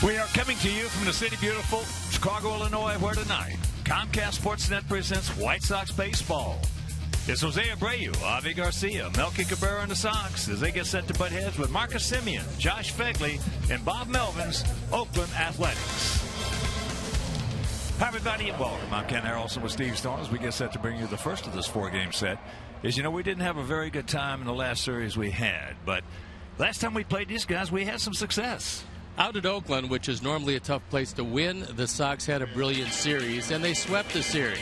We are coming to you from the city beautiful Chicago, Illinois, where tonight Comcast Sportsnet presents White Sox baseball. It's Jose Abreu, Avi Garcia, Melky Cabrera and the Sox as they get set to butt heads with Marcus Semien, Josh Phegley, and Bob Melvin's Oakland Athletics. Hi, everybody, and welcome. I'm Ken Harrelson with Steve Stone as we get set to bring you the first of this four-game set. As you know, we didn't have a very good time in the last series we had, but last time we played these guys, we had some success. Out at Oakland, which is normally a tough place to win, the Sox had a brilliant series, and they swept the series.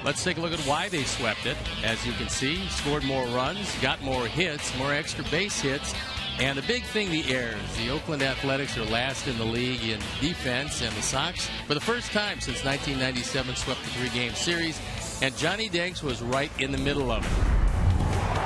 Let's take a look at why they swept it. As you can see, scored more runs, got more hits, more extra base hits, and the big thing, the errors. The Oakland Athletics are last in the league in defense, and the Sox, for the first time since 1997, swept the three-game series, and Johnny Danks was right in the middle of it.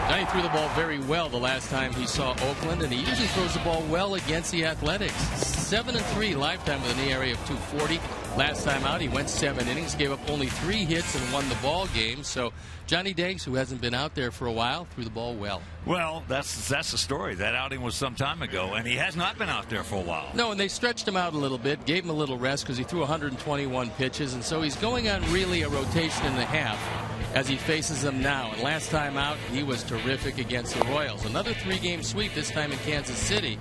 Johnny threw the ball very well the last time he saw Oakland, and he usually throws the ball well against the Athletics. 7-3 lifetime with an ERA of .240. Last time out, he went 7 innings, gave up only 3 hits, and won the ball game. So Johnny Danks, who hasn't been out there for a while, threw the ball well. Well, that's the story. That outing was some time ago, and he has not been out there for a while. No, and they stretched him out a little bit, gave him a little rest because he threw 121 pitches, and so he's going on really a rotation and a half as he faces them now. And last time out, he was terrific against the Royals. Another 3-game sweep, this time in Kansas City.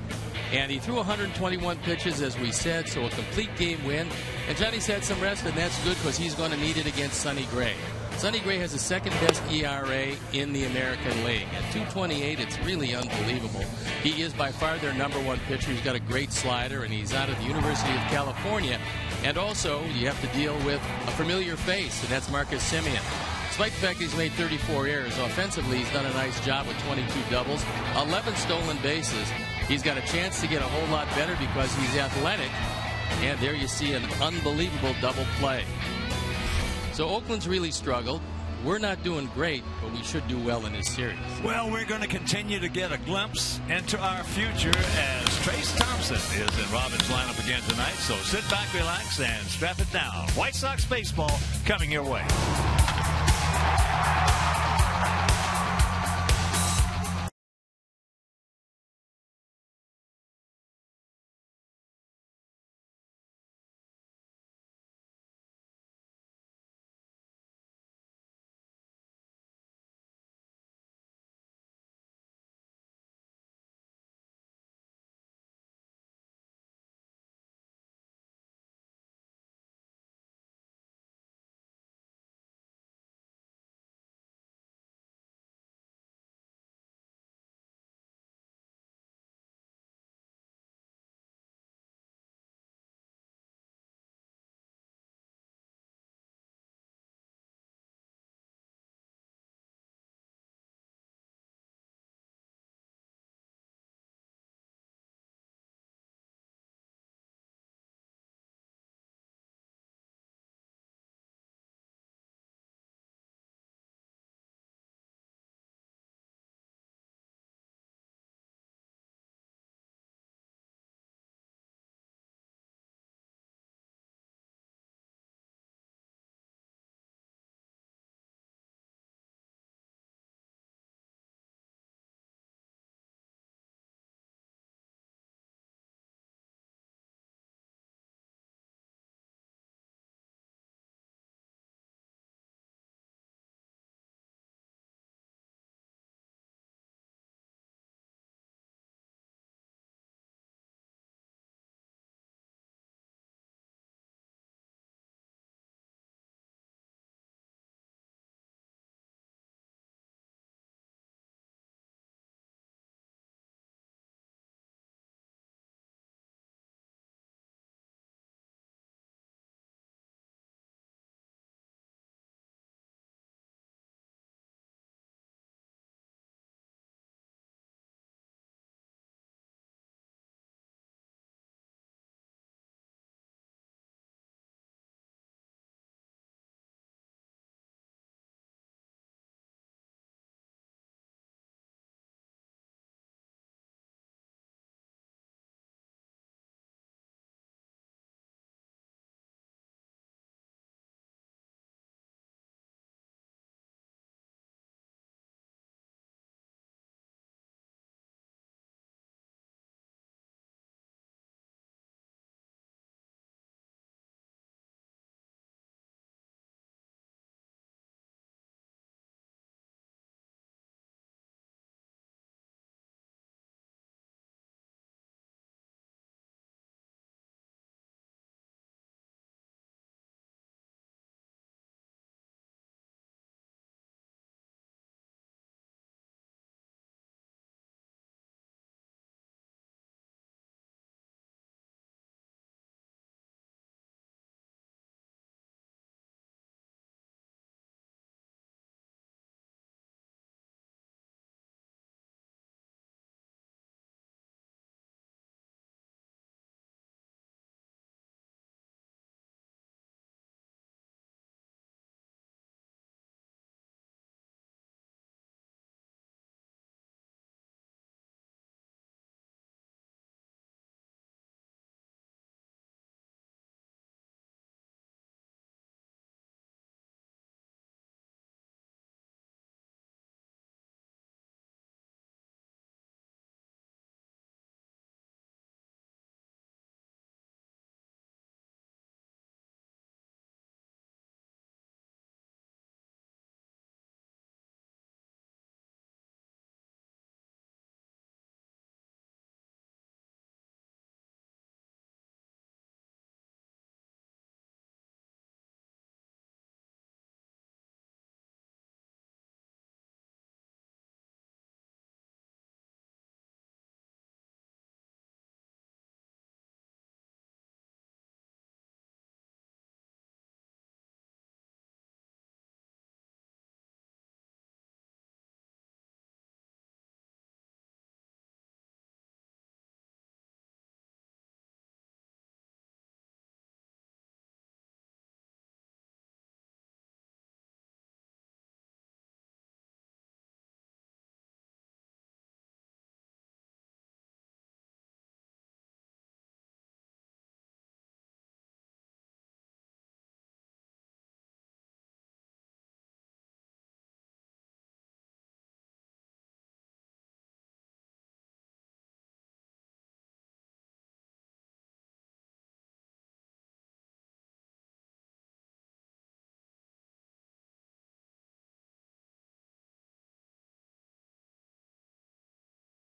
And he threw 121 pitches, as we said, so a complete game win. And Johnny's had some rest, and that's good because he's going to need it against Sonny Gray. Sonny Gray has the second-best ERA in the American League. At .228, it's really unbelievable. He is by far their #1 pitcher. He's got a great slider, and he's out of the University of California. And also, you have to deal with a familiar face, and that's Marcus Semien. Despite the fact he's made 34 errors, offensively he's done a nice job with 22 doubles, 11 stolen bases. He's got a chance to get a whole lot better because he's athletic. And there you see an unbelievable double play. So Oakland's really struggled. We're not doing great, but we should do well in this series. Well, we're going to continue to get a glimpse into our future as Trace Thompson is in Robin's lineup again tonight. So sit back, relax, and strap it down. White Sox baseball coming your way.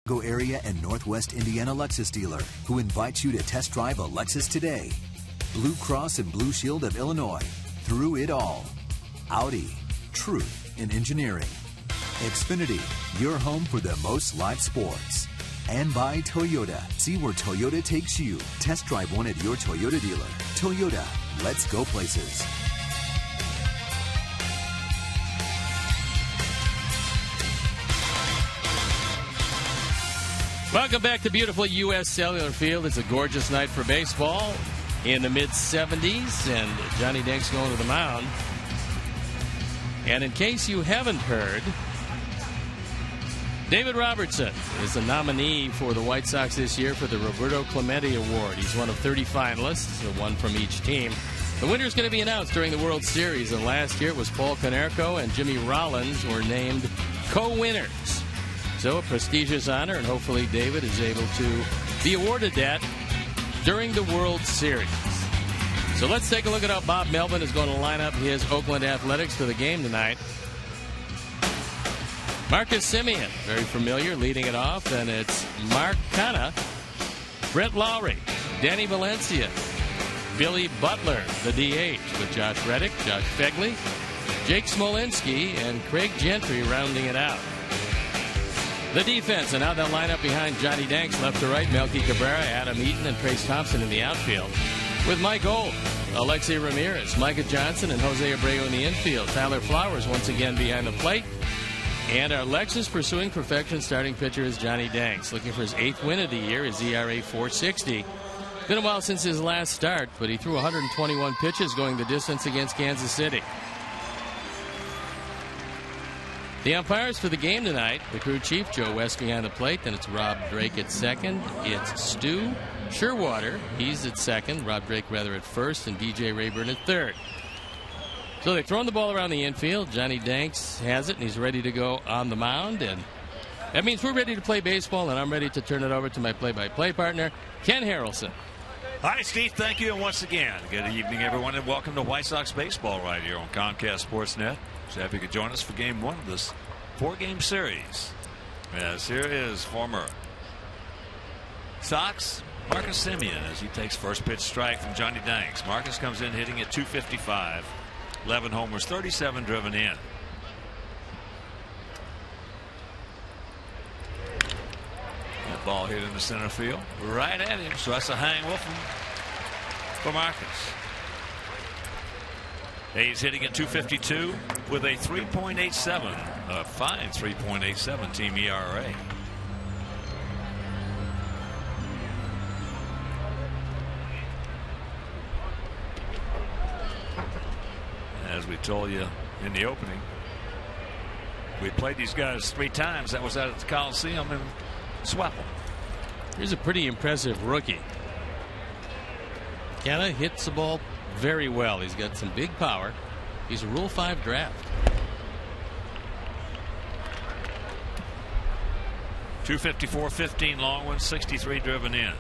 area and Northwest Indiana Lexus dealer who invites you to test drive a Lexus today. Blue Cross and Blue Shield of Illinois. Through it all. Audi. Truth in engineering. Xfinity. Your home for the most live sports. And by Toyota. See where Toyota takes you. Test drive one at your Toyota dealer. Toyota. Let's go places. Welcome back to beautiful U.S. Cellular Field. It's a gorgeous night for baseball in the mid-70s, and Johnny Dank's going to the mound. And in case you haven't heard, David Robertson is the nominee for the White Sox this year for the Roberto Clemente Award. He's one of 30 finalists, one from each team. The winner is going to be announced during the World Series, and last year it was Paul Konerko and Jimmy Rollins were named co-winners. So a prestigious honor, and hopefully David is able to be awarded that during the World Series. So let's take a look at how Bob Melvin is going to line up his Oakland Athletics for the game tonight. Marcus Semien, very familiar, leading it off, and it's Mark Canha, Brett Lowry, Danny Valencia, Billy Butler, the DH, with Josh Reddick, Josh Fegley, Jake Smolinski, and Craig Gentry rounding it out. The defense, and now they'll line up behind Johnny Danks left to right, Melky Cabrera, Adam Eaton, and Trace Thompson in the outfield. With Mike Gold, Alexei Ramirez, Micah Johnson, and Jose Abreu in the infield. Tyler Flowers once again behind the plate. And our Lexus pursuing perfection starting pitcher is Johnny Danks, looking for his 8th win of the year, his ERA .460. Been a while since his last start, but he threw 121 pitches going the distance against Kansas City. The umpires for the game tonight, the crew chief, Joe West behind the plate. Then it's Rob Drake at second. It's Stu Sherwater. He's at second. Rob Drake rather at first. And DJ Rayburn at third. So they've thrown the ball around the infield. Johnny Danks has it, and he's ready to go on the mound. And that means we're ready to play baseball, and I'm ready to turn it over to my play-by-play partner, Ken Harrelson. Hi, Steve. Thank you. And once again, good evening, everyone, and welcome to White Sox baseball right here on Comcast Sportsnet. So happy you could join us for game one of this 4-game series. Yes, here is former Sox Marcus Semien as he takes first pitch strike from Johnny Danks. Marcus comes in hitting at .255, 11 homers, 37 driven in. That ball hit in the center field, right at him. So that's a hang wolfing for Marcus. He's hitting at .252 with a 3.87, a fine 3.87 team ERA. As we told you in the opening, we played these guys 3 times. That was out at the Coliseum and swept them. Here's a pretty impressive rookie. Canha hits the ball very well. He's got some big power. He's a Rule 5 draft. 254, 15 long ones, 63 driven in.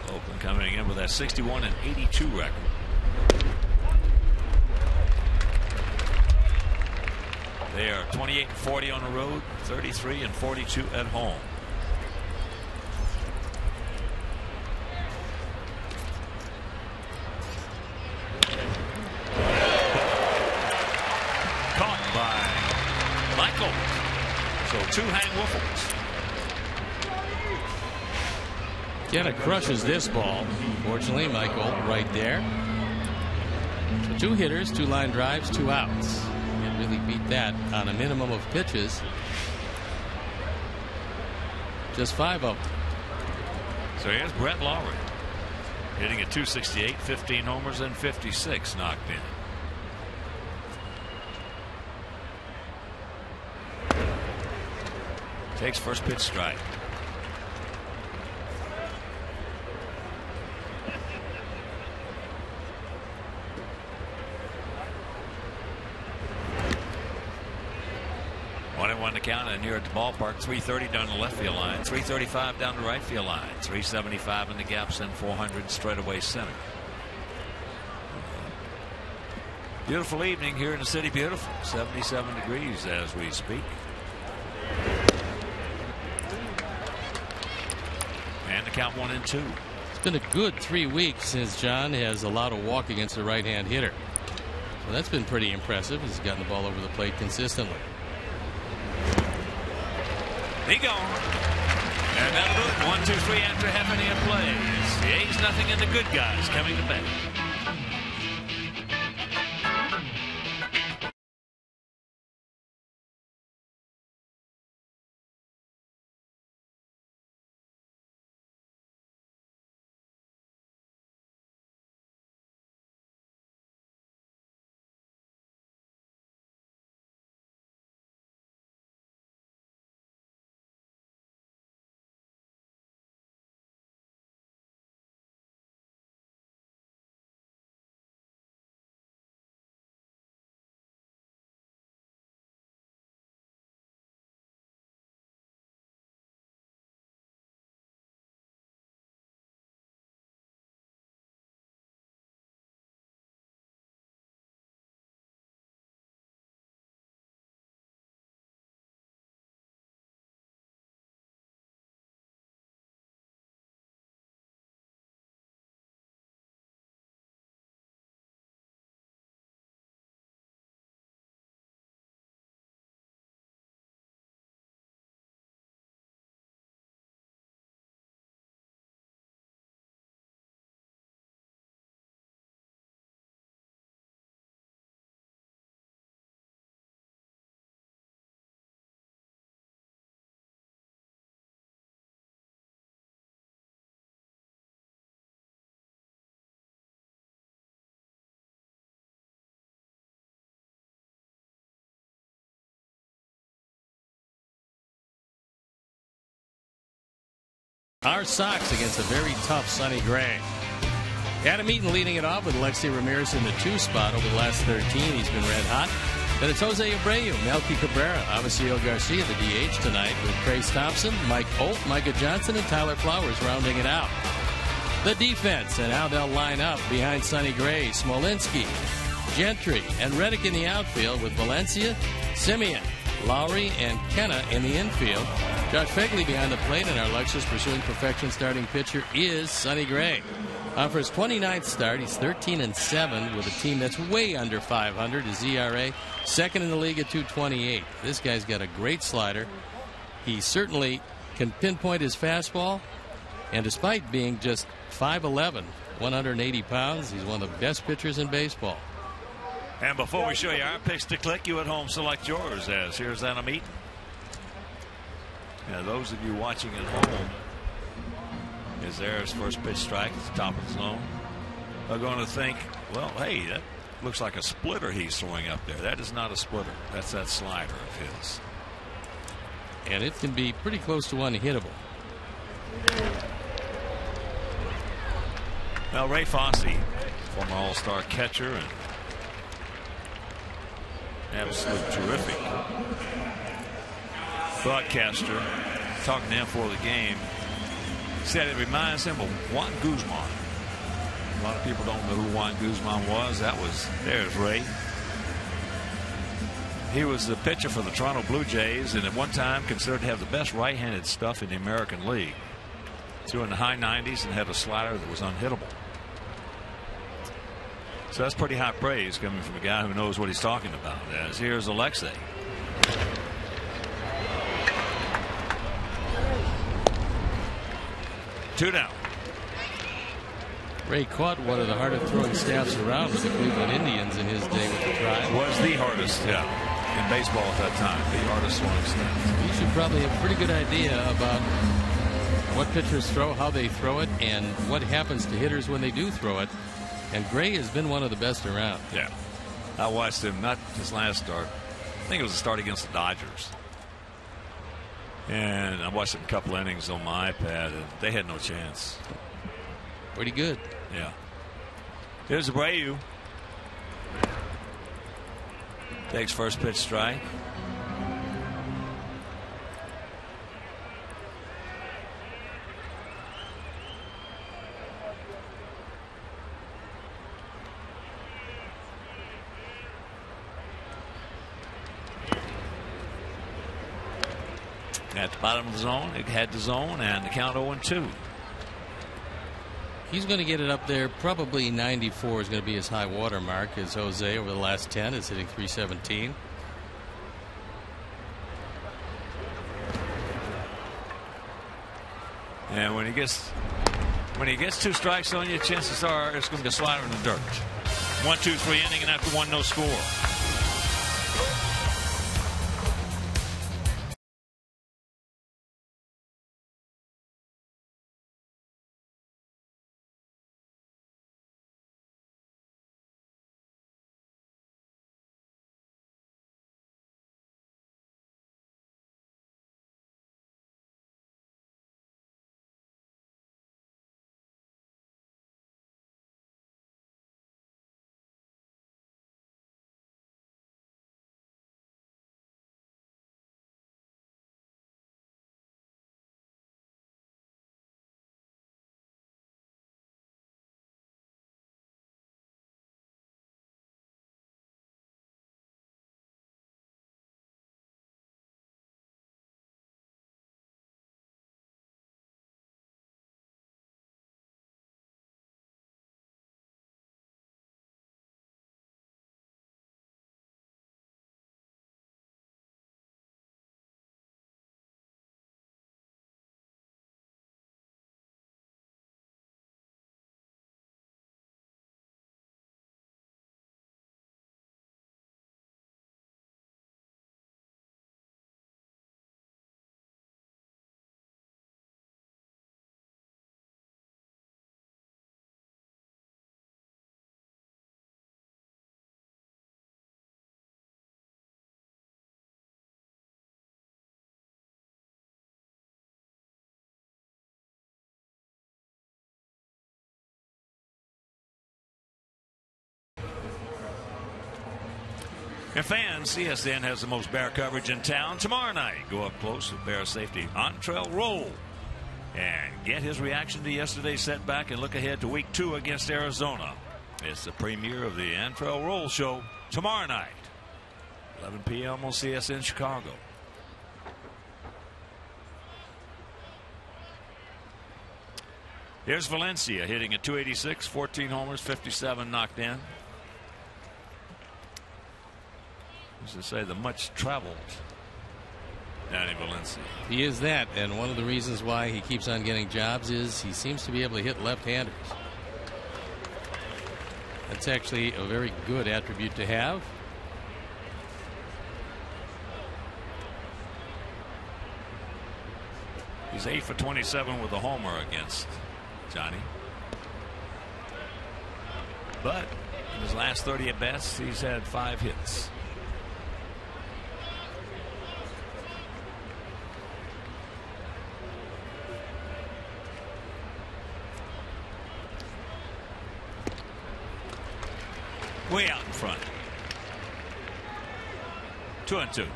Oakland coming in with that 61 and 82 record. They are 28 and 40 on the road, 33 and 42 at home. So 2 hang wolfers. Canha crushes this ball. Fortunately, Michael right there. So 2 hitters, 2 line drives, 2 outs. Can't really beat that on a minimum of pitches. Just 5 of them. So here's Brett Lowry hitting at .268, 15 homers and 56 knocked in. Takes first pitch strike. One and one to count, and you're at the ballpark. 330 down the left field line, 335 down the right field line, 375 in the gaps, and 400 straightaway center. Beautiful evening here in the city. Beautiful. 77 degrees as we speak. And the count 1-2. It's been a good 3 weeks since John has allowed a walk against a right-hand hitter. So that's been pretty impressive. He's gotten the ball over the plate consistently. He gone. And that'll do it. 1, 2, 3 after half inning of play. It's the A's nothing and the good guys coming to bat. Our Sox against a very tough Sonny Gray. Adam Eaton leading it off with Alexi Ramirez in the 2 spot over the last 13. He's been red hot. Then it's Jose Abreu, Melky Cabrera, Avisail Garcia, the DH tonight, with Trace Thompson, Mike Holt, Micah Johnson, and Tyler Flowers rounding it out. The defense and how they'll line up behind Sonny Gray, Smolinski, Gentry, and Reddick in the outfield with Valencia, Simeon, Lowry, and Kenna in the infield. Josh Phegley behind the plate, and our Lexus pursuing perfection starting pitcher is Sonny Gray. For his 29th start, he's 13-7 with a team that's way under 500. His ERA, second in the league at 2.28. This guy's got a great slider. He certainly can pinpoint his fastball, and despite being just 5'11", 180 pounds, he's one of the best pitchers in baseball. And before we show you our picks to click, you at home select yours, as here's Adam Eaton. Now, those of you watching at home, is there his first pitch strike at the top of the zone, are going to think, well, hey, that looks like a splitter he's throwing up there. That is not a splitter. That's that slider of his. And it can be pretty close to unhittable. Well, Ray Fosse, former All-Star catcher and absolute terrific broadcaster, talking to him for the game, said it reminds him of Juan Guzman. A lot of people don't know who Juan Guzman was. There's Ray. He was the pitcher for the Toronto Blue Jays, and at one time considered to have the best right-handed stuff in the American League. Threw in the high 90s and had a slider that was unhittable. So that's pretty high praise coming from a guy who knows what he's talking about. As here's Alexei. Two down. Ray caught one of the hardest throwing staffs around with the Cleveland Indians in his day with the Tribe. Was the hardest, yeah, in baseball at that time. The hardest throwing staff. You should probably have a pretty good idea about what pitchers throw, how they throw it, and what happens to hitters when they do throw it. And Gray has been one of the best around. Yeah. I watched him, not his last start. I think it was a start against the Dodgers. And I watched him a couple innings on my iPad, and they had no chance. Pretty good. Yeah. Here's Abreu. Takes first pitch strike. At the bottom of the zone, it had the zone, and the count 0-2. He's going to get it up there. Probably 94 is going to be his high water mark, as Jose over the last 10 is hitting .317. And when he gets 2 strikes on you, chances are it's going to be a slider in the dirt. 1-2-3 inning, and after 1, no score. And fans, CSN has the most Bear coverage in town. Tomorrow night, go up close with Bear safety Antrell Roll and get his reaction to yesterday's setback and look ahead to week 2 against Arizona. It's the premiere of the Antrell Roll Show tomorrow night, 11 p.m. on CSN Chicago. Here's Valencia hitting at .286, 14 homers, 57 knocked in. As I say, the much traveled Danny Valencia. He is that, and one of the reasons why he keeps on getting jobs is he seems to be able to hit left-handers. That's actually a very good attribute to have. He's 8 for 27 with a homer against Johnny. But in his last 30 at bats, he's had 5 hits. Way out in front. 2-2.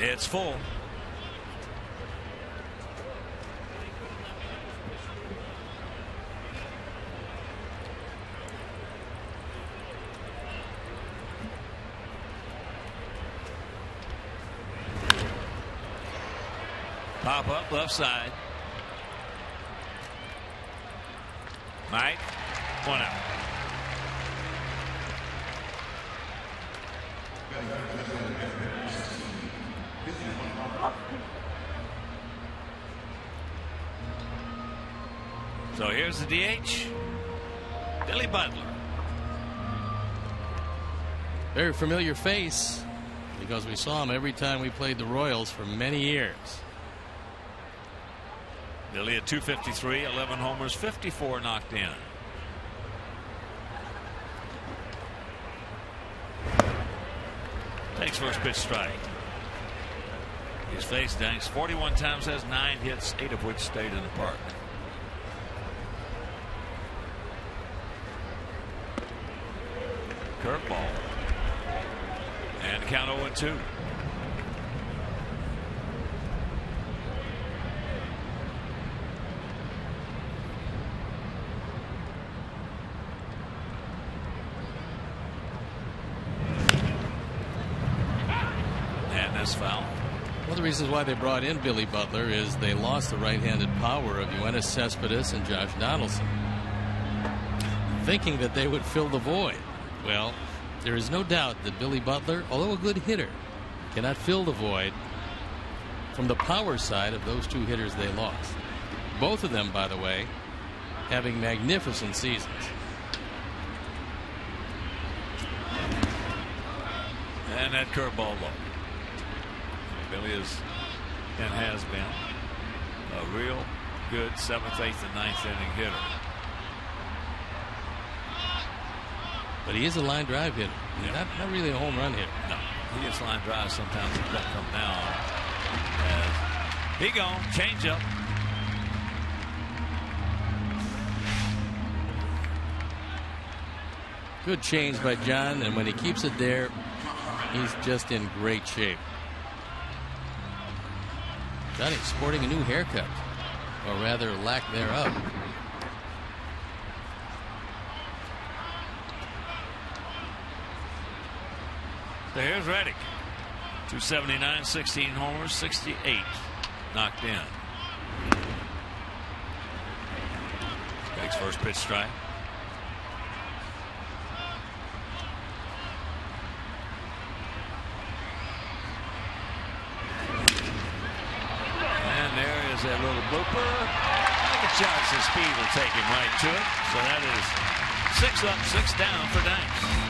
It's full. Pop up left side. Mike, 1 out. So here's the DH, Billy Butler. Very familiar face because we saw him every time we played the Royals for many years. Billy at .253, 11 homers, 54 knocked in. Takes first pitch strike. His face danks 41 times, has 9 hits, 8 of which stayed in the park. Curveball. And count 0-2. missed foul. One of the reasons why they brought in Billy Butler is they lost the right-handed power of Yoenis Cespedes and Josh Donaldson, thinking that they would fill the void. Well, there is no doubt that Billy Butler, although a good hitter, cannot fill the void from the power side of those two hitters they lost. Both of them, by the way, having magnificent seasons. And that curveball low. Billy is and has been a real good 7th, 8th, and 9th inning hitter. But he is a line drive hitter. Yeah. Not really a home run hitter. No, he gets line drives sometimes. He don't come down. He gone. Change up. Good change by John, and when he keeps it there, he's just in great shape. Johnny's sporting a new haircut, or rather lack thereof. So here's Reddick. 279, 16 homers, 68 knocked in. Reddick's first pitch strike. That little blooper. I think Johnson's speed will take him right to it. So that is 6 up, 6 down for Danks.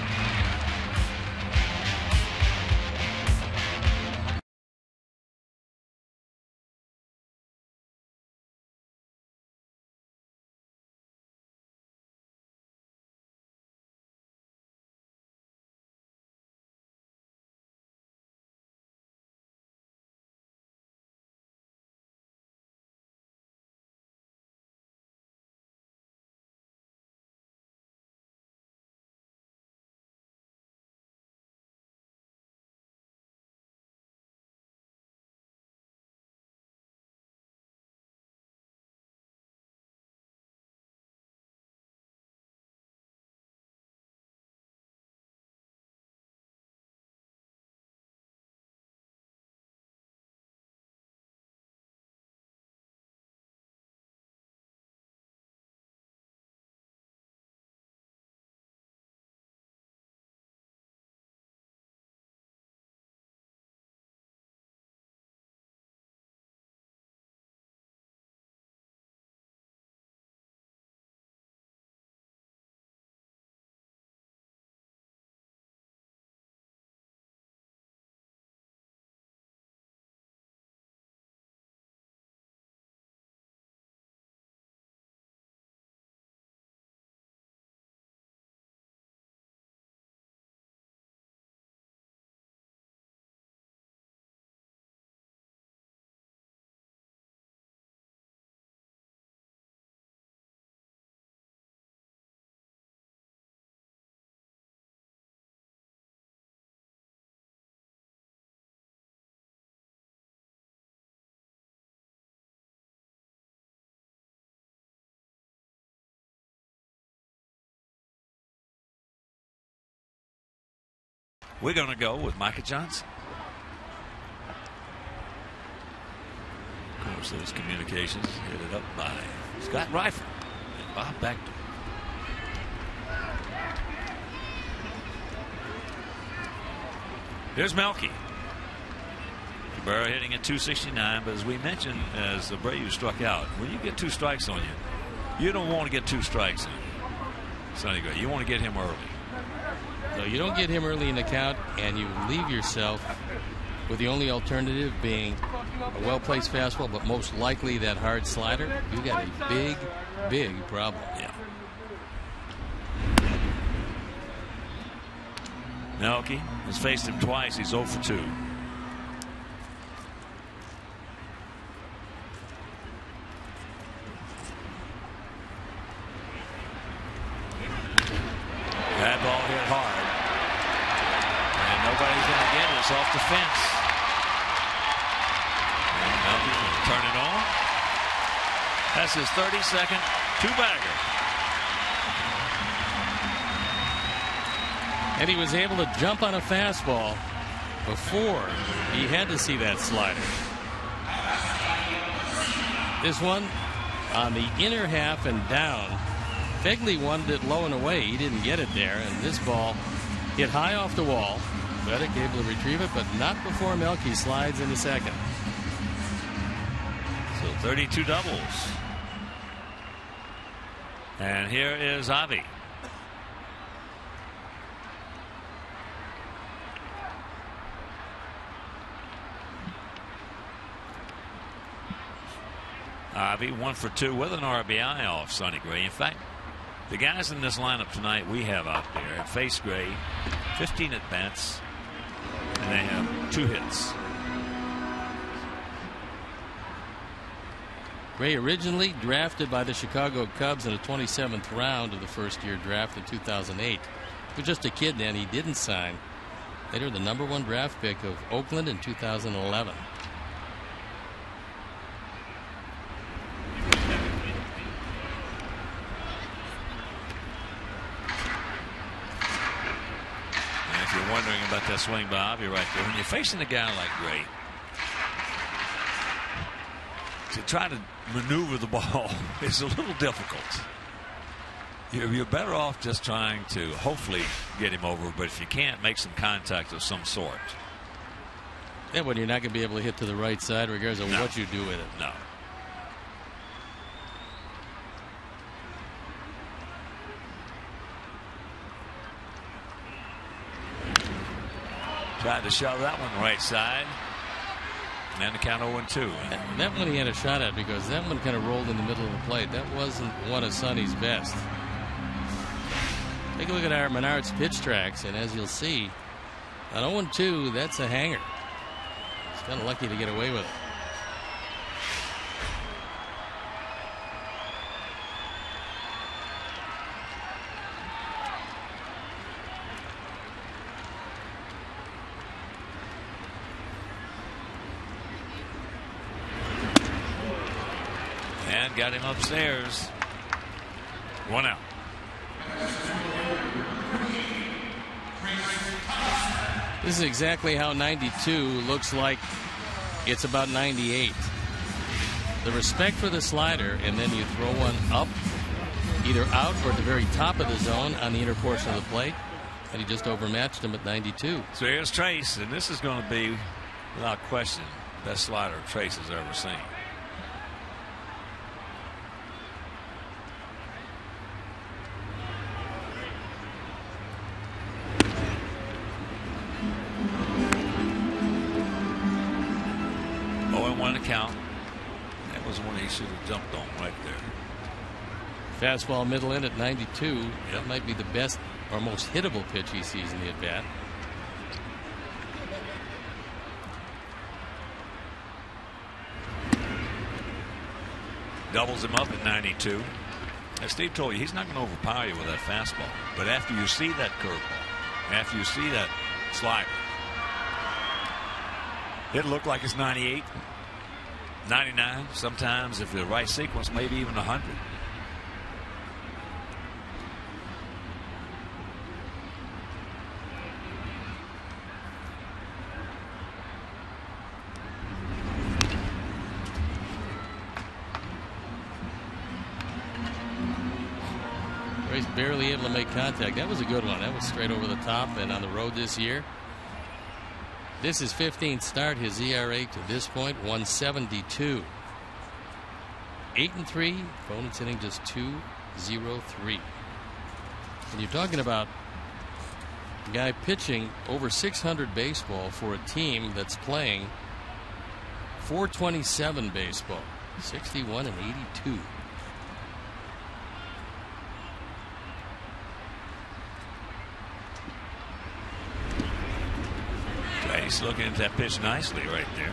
We're going to go with Micah Johnson. Of course, those communications headed up by Scott Reifel and Bob Backton. Here's Melky. Cabrera hitting at 269, but as we mentioned, as Abreu struck out, when you get 2 strikes on you, you don't want to get 2 strikes in Sonny Gray. You want to get him early. No, you don't get him early in the count, and you leave yourself with the only alternative being a well-placed fastball, but most likely that hard slider. You got a big, big problem. Yeah. Melky has faced him twice. He's 0 for 2. That ball hit hard. And nobody's going to get it. It's off the fence. And Melky will turn it on. That's his 32nd two-bagger. And he was able to jump on a fastball before, he had to see that slider. This one on the inner half and down. Fegley wanted it low and away. He didn't get it there, and this ball hit high off the wall. Reddick able to retrieve it, but not before Melky slides into second. So 32 doubles. And here is Avi. Avi 1 for 2 with an RBI off Sonny Gray. In fact, the guys in this lineup tonight we have out there have faced Gray 15 at bats, and they have 2 hits. Gray originally drafted by the Chicago Cubs in the 27th round of the first-year draft in 2008. He was just a kid then. He didn't sign. Later, the #1 draft pick of Oakland in 2011. Wondering about that swing by Avi right there. When you're facing a guy like Gray, to try to maneuver the ball is a little difficult. You're better off just trying to hopefully get him over, but if you can't, make some contact of some sort. Yeah, but you're not going to be able to hit to the right side regardless of what you do with it. No. Tried to shove that one right side. And the count 0-2. That one he had a shot at because that one kind of rolled in the middle of the plate. That wasn't one of Sonny's best. Take a look at our Menards pitch tracks, and as you'll see, on 0-2, that's a hanger. He's kind of lucky to get away with it. Got him upstairs. 1 out. This is exactly how 92 looks like it's about 98. The respect for the slider, and then you throw one up, either out or at the very top of the zone on the inner portion of the plate, and he just overmatched him at 92. So here's Trace, and this is going to be, without question, the best slider Trace has ever seen. Count. That was one he should have jumped on right there. Fastball middle in at 92. Yep. That might be the best or most hittable pitch he sees in the at bat. Doubles him up at 92. As Steve told you, he's not going to overpower you with that fastball. But after you see that curveball, after you see that slider, it looked like it's 98. 99, sometimes if the right sequence, maybe even 100. He's barely able to make contact. That was a good one. That was straight over the top and on the road this year. This is 15th start. His ERA to this point 1.72. 8-3. Opponents hitting just .203. And you're talking about a guy pitching over 600 baseball for a team that's playing .427 baseball. 61 and 82. He's looking at that pitch nicely right there.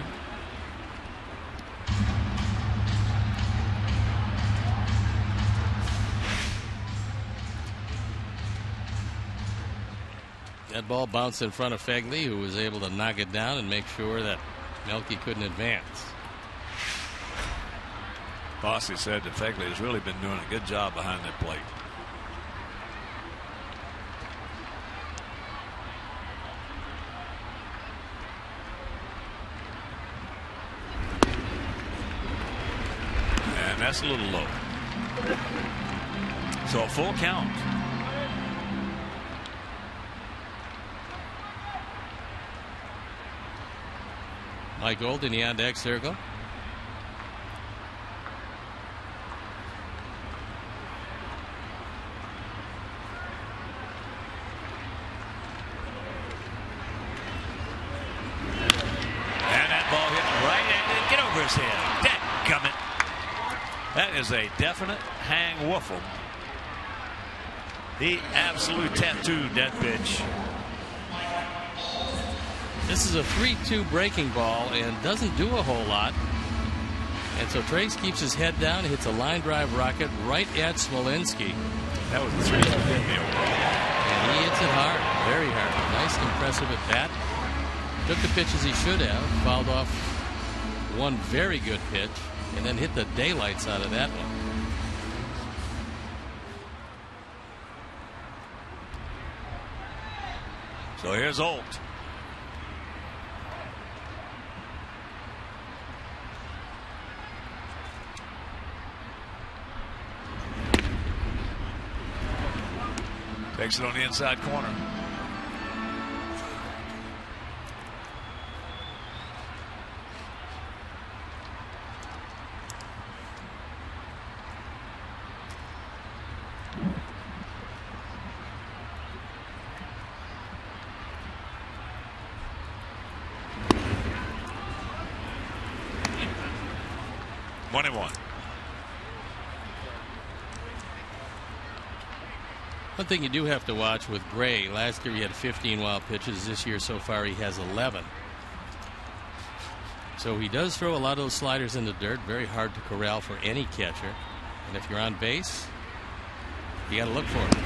That ball bounced in front of Fegley, who was able to knock it down and make sure that Melky couldn't advance. Fossey said that Fegley has really been doing a good job behind that plate. that's a little low. So a full count. Mike Golden on deck circle. His head. Dadgummit. That is a definite hang woofle. He absolutely tattooed that pitch. This is a 3-2 breaking ball and doesn't do a whole lot. And so Trace keeps his head down, hits a line drive rocket right at Smolinski. That was a 3-2 deal. And he hits it hard, very hard. Nice, impressive at bat. Took the pitches he should have, fouled off one very good pitch, and then hit the daylights out of that one. So here's Olt. Takes it on the inside corner. One thing you do have to watch with Gray, last year he had 15 wild pitches. This year so far he has 11. So he does throw a lot of those sliders in the dirt. Very hard to corral for any catcher. And if you're on base, you got to look for it.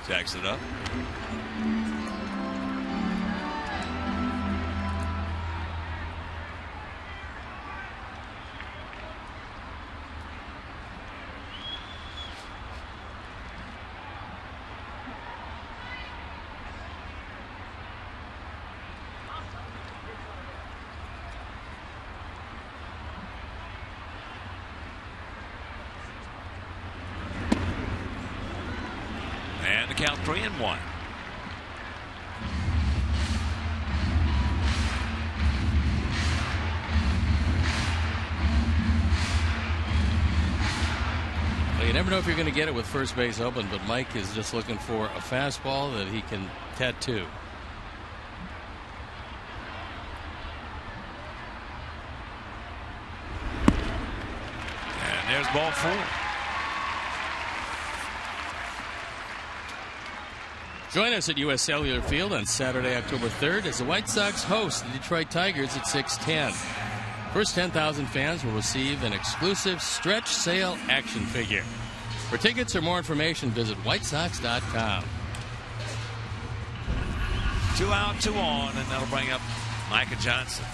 Jacks it up. Count 3-1. Well, you never know if you're going to get it with first base open, but Mike is just looking for a fastball that he can tattoo. And there's ball 4. Join us at U.S. Cellular Field on Saturday, October 3rd, as the White Sox host the Detroit Tigers at 6:10. First 10,000 fans will receive an exclusive stretch sale action figure. For tickets or more information, visit whitesox.com. 2 out, 2 on, and that'll bring up Micah Johnson.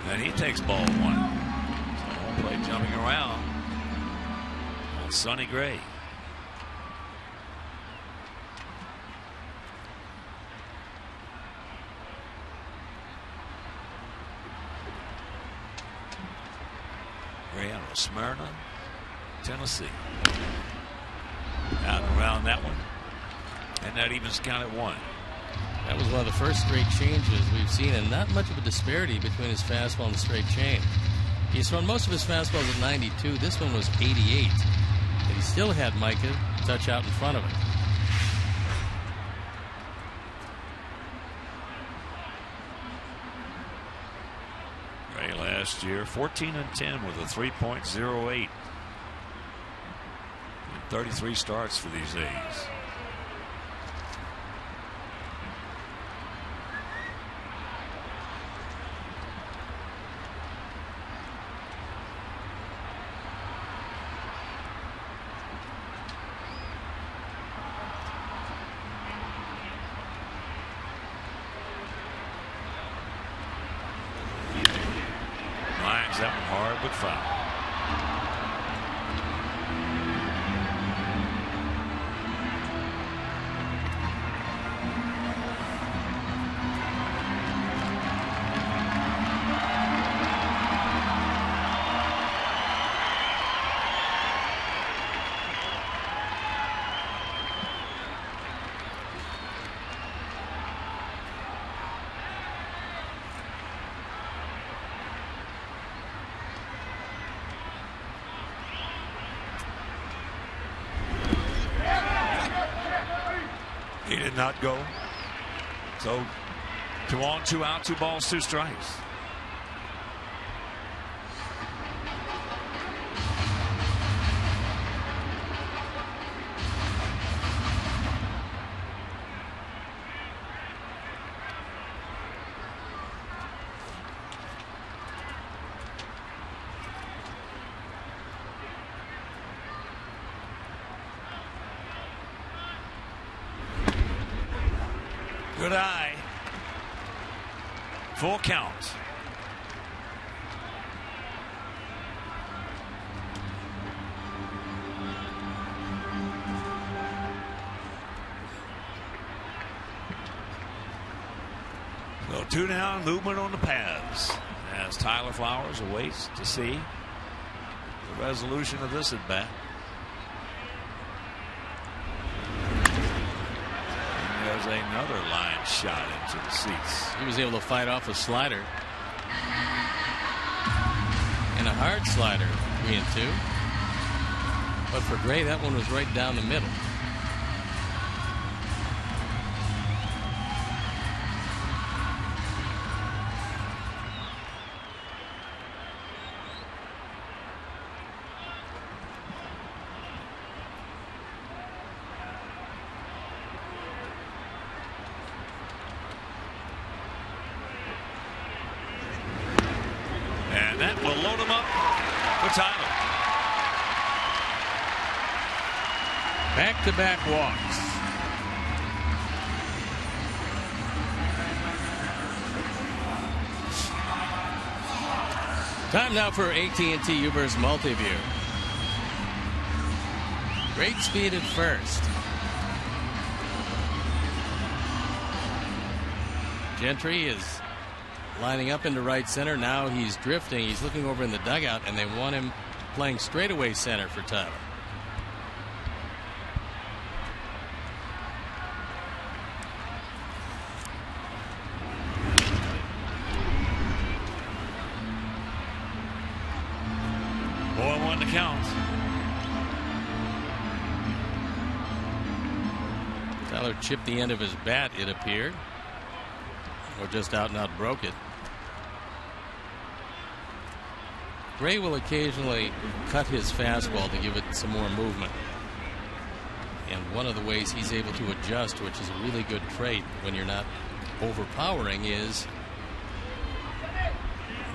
And he takes ball 1. So play jumping around on Sonny Gray. Gray out of Smyrna, Tennessee. Out and around that one. And that evens count at 1. That was one of the first straight changes we've seen, and not much of a disparity between his fastball and the straight change. He's thrown most of his fastballs at 92. This one was 88. And he still had Micah touch out in front of it. Ray last year, 14-10 with a 3.08. 33 starts for these A's. swings that one hard but foul. He did not go. So 2 on, 2 out, 2 balls, 2 strikes. Good eye. Full count. So 2 down, movement on the paths as Tyler Flowers awaits to see the resolution of this at bat. There's another line shot into the seats. He was able to fight off a slider. And a hard slider, 3-2. But for Gray, that one was right down the middle. And that will load him up for Tyler. Back-to-back walks. Time now for AT&T Uber's Multiview. Great speed at first. Gentry is lining up into right center. Now he's drifting. He's looking over in the dugout, and they want him playing straightaway center for Tyler. Boy, 1 to count. Tyler chipped the end of his bat, it appeared. Or just out and out broke it. Gray will occasionally cut his fastball to give it some more movement. And one of the ways he's able to adjust, which is a really good trait when you're not overpowering, is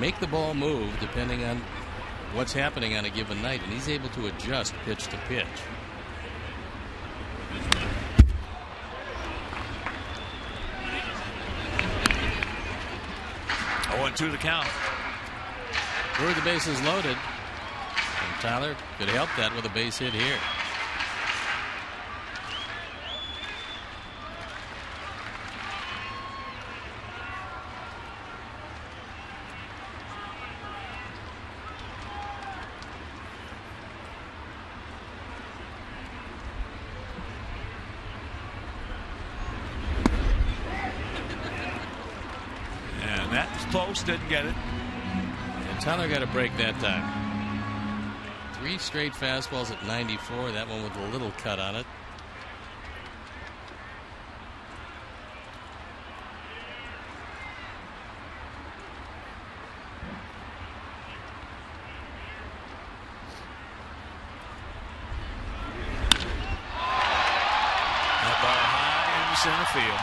make the ball move depending on what's happening on a given night. And he's able to adjust pitch to pitch. To the count. Through the bases loaded. And Tyler could help that with a base hit here. Close, didn't get it. And Tyler got a break that time. 3 straight fastballs at 94. That one with a little cut on it. That ball high in center field.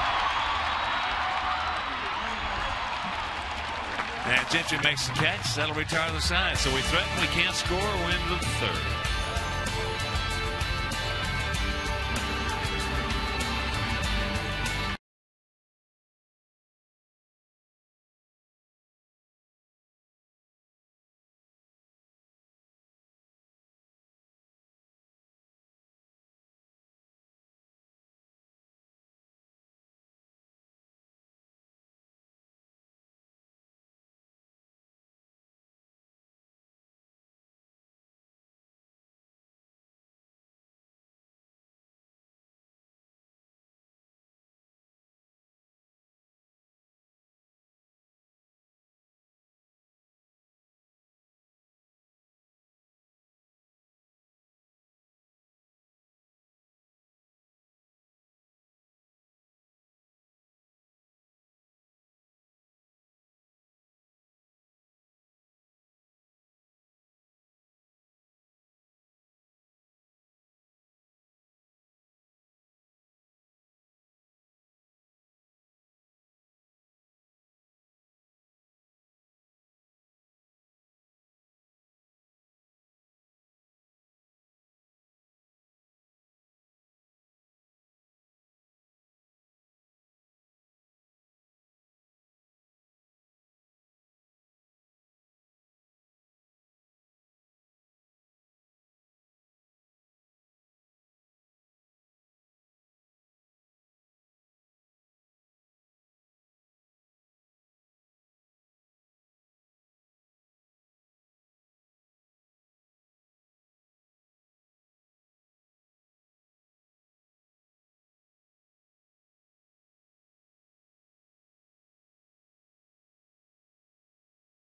And Gentry makes the catch. That'll retire the side. So we threaten, we can't score, win the 3rd.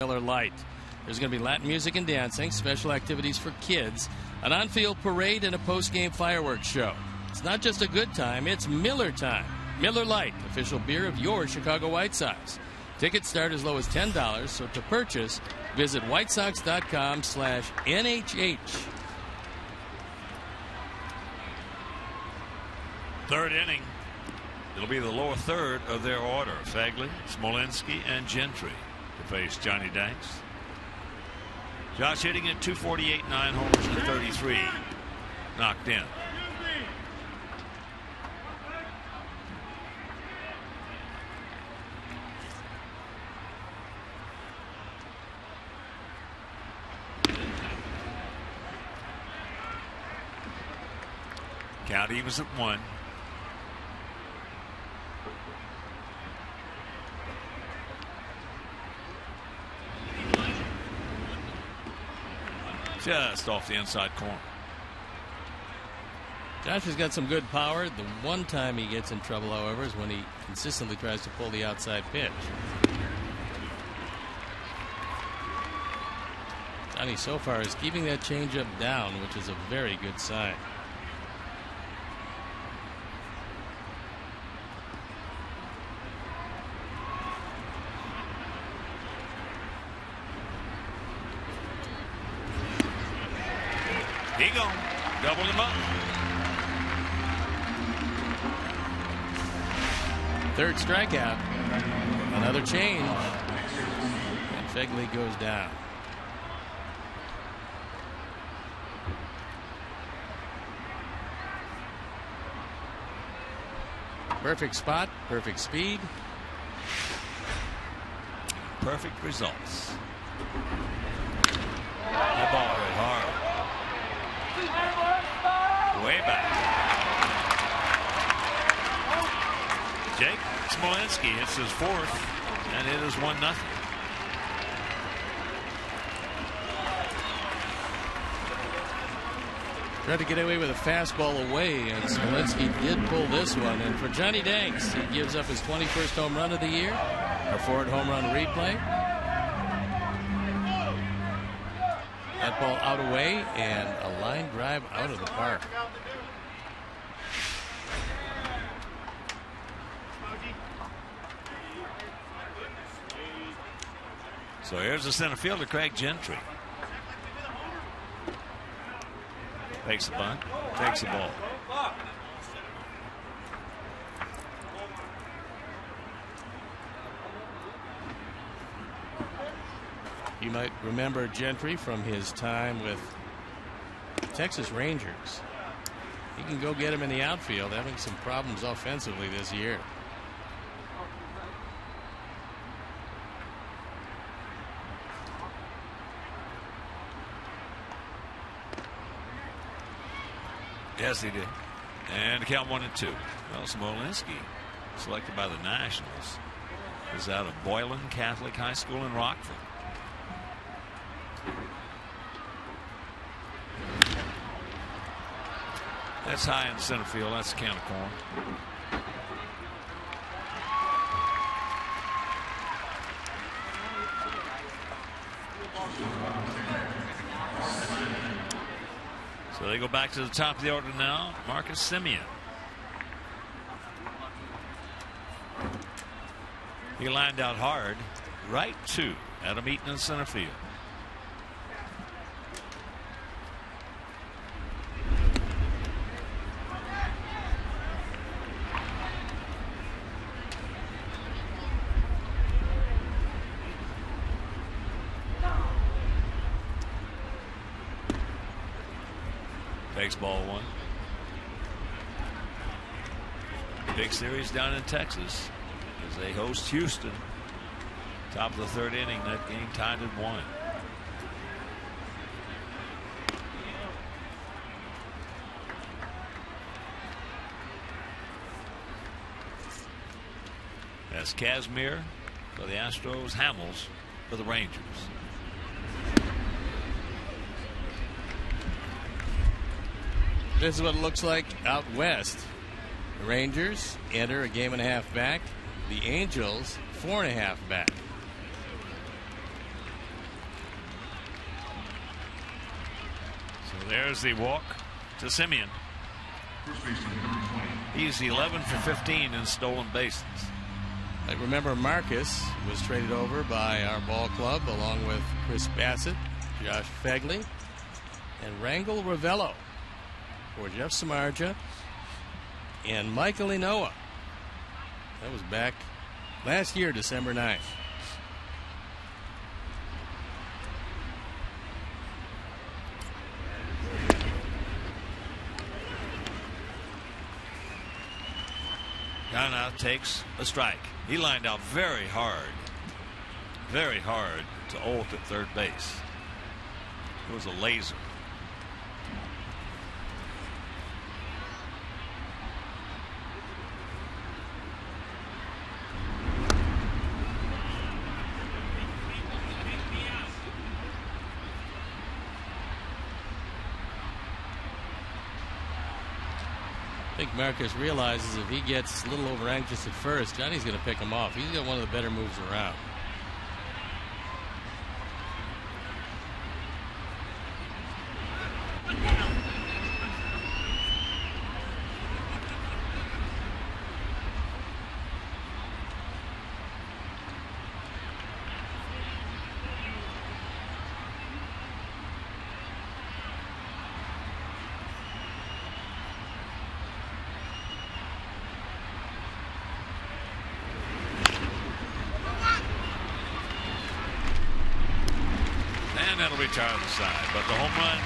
Miller Lite. There's going to be Latin music and dancing, special activities for kids, an on-field parade, and a post-game fireworks show. It's not just a good time, it's Miller time. Miller Lite, official beer of your Chicago White Sox. Tickets start as low as $10, so to purchase, visit whitesox.com/NHH. Third inning. It'll be the lower third of their order. Fagley, Smolinski, and Gentry to face Johnny Danks. Josh hitting at .248, 9 homers and 33 knocked in. Count evens at 1. Just off the inside corner. Josh has got some good power. The one time he gets in trouble, however, is when he consistently tries to pull the outside pitch. Johnny so far is keeping that changeup down, which is a very good sign. He gone. Doubled him up. Third strikeout. Another change. And Fagley goes down. Perfect spot, perfect speed. Perfect results. That ball hit hard. Way back. Jake Smolinski hits his fourth, and it is 1-0. Tried to get away with a fastball away, and Smolinski did pull this one. And for Johnny Danks, he gives up his 21st home run of the year. A Ford home run replay. That ball out away, and a line drive out of the park. So here's the center fielder, Craig Gentry. Takes the bunt, takes the ball. You might remember Gentry from his time with Texas Rangers. He can go get him in the outfield, having some problems offensively this year. Yes, he did. And the count 1-2. Well, Smolinski, selected by the Nationals, is out of Boylan Catholic High School in Rockford. That's high in center field. That's the count of corn. So they go back to the top of the order now. Marcus Semien. He lined out hard. Right to Adam Eaton in center field. Takes ball one. Big series down in Texas as they host Houston. Top of the third inning. That game tied at 1. That's Kazmir for the Astros, Hamels for the Rangers. This is what it looks like out west. The Rangers enter a game and a half back. The Angels 4.5 back. There's the walk to Simeon. He's 11 for 15 in stolen bases. I remember Marcus was traded over by our ball club along with Chris Bassett, Josh Fegley, and Rangel Ravello for Jeff Samardzija and Michael Inoa. That was back last year, December 9th. Ghana takes a strike. He lined out very hard to ult at third base. It was a laser. I think Marcus realizes if he gets a little over anxious at first, Johnny's going to pick him off. He's got one of the better moves around. Retire on the side, but the home run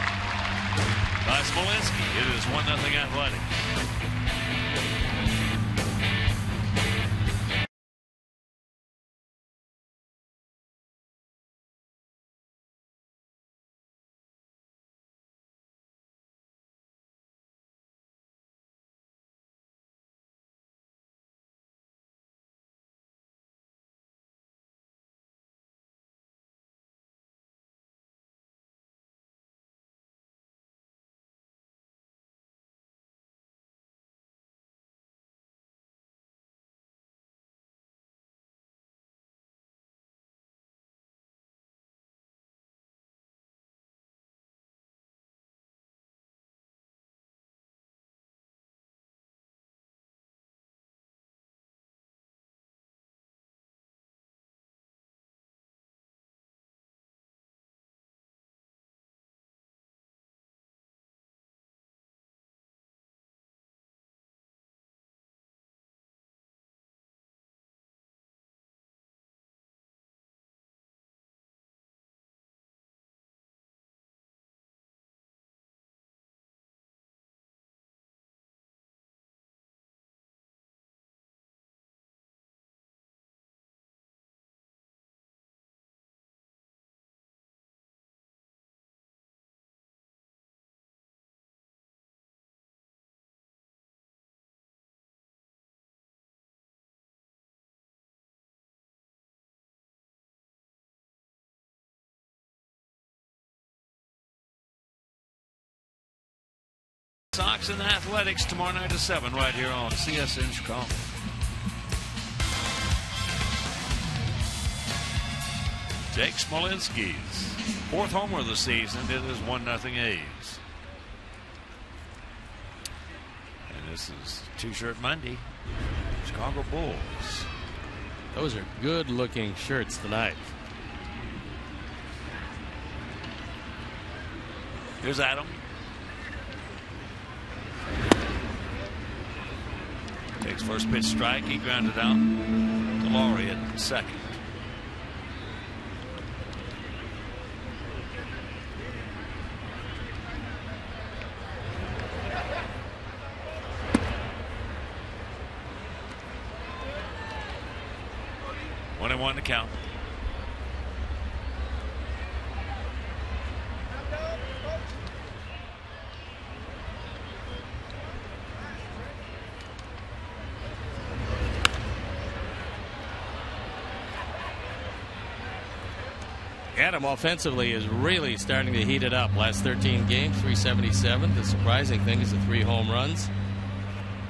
by Smolinski. It is 1-0 Athletic. Sox and Athletics tomorrow night at 7 right here on CSN Chicago. Jake Smolinski's 4th homer of the season. It is 1-0 A's. And this is Two-Shirt Monday. Chicago Bulls. Those are good looking shirts tonight. Here's Adam. Takes first pitch strike. He grounded out to Laurie at second. One and one to count. Adam offensively is really starting to heat it up. Last 13 games, 377. The surprising thing is the 3 home runs.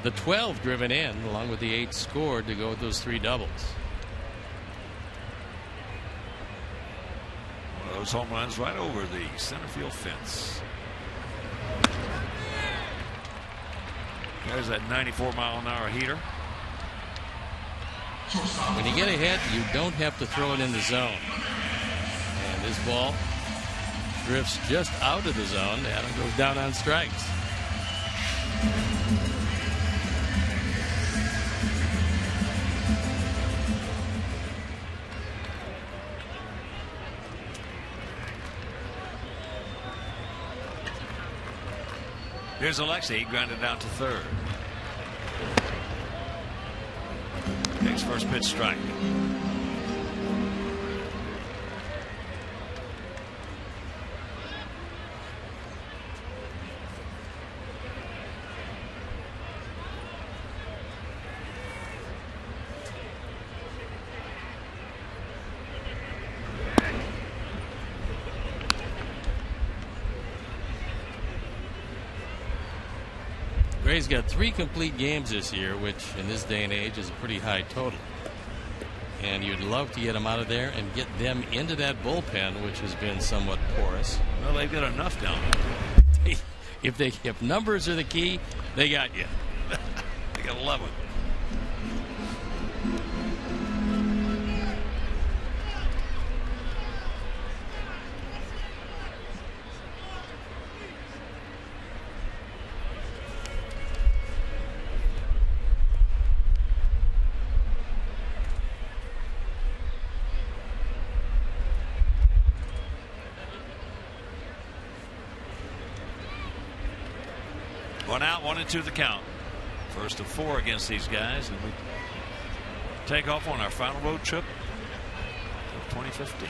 The 12 driven in, along with the 8 scored to go with those 3 doubles. One of those home runs right over the center field fence. There's that 94-mile-an-hour heater. When you get ahead, you don't have to throw it in the zone. And this ball drifts just out of the zone. Adam goes down on strikes. Here's Alexei. He grounded down to third. Takes first pitch strike. Gray's got 3 complete games this year, which in this day and age is a pretty high total. And you'd love to get them out of there and get them into that bullpen, which has been somewhat porous. Well, they've got enough down there. If numbers are the key, they got you. They got 11. One out, 1-2 the count. First of 4 against these guys, and we take off on our final road trip of 2015.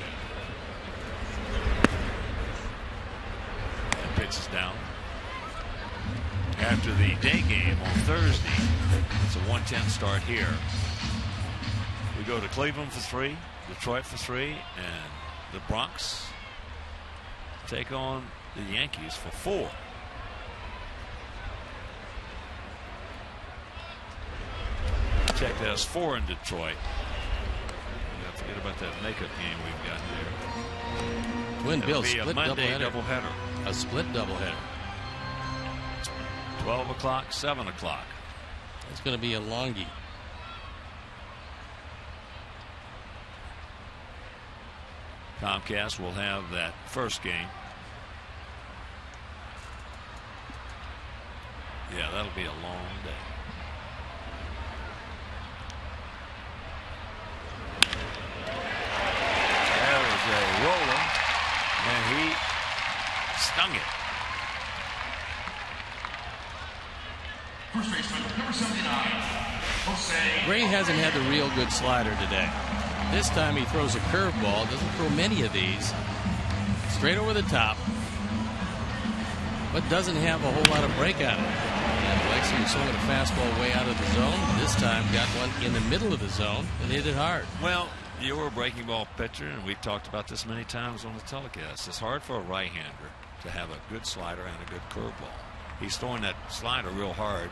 And pitch is down. After the day game on Thursday, it's a 1:10 start here. We go to Cleveland for 3, Detroit for 3, and the Bronx take on the Yankees for 4. Check that as 4 in Detroit. You don't forget about that makeup game we've got there. Twin Bill It'll be split a Monday doubleheader. A split doubleheader. 12 o'clock, 7 o'clock. It's going to be a longie. Comcast will have that first game. Yeah, that'll be a long day. A roller, and he stung it. First baseman, number 79, Jose. Gray hasn't had the real good slider today. This time he throws a curveball. Doesn't throw many of these. Straight over the top, but doesn't have a whole lot of break on it. And Alexei was swinging a fastball way out of the zone. This time got one in the middle of the zone and hit it hard. Well, you were a breaking ball pitcher, and we've talked about this many times on the telecast. It's hard for a right-hander to have a good slider and a good curveball. He's throwing that slider real hard,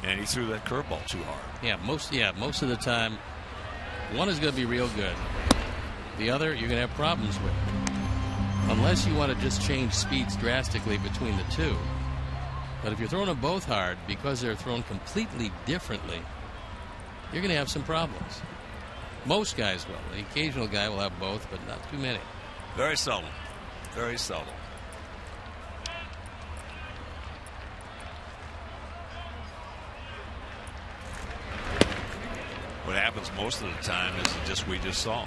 and he threw that curveball too hard. Yeah, most of the time, one is going to be real good. The other, you're going to have problems with. Unless you want to just change speeds drastically between the two. But if you're throwing them both hard, because they're thrown completely differently, you're going to have some problems. Most guys will. The occasional guy will have both, but not too many. Very seldom. Very seldom. What happens most of the time is just we just saw.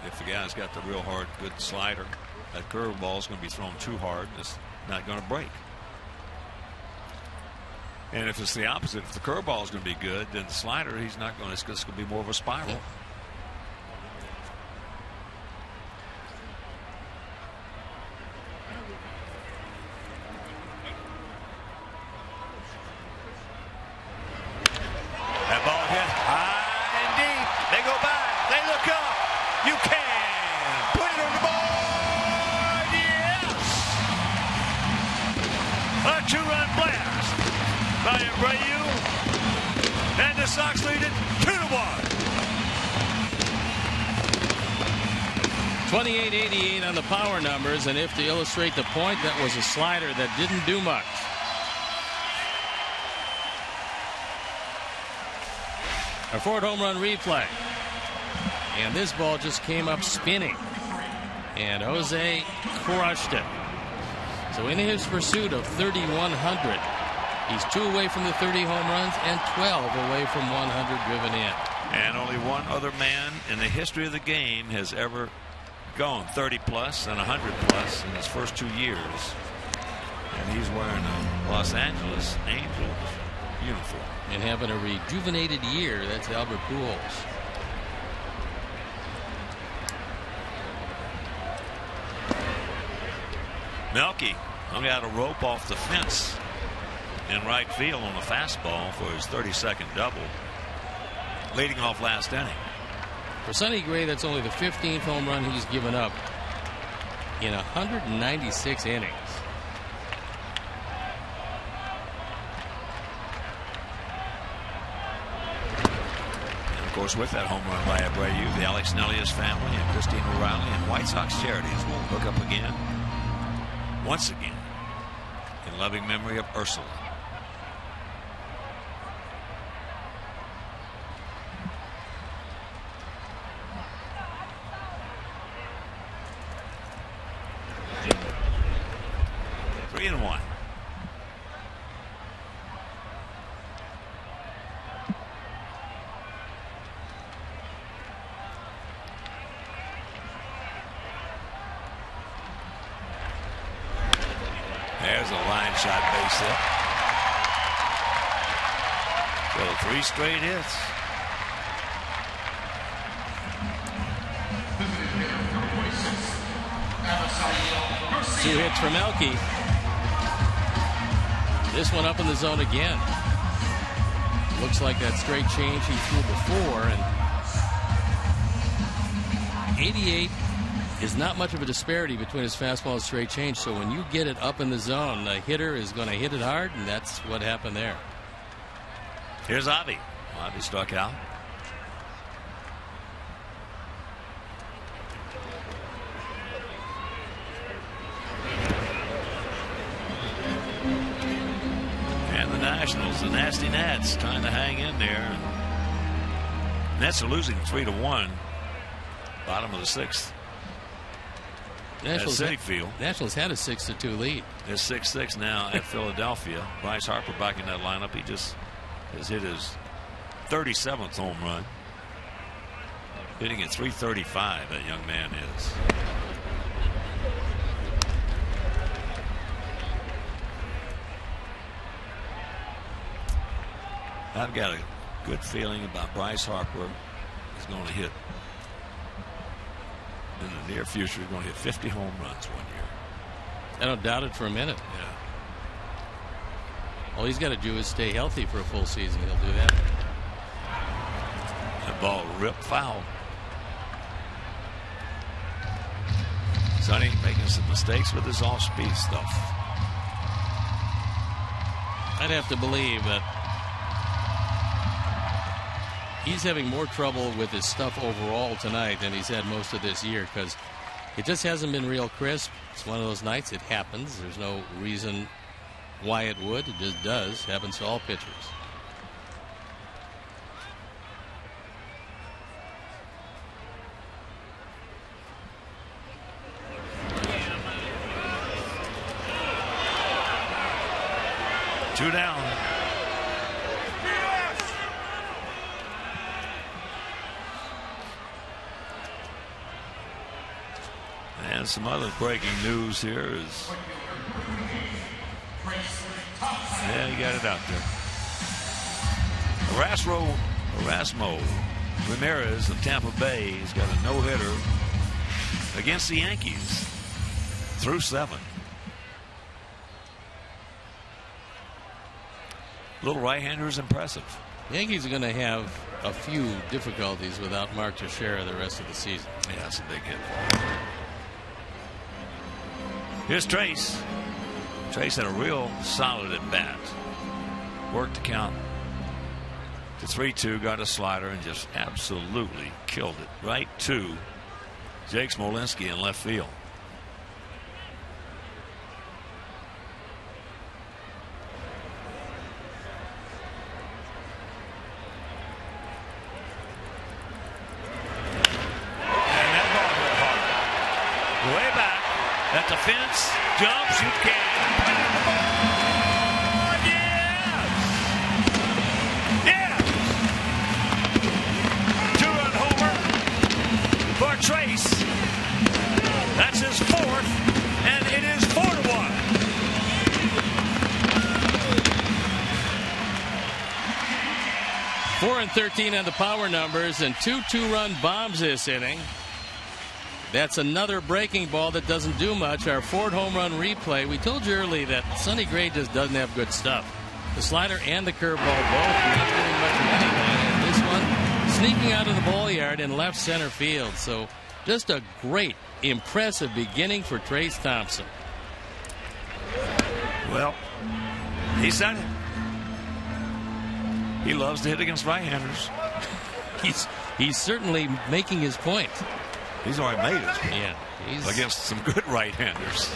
If the guy's got the real hard, good slider, that curveball is going to be thrown too hard. It's not going to break. And if it's the opposite, if the curveball is going to be good, then the slider, he's not going to. It's going to be more of a spiral. Yeah. That ball hit high and deep. They go back. They look up. You can put it on the board. Yes. A 2-run blast by Abreu. And the Sox lead it 2-1. 28-88 on the power numbers, and if to illustrate the point, that was a slider that didn't do much. A Ford home run replay. And this ball just came up spinning. And Jose crushed it. So in his pursuit of 3,100, he's 2 away from the 30 home runs and 12 away from 100 driven in. And only one other man in the history of the game has ever gone 30 plus and 100 plus in his first 2 years. And he's wearing a Los Angeles Angels uniform. And having a rejuvenated year. That's Albert Pujols. Melky hung out a rope off the fence in right field on a fastball for his 32nd double, leading off last inning. For Sonny Gray, that's only the 15th home run he's given up in 196 innings. And of course, with that home run by Abreu, the Alex Nellius family and Christine O'Reilly and White Sox Charities will hook up again, once again, in loving memory of Ursula. Three and one. There's a line shot base hit. So 3 straight hits. Two hits for Melky. This one up in the zone again. Looks like that straight change he threw before. And 88 is not much of a disparity between his fastball and straight change. So when you get it up in the zone, the hitter is going to hit it hard, and that's what happened there. Here's Avi. Avi struck out. And the Nationals, the Nasty Nats, trying to hang in there. Nats are losing 3-1. Bottom of the 6th. Nationals had a 6-2 lead. It's 6-6 now at Philadelphia. Bryce Harper back in that lineup. He just has hit his 37th home run. Hitting at .335, that young man is. I've got a good feeling about Bryce Harper. He's going to hit, in the near future, he's going to hit 50 home runs one year. I don't doubt it for a minute. Yeah. All he's got to do is stay healthy for a full season. He'll do that. That ball ripped foul. Sonny making some mistakes with his off-speed stuff. I'd have to believe that he's having more trouble with his stuff overall tonight than he's had most of this year, because it just hasn't been real crisp. It's one of those nights. It happens. There's no reason why it would. It just does. Happens to all pitchers. Two down. And some other breaking news here is, yeah, he got it out there. Erasmo Ramirez of Tampa Bay has got a no-hitter against the Yankees through 7. Little right-hander is impressive. The Yankees are going to have a few difficulties without Mark Teixeira the rest of the season. Yeah, that's a big hit for him. Here's Trace. Trace had a real solid at bat. Worked the count to 3-2, got a slider, and just absolutely killed it right to Jake Smolinski in left field. the fence, jumps, you can. For Trace. That's his fourth, and it is 4-1. Four and 13 on the power numbers, and 2 two-run bombs this inning. That's another breaking ball that doesn't do much. Our Ford home run replay. We told you early that Sonny Gray just doesn't have good stuff. The slider and the curveball both not doing much of anything. And this one sneaking out of the ball yard in left center field. So just a great, impressive beginning for Trace Thompson. Well, he said it. He loves to hit against right-handers. He's certainly making his point. He's already made his point. Yeah, he's against some good right-handers.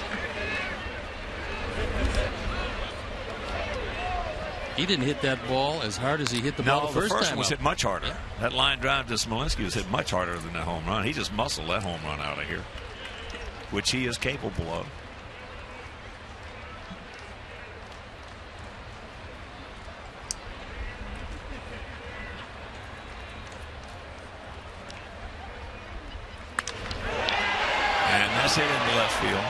He didn't hit that ball as hard as he hit the ball the first time. Was hit much harder. Yeah. That line drive to Smolinski was hit much harder than that home run. He just muscled that home run out of here, which he is capable of. And that's hit into left field.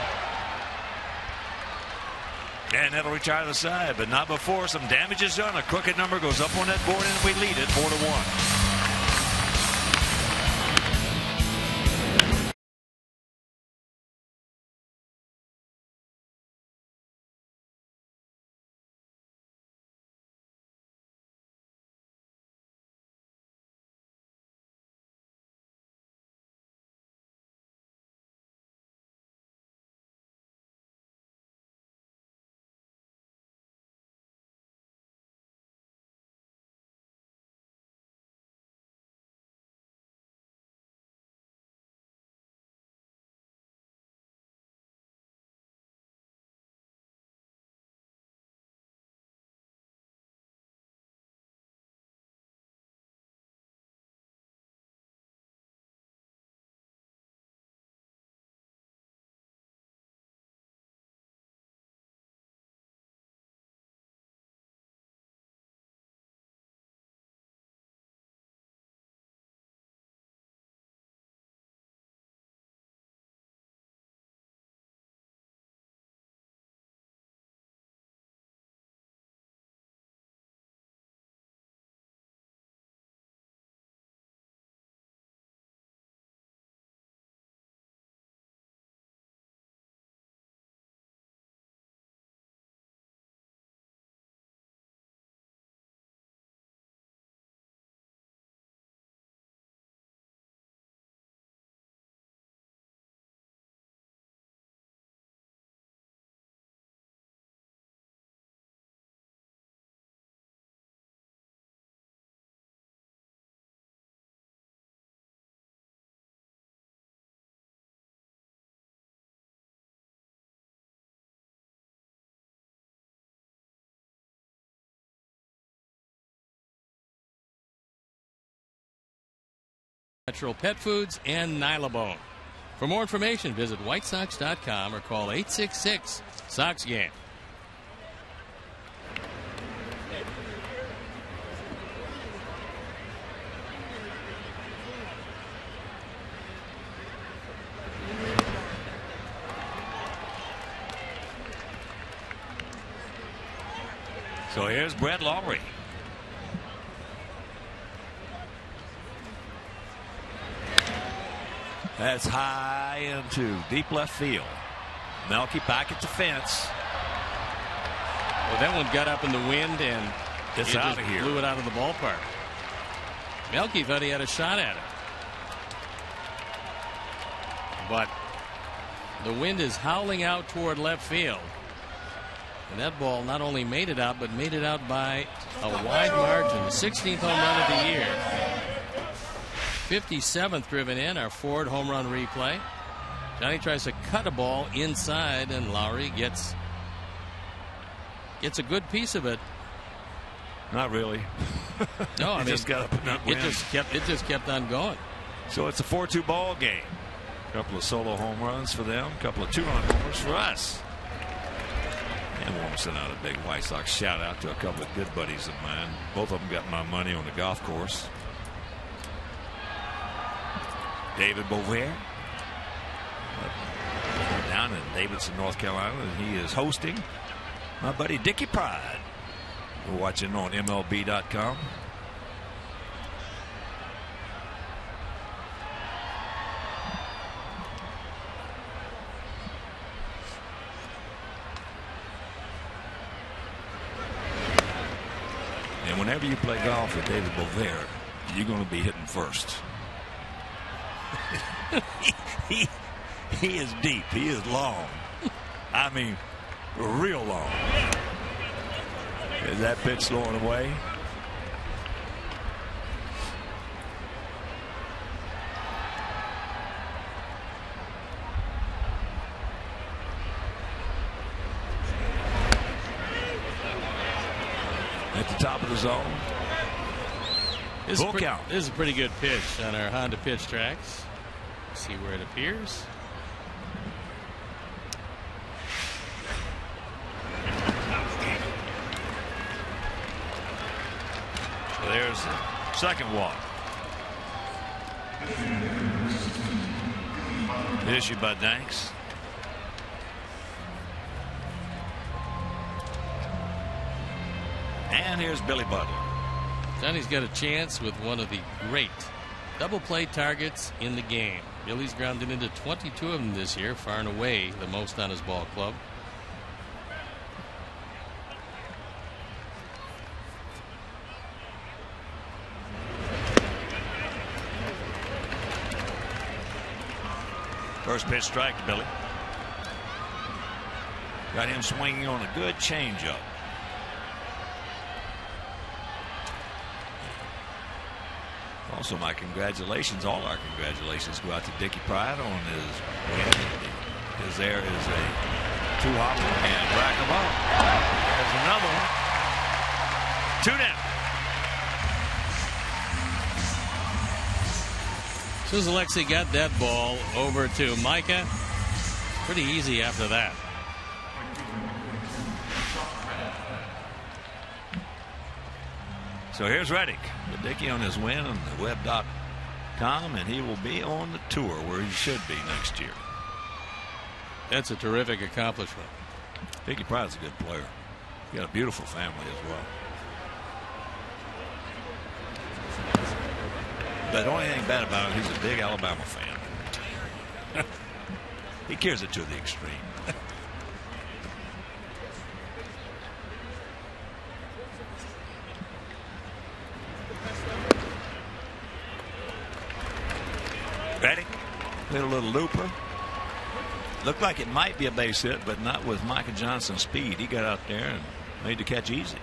And that'll retire the side, but not before some damage is done. A crooked number goes up on that board, and we lead it 4-1. Natural pet foods and Nylabone. For more information, visit whitesox.com or call 866-SOX-GAME. So here's Brett Lawrie. That's high into deep left field. Melky back at the fence. Well, that one got up in the wind and it's out of here. Blew it out of the ballpark. Melky thought he had a shot at it. But the wind is howling out toward left field. And that ball not only made it out, but made it out by a wide margin. 16th home run of the year. 57th driven in, our Ford home run replay. Johnny tries to cut a ball inside, and Lawrie gets a good piece of it. Not really. No, I mean, just got up in that wind. It just kept on going. So it's a 4-2 ball game. A couple of solo home runs for them. A couple of 2-run homers for us. And want to send out a big White Sox shout out to a couple of good buddies of mine. Both of them got my money on the golf course. David Bovair down in Davidson, North Carolina, and he is hosting my buddy Dickie Pride. We're watching on MLB.com. And whenever you play golf with David Bovair, you're going to be hitting first. he is deep. He is long. I mean, real long. Is that pitch slowing away? At the top of the zone. This is a pretty good pitch on our Honda pitch tracks. See where it appears. So there's the second walk. Issued by Danks. And here's Billy Butler. Johnny's got a chance with one of the great double play targets in the game. Billy's grounded into 22 of them this year, far and away the most on his ball club. First pitch strike to Billy. Got him swinging on a good changeup. Also, my congratulations, all our congratulations go out to Dickie Pride on his win. Because there is a 2-hopper and rack him up. There's another one. 2 down. As soon as Alexei got that ball over to Micah, pretty easy after that. So here's Reddick with Dickie on his win on the web.com, and he will be on the tour where he should be next year. That's a terrific accomplishment. Dickie Pride's a good player. He got a beautiful family as well. But the only thing bad about him, he's a big Alabama fan. He carries it to the extreme. Ready? Hit a little looper. Looked like it might be a base hit, but not with Micah Johnson's speed. He got out there and made the catch easy.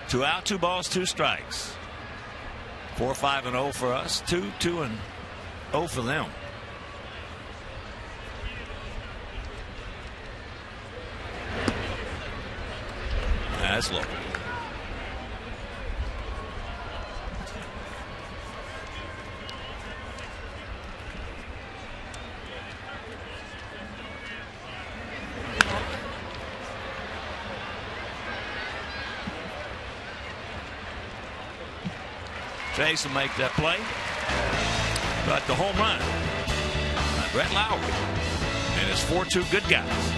Two out, 2 balls, 2 strikes. 4-5-0 for us. 2-2-0 for them. That's low. Chase will make that play. But the home run by Brett Lowry. And it's 4-2 good guys.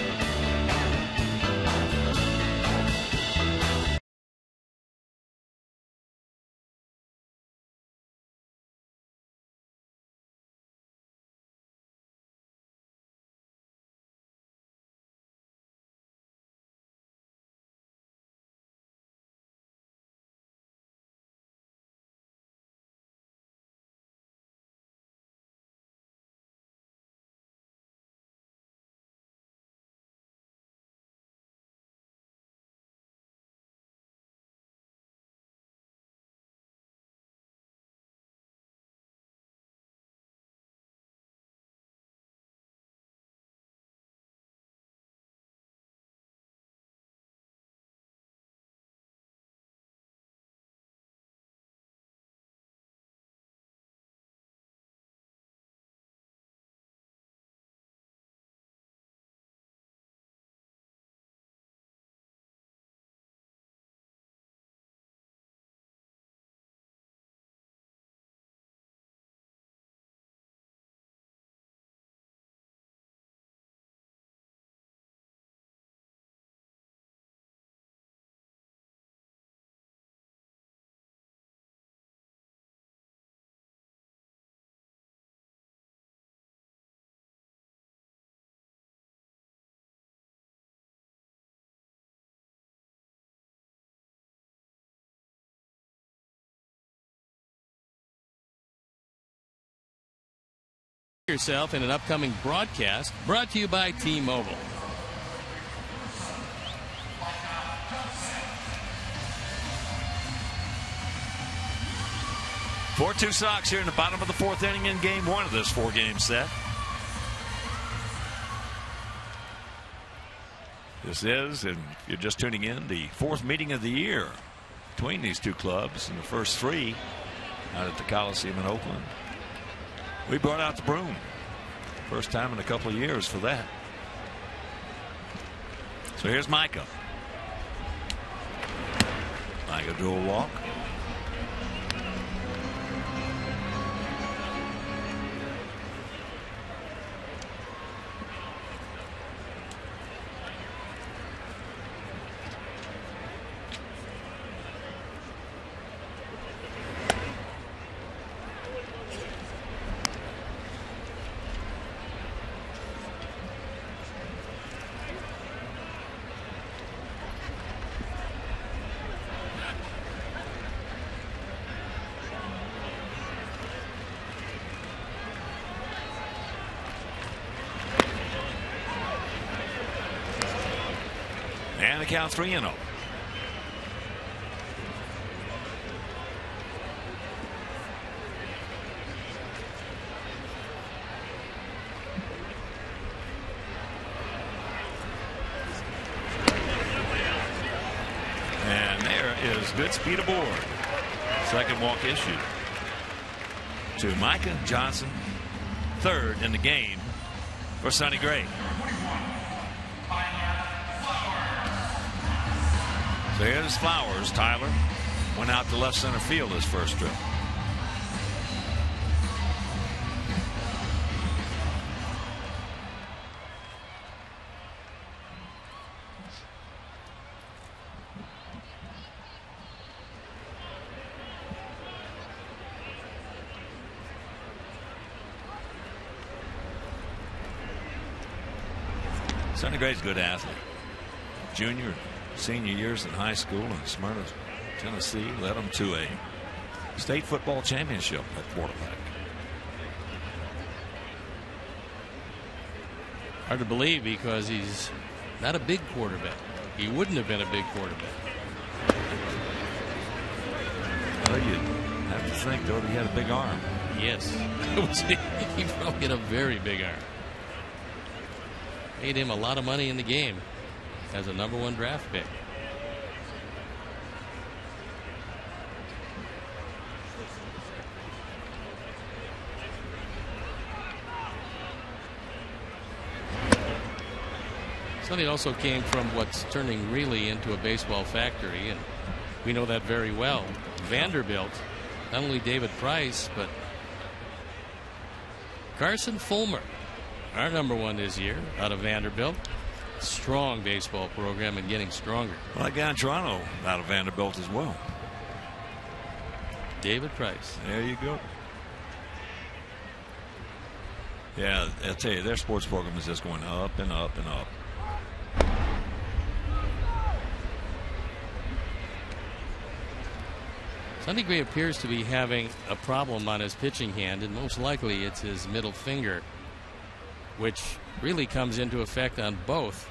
yourself in an upcoming broadcast brought to you by T-Mobile. Four-two Sox here in the bottom of the fourth inning in game one of this four-game set. This is, and if you're just tuning in, the fourth meeting of the year between these two clubs, and the first three out at the Coliseum in Oakland. We brought out the broom. First time in a couple of years for that. So here's Micah. Micah drew a walk. And the count 3-0. And there is good speed aboard. Second walk issued to Micah Johnson, third in the game for Sonny Gray. So here's Flowers. Tyler went out to left center field his first trip. Sonny Gray's a good athlete. Junior, senior years in high school in Smyrna, Tennessee, led them to a state football championship at quarterback. Hard to believe because he's not a big quarterback. He wouldn't have been a big quarterback. Well, you'd have to think, though, that he had a big arm. Yes. He probably had a very big arm. Paid him a lot of money in the game as a #1 draft pick. Sonny also came from what's turning really into a baseball factory, and we know that very well. Vanderbilt, not only David Price, but Carson Fulmer, our #1 this year out of Vanderbilt. Strong baseball program and getting stronger. Well, that guy in Toronto out of Vanderbilt as well. David Price. There you go. Yeah, I'll tell you, their sports program is just going up and up and up. Sonny Gray appears to be having a problem on his pitching hand, and most likely it's his middle finger, which really comes into effect on both.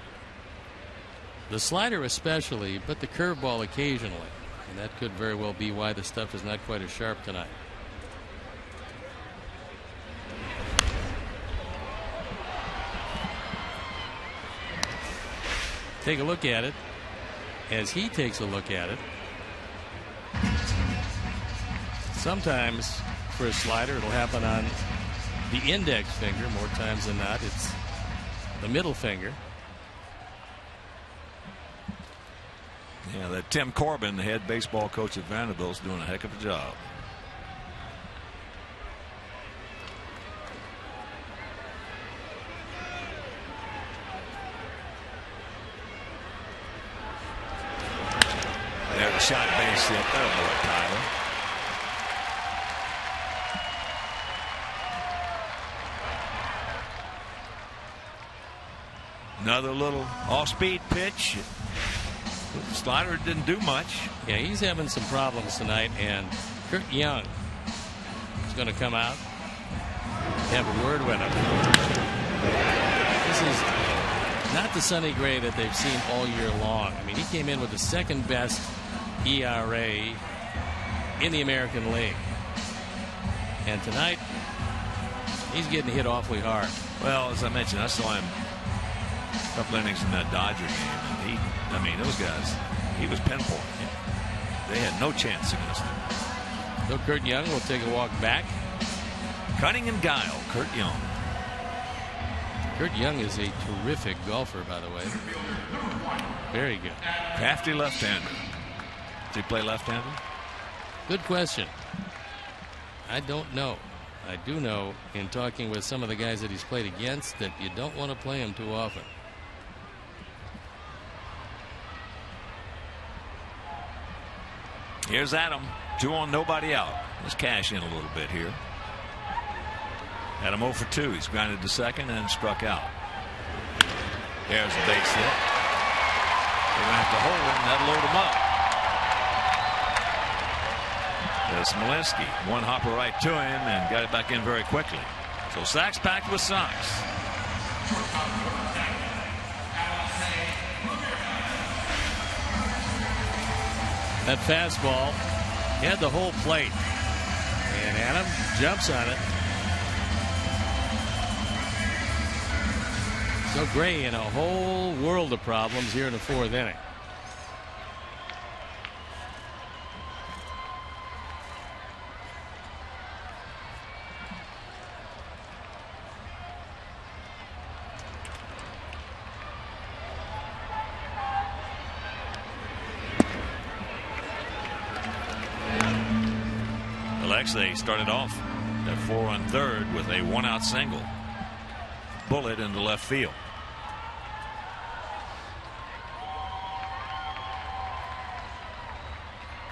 The slider especially, but the curveball occasionally. And that could very well be why the stuff is not quite as sharp tonight. Take a look at it. As he takes a look at it, sometimes for a slider it'll happen on the index finger. More times than not it's the middle finger. Yeah, that Tim Corbin, the head baseball coach at Vanderbilt, is doing a heck of a job. There's a shot base hit. Oh boy, Tyler. Another little off-speed pitch. The slider didn't do much. Yeah, he's having some problems tonight, and Kurt Young is going to come out. have a word with him. This is not the Sonny Gray that they've seen all year long. I mean, he came in with the second best ERA in the American League. And tonight, he's getting hit awfully hard. Well, as I mentioned, I saw him a couple innings in that Dodger game. And I mean, those guys, he was pinpoint. They had no chance against him. So Kurt Young will take a walk back. Cunning and guile, Kurt Young. Kurt Young is a terrific golfer, by the way. Very good. Crafty left-hander. Does he play left-handed? Good question. I don't know. I do know, in talking with some of the guys that he's played against, that you don't want to play him too often. Here's Adam. 2 on, nobody out. Let's cash in a little bit here. Adam 0 for 2. He's grounded to second and struck out. There's a base hit. They're going to have to hold him, and that'll load him up. There's Smolinski. One hopper right to him and got it back in very quickly. So sacks packed with Sox. That fastball had the whole plate. And Adam jumps on it. So Gray in a whole world of problems here in the 4th inning. They started off at 4 on 3rd with a 1-out single. Bullet into left field.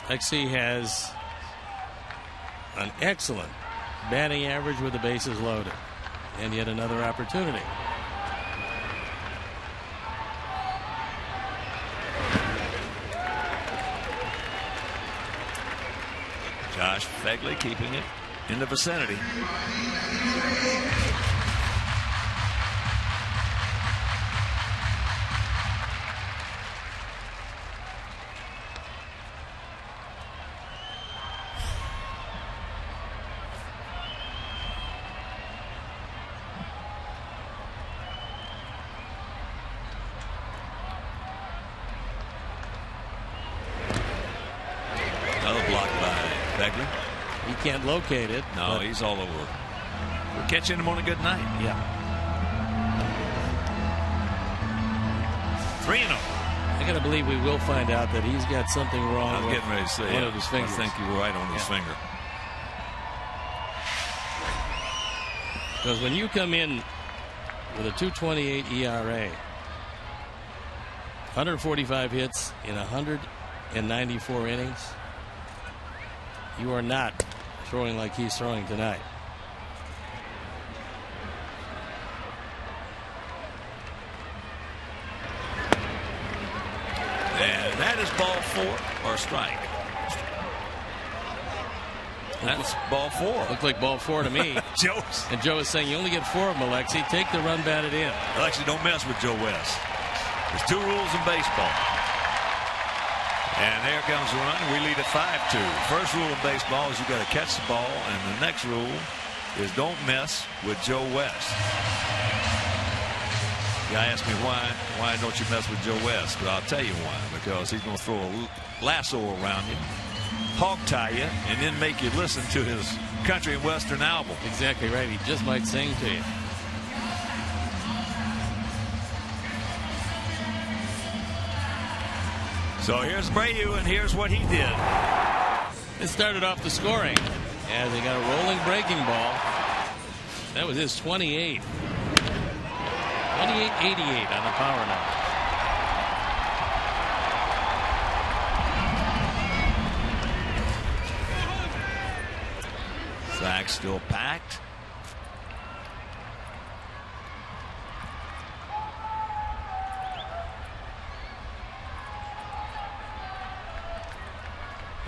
Lexi has an excellent batting average with the bases loaded. And yet another opportunity. Josh Fegley keeping it in the vicinity. Another block by Fegley. He can't locate it. No, he's all over. We're catching him on a good night. Yeah. 3-0. I gotta believe we will find out that he's got something wrong. I'm with getting ready to say one it. of his fingers. I think you were right on his finger. Because when you come in with a 2.28 ERA, 145 hits in 194 innings, you are not throwing like he's throwing tonight. And that is ball 4 or strike. That's ball 4. Looked like ball 4 to me. And Joe is saying you only get 4 of them, Alexi. Take the run batted in. Alexi, don't mess with Joe West. There's 2 rules in baseball. And there comes the run. We lead at 5-2. First rule in baseball is you got to catch the ball, and the next rule is don't mess with Joe West. The guy asked me why don't you mess with Joe West? But I'll tell you why. Because he's going to throw a lasso around you, hog tie you, and then make you listen to his country and western album. Exactly right. He just might sing to you. So here's Brayu, and here's what he did. It started off the scoring as he got a rolling breaking ball. That was his 28th. 28-88 on the power now. Sack still packed.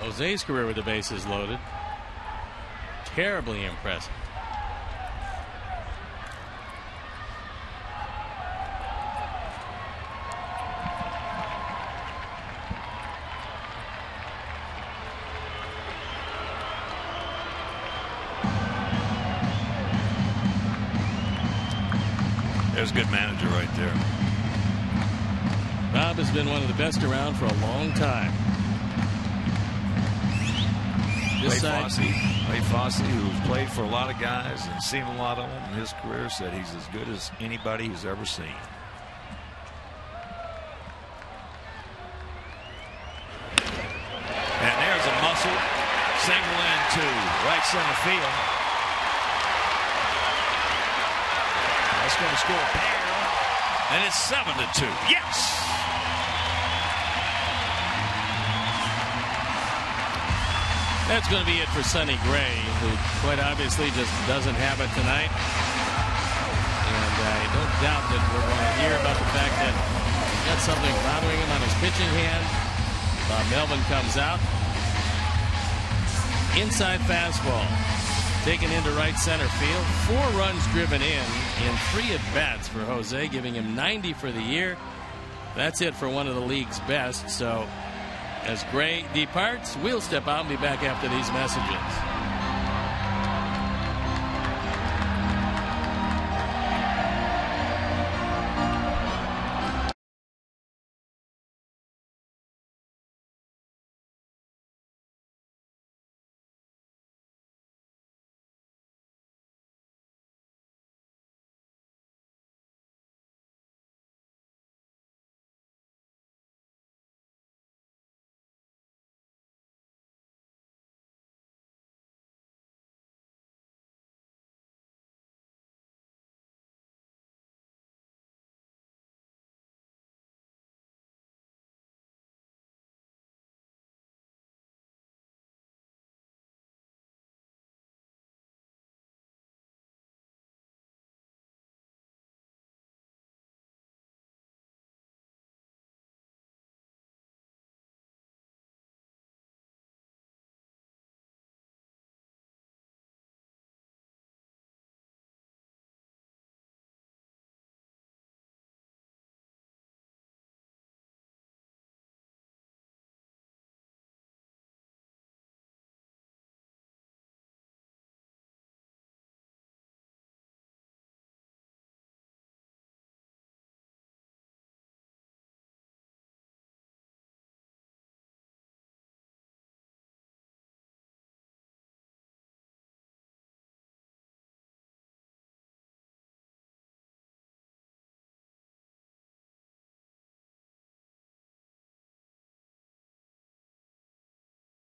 Jose's career with the bases loaded. Terribly impressive. There's a good manager right there. Bob has been one of the best around for a long time. Ray Fosse, who's played for a lot of guys and seen a lot of them in his career, said he's as good as anybody he's ever seen. And there's a muscle single into right center field. That's going to score a pair, and it's 7-2. Yes. That's going to be it for Sonny Gray, who quite obviously just doesn't have it tonight. And I don't doubt that we're going to hear about the fact that he's got something bothering him on his pitching hand. Melvin comes out. Inside fastball. Taken into right center field. 4 runs driven in 3 at-bats for Jose, giving him 90 for the year. That's it for one of the league's best. So as Gray departs, we'll step out and be back after these messages.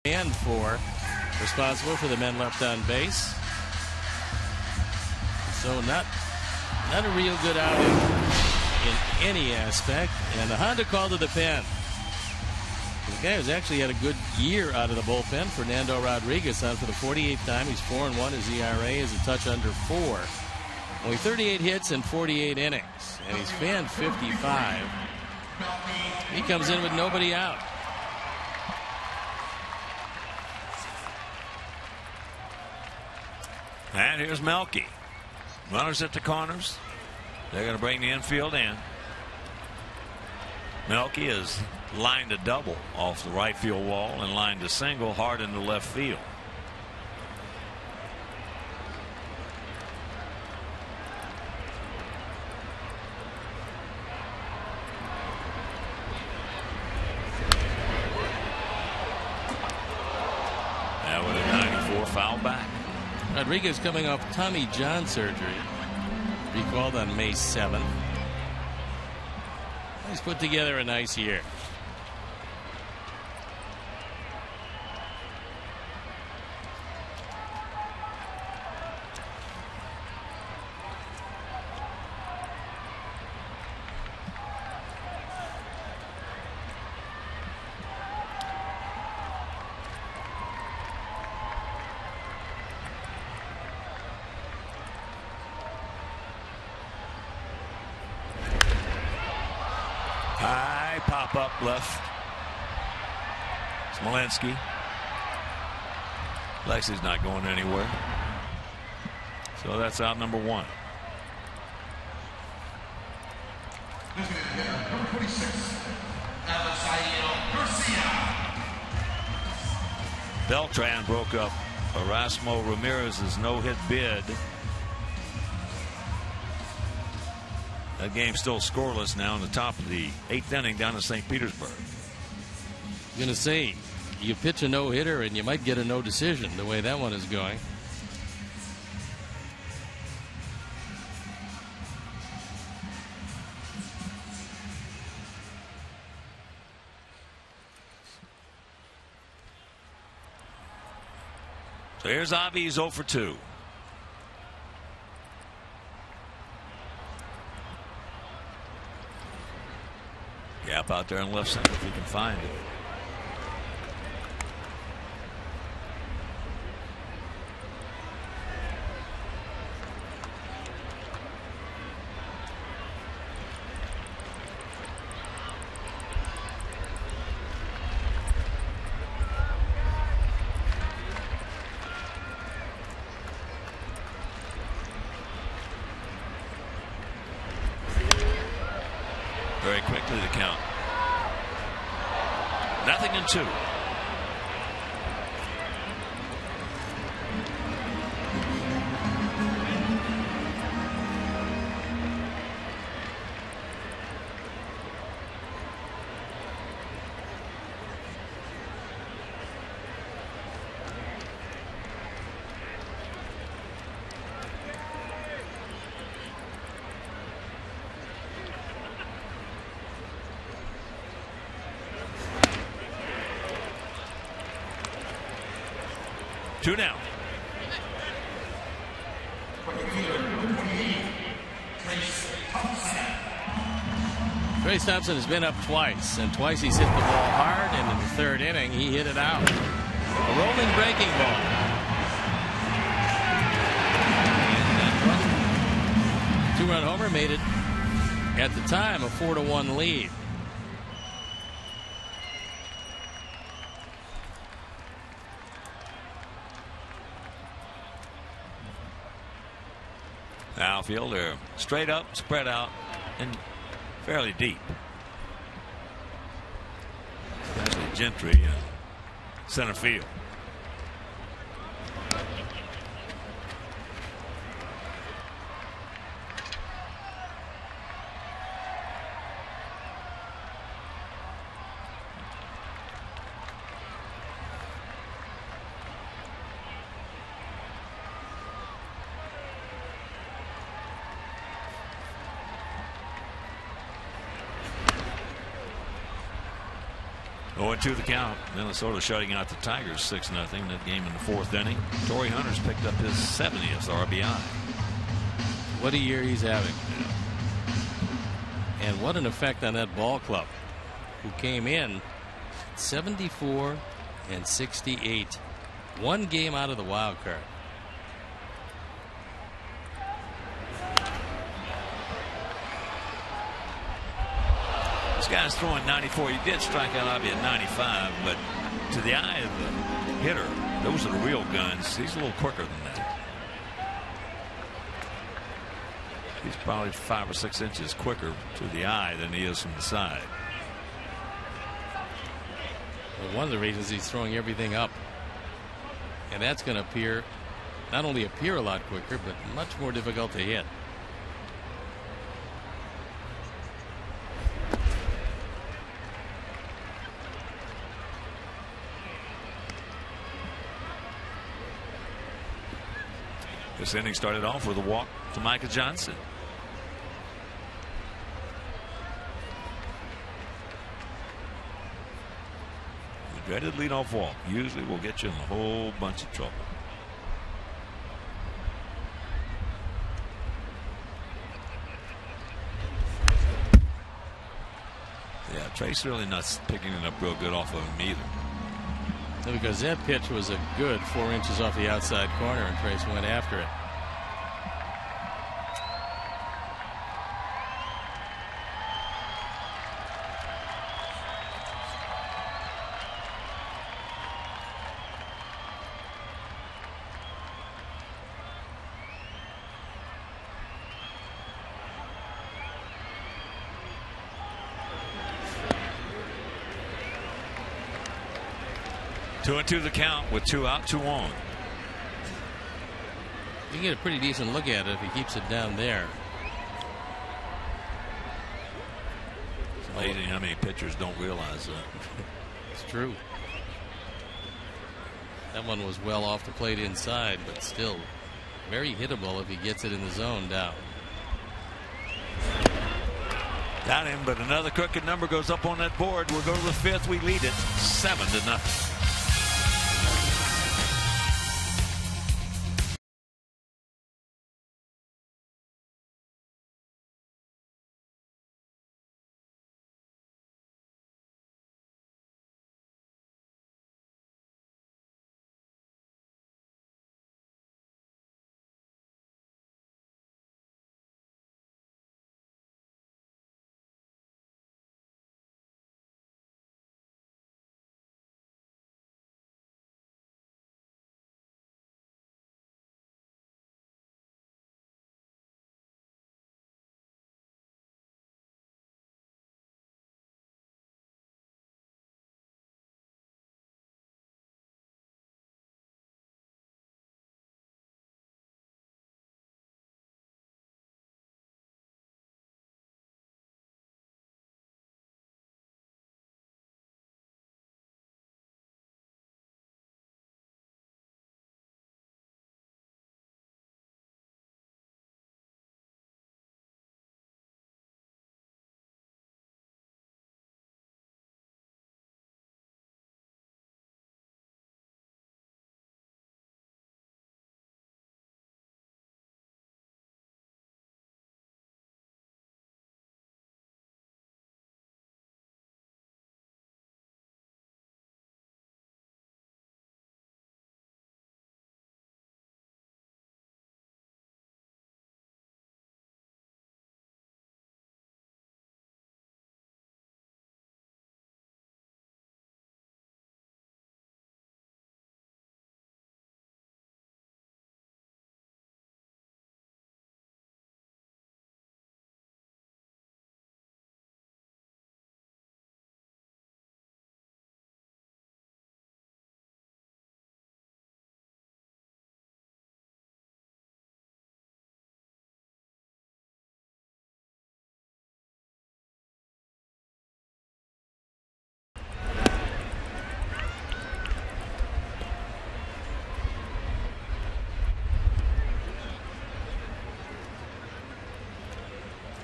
And 4 responsible for the men left on base. So not a real good outing in any aspect. And the Honda call to the pen. The guy who's actually had a good year out of the bullpen, Fernando Rodriguez, on for the 48th time. He's 4-1. His ERA is a touch under 4. Only 38 hits in 48 innings. And he's fanned 55. He comes in with nobody out. And here's Melky. Runners at the corners. They're going to bring the infield in. Melky has lined a double off the right field wall and lined a single hard into left field. That with a 94 foul back. Rodriguez coming off Tommy John surgery, recalled on May 7th. He's put together a nice year. Pop up left. Smolinski. Lexi's not going anywhere. So that's out number 1. Number 26, Beltran broke up Erasmo Ramirez's no-hit bid. That game's still scoreless now in the top of the 8th inning down in St. Petersburg. I'm going to say, you pitch a no-hitter and you might get a no decision the way that one is going. So here's Avi. He's 0 for 2. Gap out there in left center if he can find it. Very quickly the count. 0-2. Two down. Trace Thompson has been up twice, and twice he's hit the ball hard, and in the 3rd inning he hit it out. A rolling breaking ball. Two-run homer made it, at the time, a 4-1 lead. Outfield, they're straight up, spread out, and fairly deep. Especially Gentry in center field. To the count. Minnesota shutting out the Tigers 6-0. That game in the 4th inning. Torrey Hunter's picked up his 70th RBI. What a year he's having. And what an effect on that ball club, who came in 74 and 68. One game out of the wild card. This guy's throwing 94. He did strike out Avi at 95, but to the eye of the hitter, those are the real guns. He's a little quicker than that. He's probably 5 or 6 inches quicker to the eye than he is from the side. Well, one of the reasons he's throwing everything up, and that's going to appear, not only appear a lot quicker, but much more difficult to hit. This inning started off with a walk to Micah Johnson. The dreaded leadoff walk usually will get you in a whole bunch of trouble. Yeah, Trace really not picking it up real good off of him either. Because that pitch was a good 4 inches off the outside corner, and Trace went after it. Two and two the count with 2 out, 2 on. You can get a pretty decent look at it if he keeps it down there. Amazing how many pitchers don't realize that. It's true. That one was well off the plate inside, but still very hittable if he gets it in the zone down. Got him, but another crooked number goes up on that board. We'll go to the fifth. We lead it 7-0.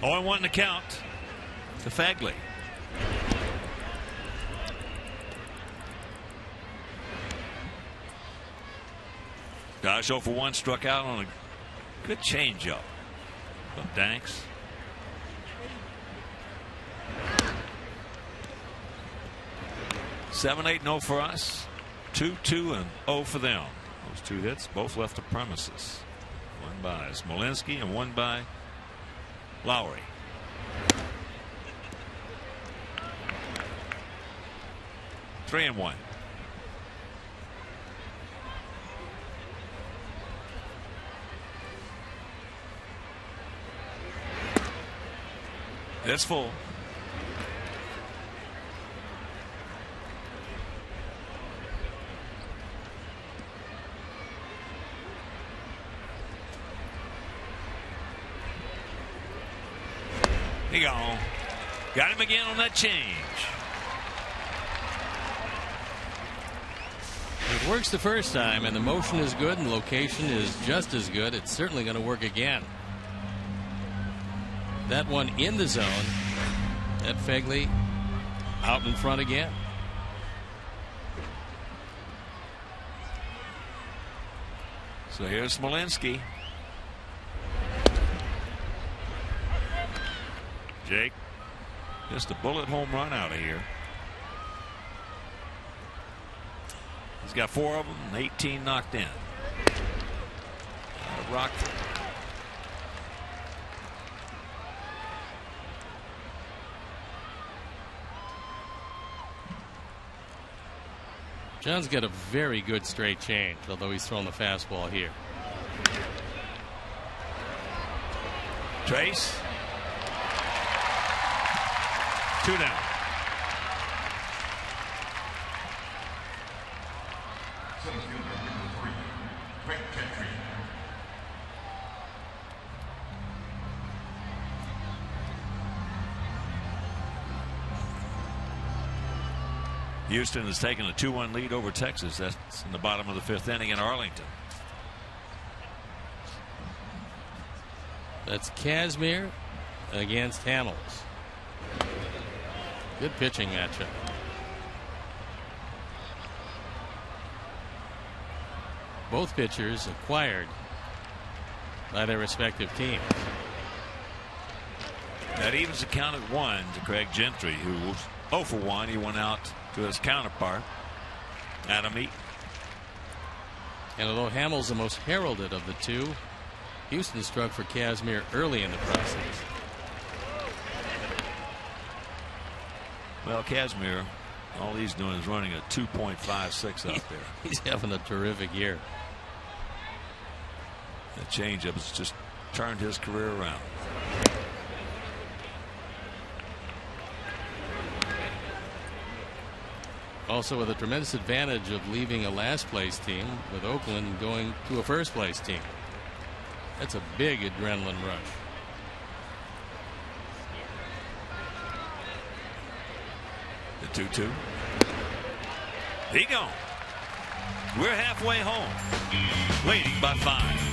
Oh, 1 to count to Fagley. Gosh, 0 for 1, struck out on a good changeup from Danks. Seven, 8-0 for us. 2-2 and 0 for them. Those 2 hits both left the premises. One by Smolinski and one by Lowry. Three and 1. It's full. He gone. Got him again on that change. It works the first time, and the motion is good, and location is just as good. It's certainly going to work again. That one in the zone. That Fagley out in front again. So here's Smolinski. Jake, just a bullet home run out of here. He's got 4 of them, 18 knocked in. Rockford. John's got a very good straight change, although he's thrown the fastball here. Trace. 2 down. Houston has taken a 2-1 lead over Texas. That's in the bottom of the 5th inning in Arlington. That's Kazmir against Hamels. Good pitching matchup. Both pitchers acquired by their respective teams. That evens the count at 1 to Craig Gentry, who was 0 for 1. He went out to his counterpart, Adam Eaton. And although Hamels the most heralded of the two, Houston struck for Kazmir early in the process. Well, Kazmir, all he's doing is running a 2.56 out there. He's having a terrific year. The changeup has just turned his career around. Also with a tremendous advantage of leaving a last place team, with Oakland going to a first place team. That's a big adrenaline rush. The 2-2. He gone. We're halfway home. Leading by 5.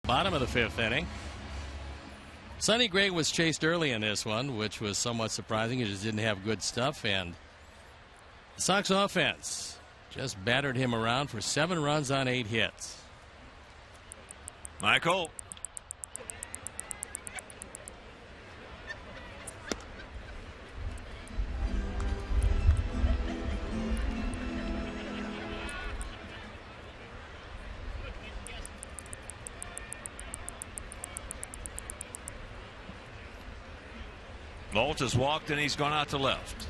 Bottom of the 5th inning. Sonny Gray was chased early in this one, which was somewhat surprising. He just didn't have good stuff, and the Sox offense just battered him around for 7 runs on 8 hits. Michael. Bolt has walked and he's gone out to left.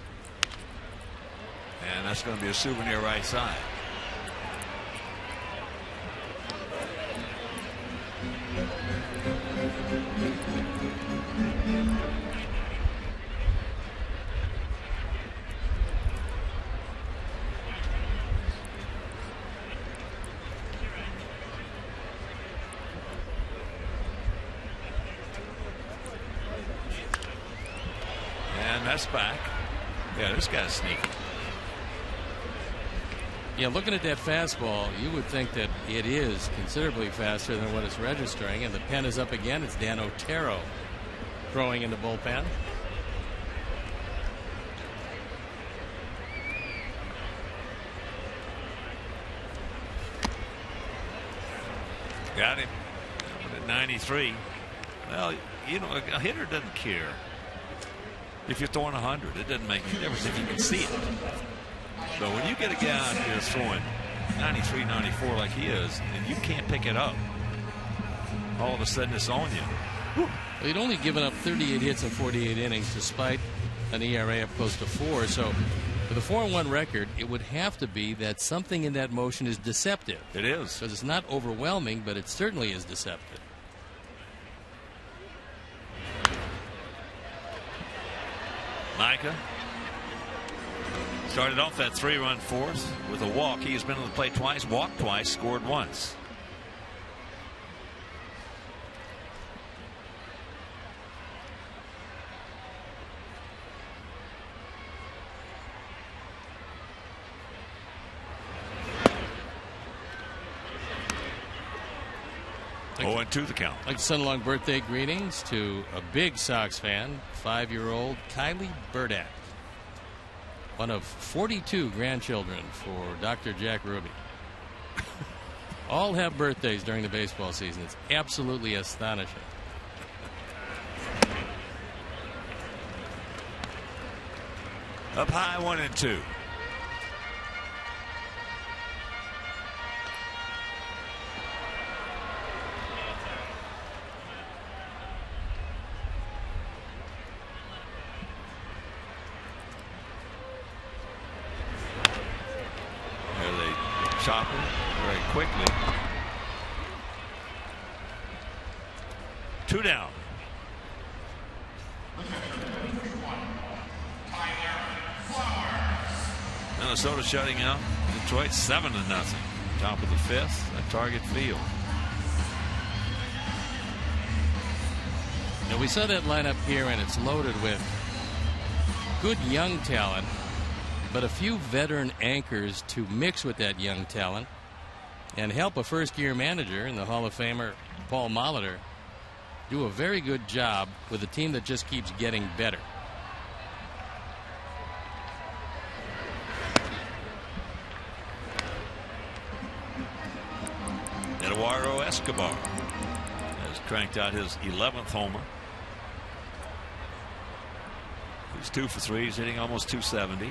And that's going to be a souvenir right side. That's back. Yeah, this guy's sneaky. Yeah, looking at that fastball, you would think that it is considerably faster than what it's registering. And the pen is up again. It's Dan Otero throwing in the bullpen. Got him at 93. Well, you know, a hitter doesn't care if you're throwing 100. It doesn't make any difference if you can see it. But when you get a guy out here throwing 93, 94 like he is, and you can't pick it up, all of a sudden it's on you. Well, he'd only given up 38 hits in 48 innings despite an ERA of close to 4. So with a 4-1 record, it would have to be that something in that motion is deceptive. It is. Because it's not overwhelming, but it certainly is deceptive. Micah started off that 3-run fourth with a walk. He has been on the plate twice, walked twice, scored once. Like, 0-2 the count. Like send along birthday greetings to a big Sox fan, 5-year-old Kylie Burdack. One of 42 grandchildren for Dr. Jack Ruby. All have birthdays during the baseball season. It's absolutely astonishing. Up high, 1-2. Chopper very quickly. 2 down. Minnesota shutting out Detroit 7-0. Top of the 5th at Target Field. Now we saw that lineup here, and it's loaded with good young talent, but a few veteran anchors to mix with that young talent and help a first-year manager in the Hall of Famer Paul Molitor do a very good job with a team that just keeps getting better. Eduardo Escobar has cranked out his 11th homer. He's 2 for 3. He's hitting almost 270.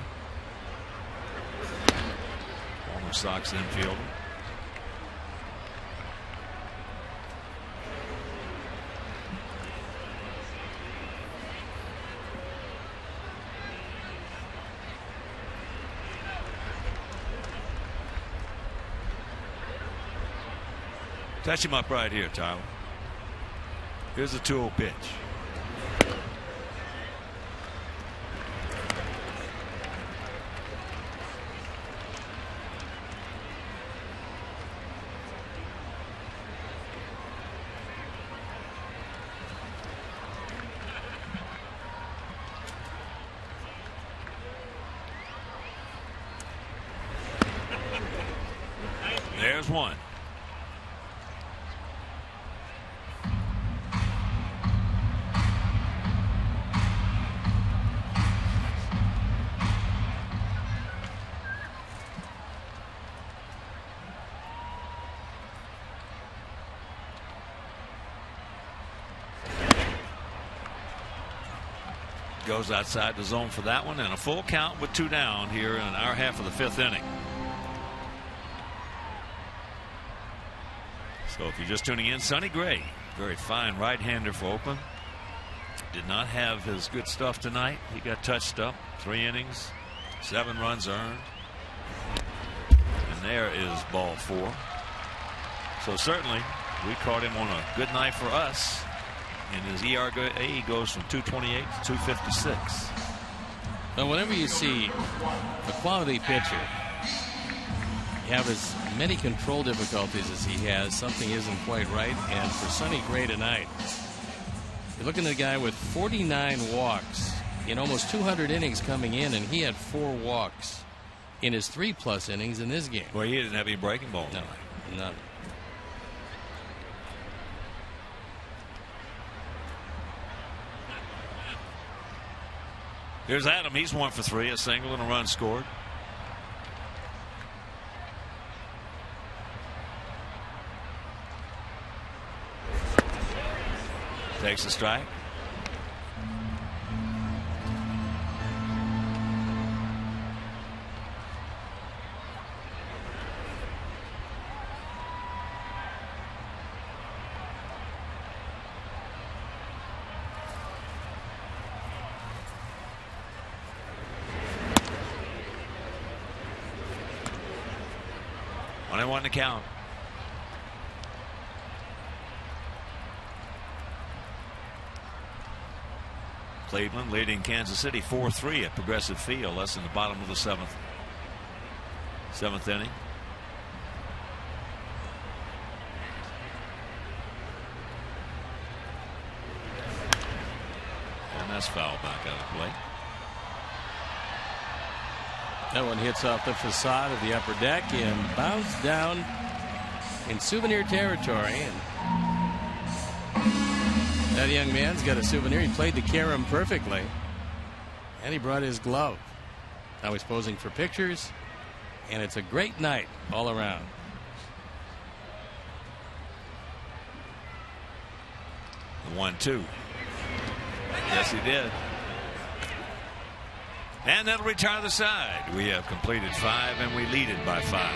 Former Sox infielder. Touch him up right here, Tyler. Here's the 2-0 pitch. There's one. Goes outside the zone for that one, and a full count with 2 down here in our half of the 5th inning. So if you're just tuning in, Sonny Gray, very fine right-hander for Oakland, did not have his good stuff tonight. He got touched up. 3 innings, 7 runs earned, and there is ball 4. So certainly we caught him on a good night for us. And his ERA goes from 228 to 256. Now, whenever you see a quality pitcher have as many control difficulties as he has, something isn't quite right. And for Sonny Gray tonight, you're looking at a guy with 49 walks in almost 200 innings coming in, and he had 4 walks in his 3+ innings in this game. Well, he didn't have any breaking balls. No, none. Here's Adam. He's 1 for 3, a single and a run scored. Takes a strike. One to count. Cleveland leading Kansas City 4-3 at Progressive Field. Less than the bottom of the seventh inning. And that's foul back out of play. That one hits off the facade of the upper deck and bounces down in souvenir territory. And that young man's got a souvenir. He played the carom perfectly. And he brought his glove. Now he's posing for pictures. And it's a great night all around. The 1-2. Yes, he did. And that'll retire the side. We have completed 5 and we lead it by 5.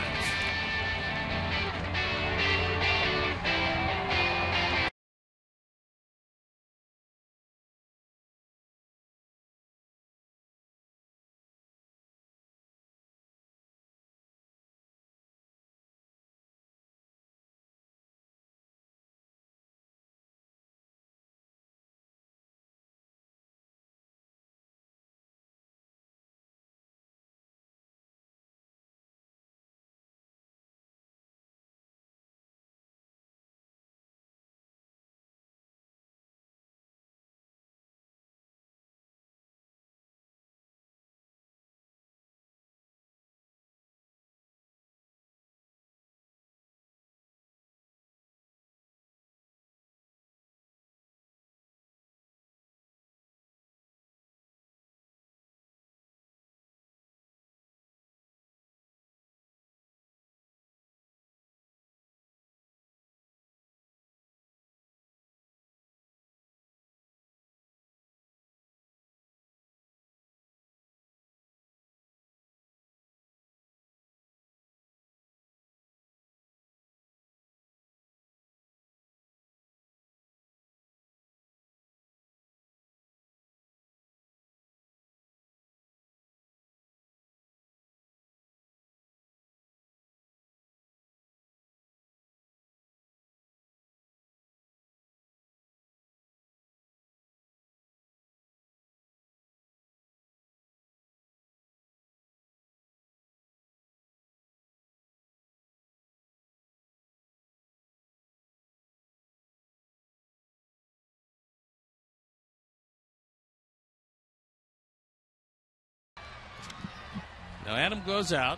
Now Adam goes out.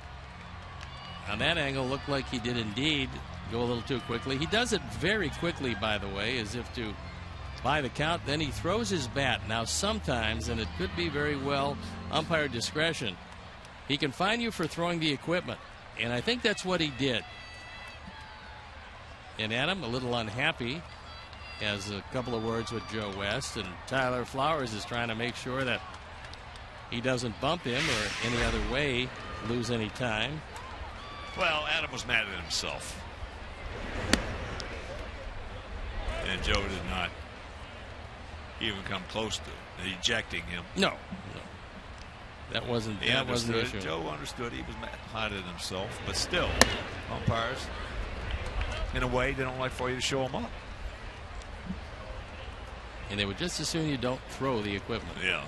On that angle, looked like he did indeed go a little too quickly. He does it very quickly, by the way, as if to buy the count. Then he throws his bat. Now sometimes, and it could be very well umpire discretion, he can fine you for throwing the equipment. And I think that's what he did. And Adam, a little unhappy, has a couple of words with Joe West. And Tyler Flowers is trying to make sure that he doesn't bump him or any other way lose any time. Well, Adam was mad at himself. And Joe did not even come close to ejecting him. No. That wasn't the issue. Joe understood he was mad at himself, but still, umpires, in a way, they don't like for you to show them up. And they would just as soon you don't throw the equipment. Yeah.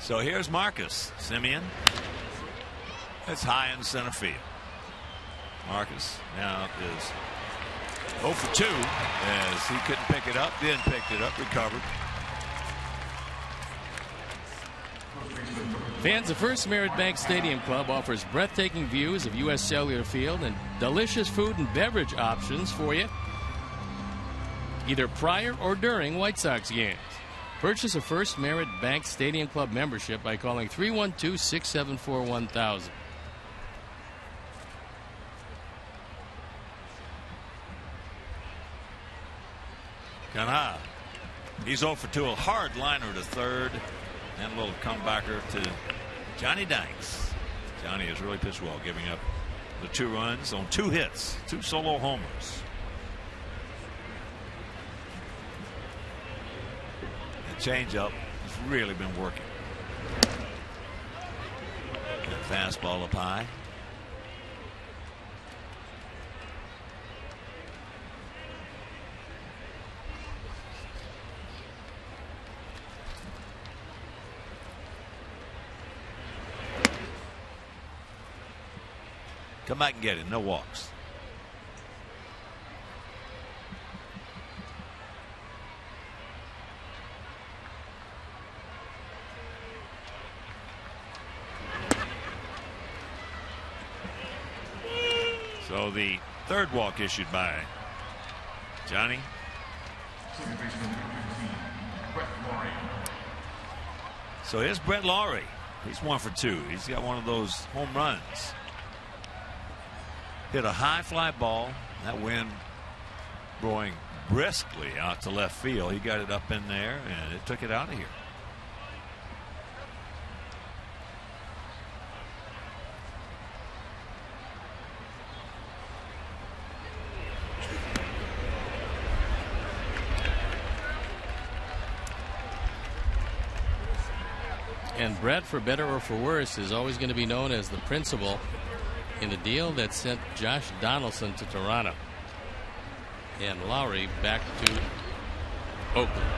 So here's Marcus Semien. It's high in center field. Marcus now is 0 for 2 as he couldn't pick it up, then picked it up, recovered. Fans, the First Merit Bank Stadium Club offers breathtaking views of U.S. Cellular Field and delicious food and beverage options for you either prior or during White Sox games. Purchase a First Merit Bank Stadium Club membership by calling 312-674-1000. Canha. He's 0 for 2. A hard liner to third. And a little comebacker to Johnny Dykes. Johnny has really pitched well, giving up the 2 runs on 2 hits, 2 solo homers. And changeup has really been working. And fastball up high. Come back and get it. No walks. So the third walk issued by Johnny. So here's Brett Lawrie. He's 1 for 2. He's got one of those home runs. Hit a high fly ball. That wind blowing briskly out to left field. He got it up in there and it took it out of here. And Brett, for better or for worse, is always going to be known as the principal in the deal that sent Josh Donaldson to Toronto and Lowry back to Oakland.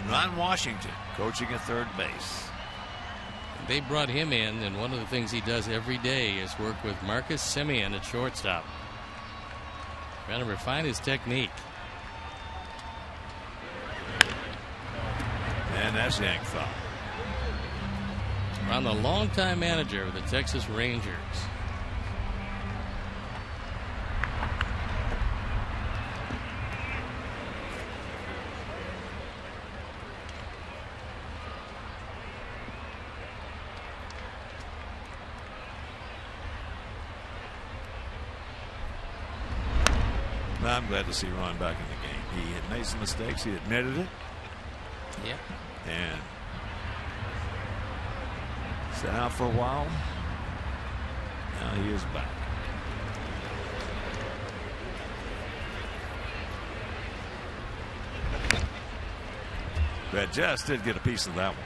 Ron Washington coaching at third base. They brought him in, and one of the things he does every day is work with Marcus Semien at shortstop, trying to refine his technique. And that's yanked foul. Ron, the longtime manager of the Texas Rangers. I'm glad to see Ron back in the game. He had made some mistakes. He admitted it. Yep. And sat out for a while. Now he is back. But just did get a piece of that one.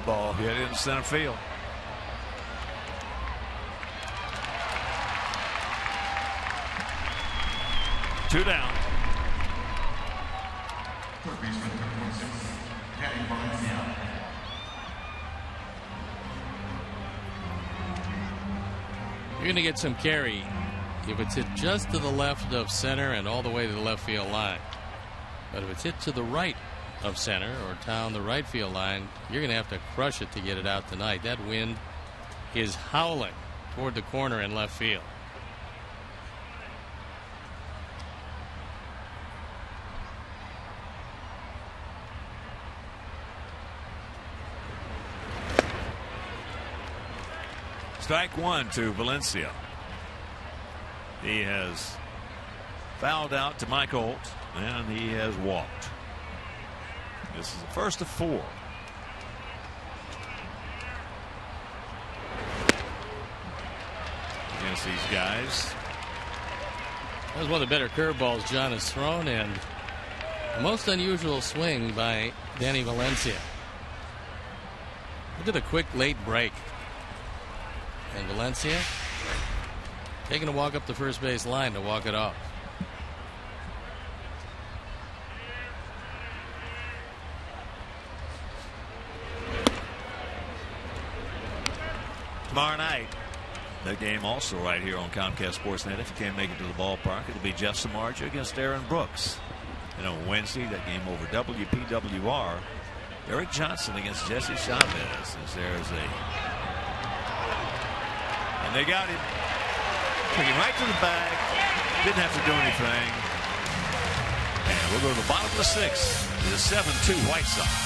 Ball hit in center field. Two down. You're going to get some carry if it's hit just to the left of center and all the way to the left field line. But if it's hit to the right of center or down the right field line, you're going to have to crush it to get it out tonight. That wind is howling toward the corner in left field. Strike one to Valencia. He has fouled out to Mike Holt, and he has walked. This is the first of 4. Against these guys. That was one of the better curveballs John has thrown, and the most unusual swing by Danny Valencia. Look at the quick late break. And Valencia taking a walk up the first base line to walk it off. Tomorrow night, the game also right here on Comcast Sportsnet. If you can't make it to the ballpark, it'll be Jeff Samardzija against Aaron Brooks. And on Wednesday, that game over WPWR Eric Johnson against Jesse Chavez. As there's a, and they got him. Took him right to the bag. Didn't have to do anything. And we'll go to the bottom of the sixth. The 7-2 White Sox.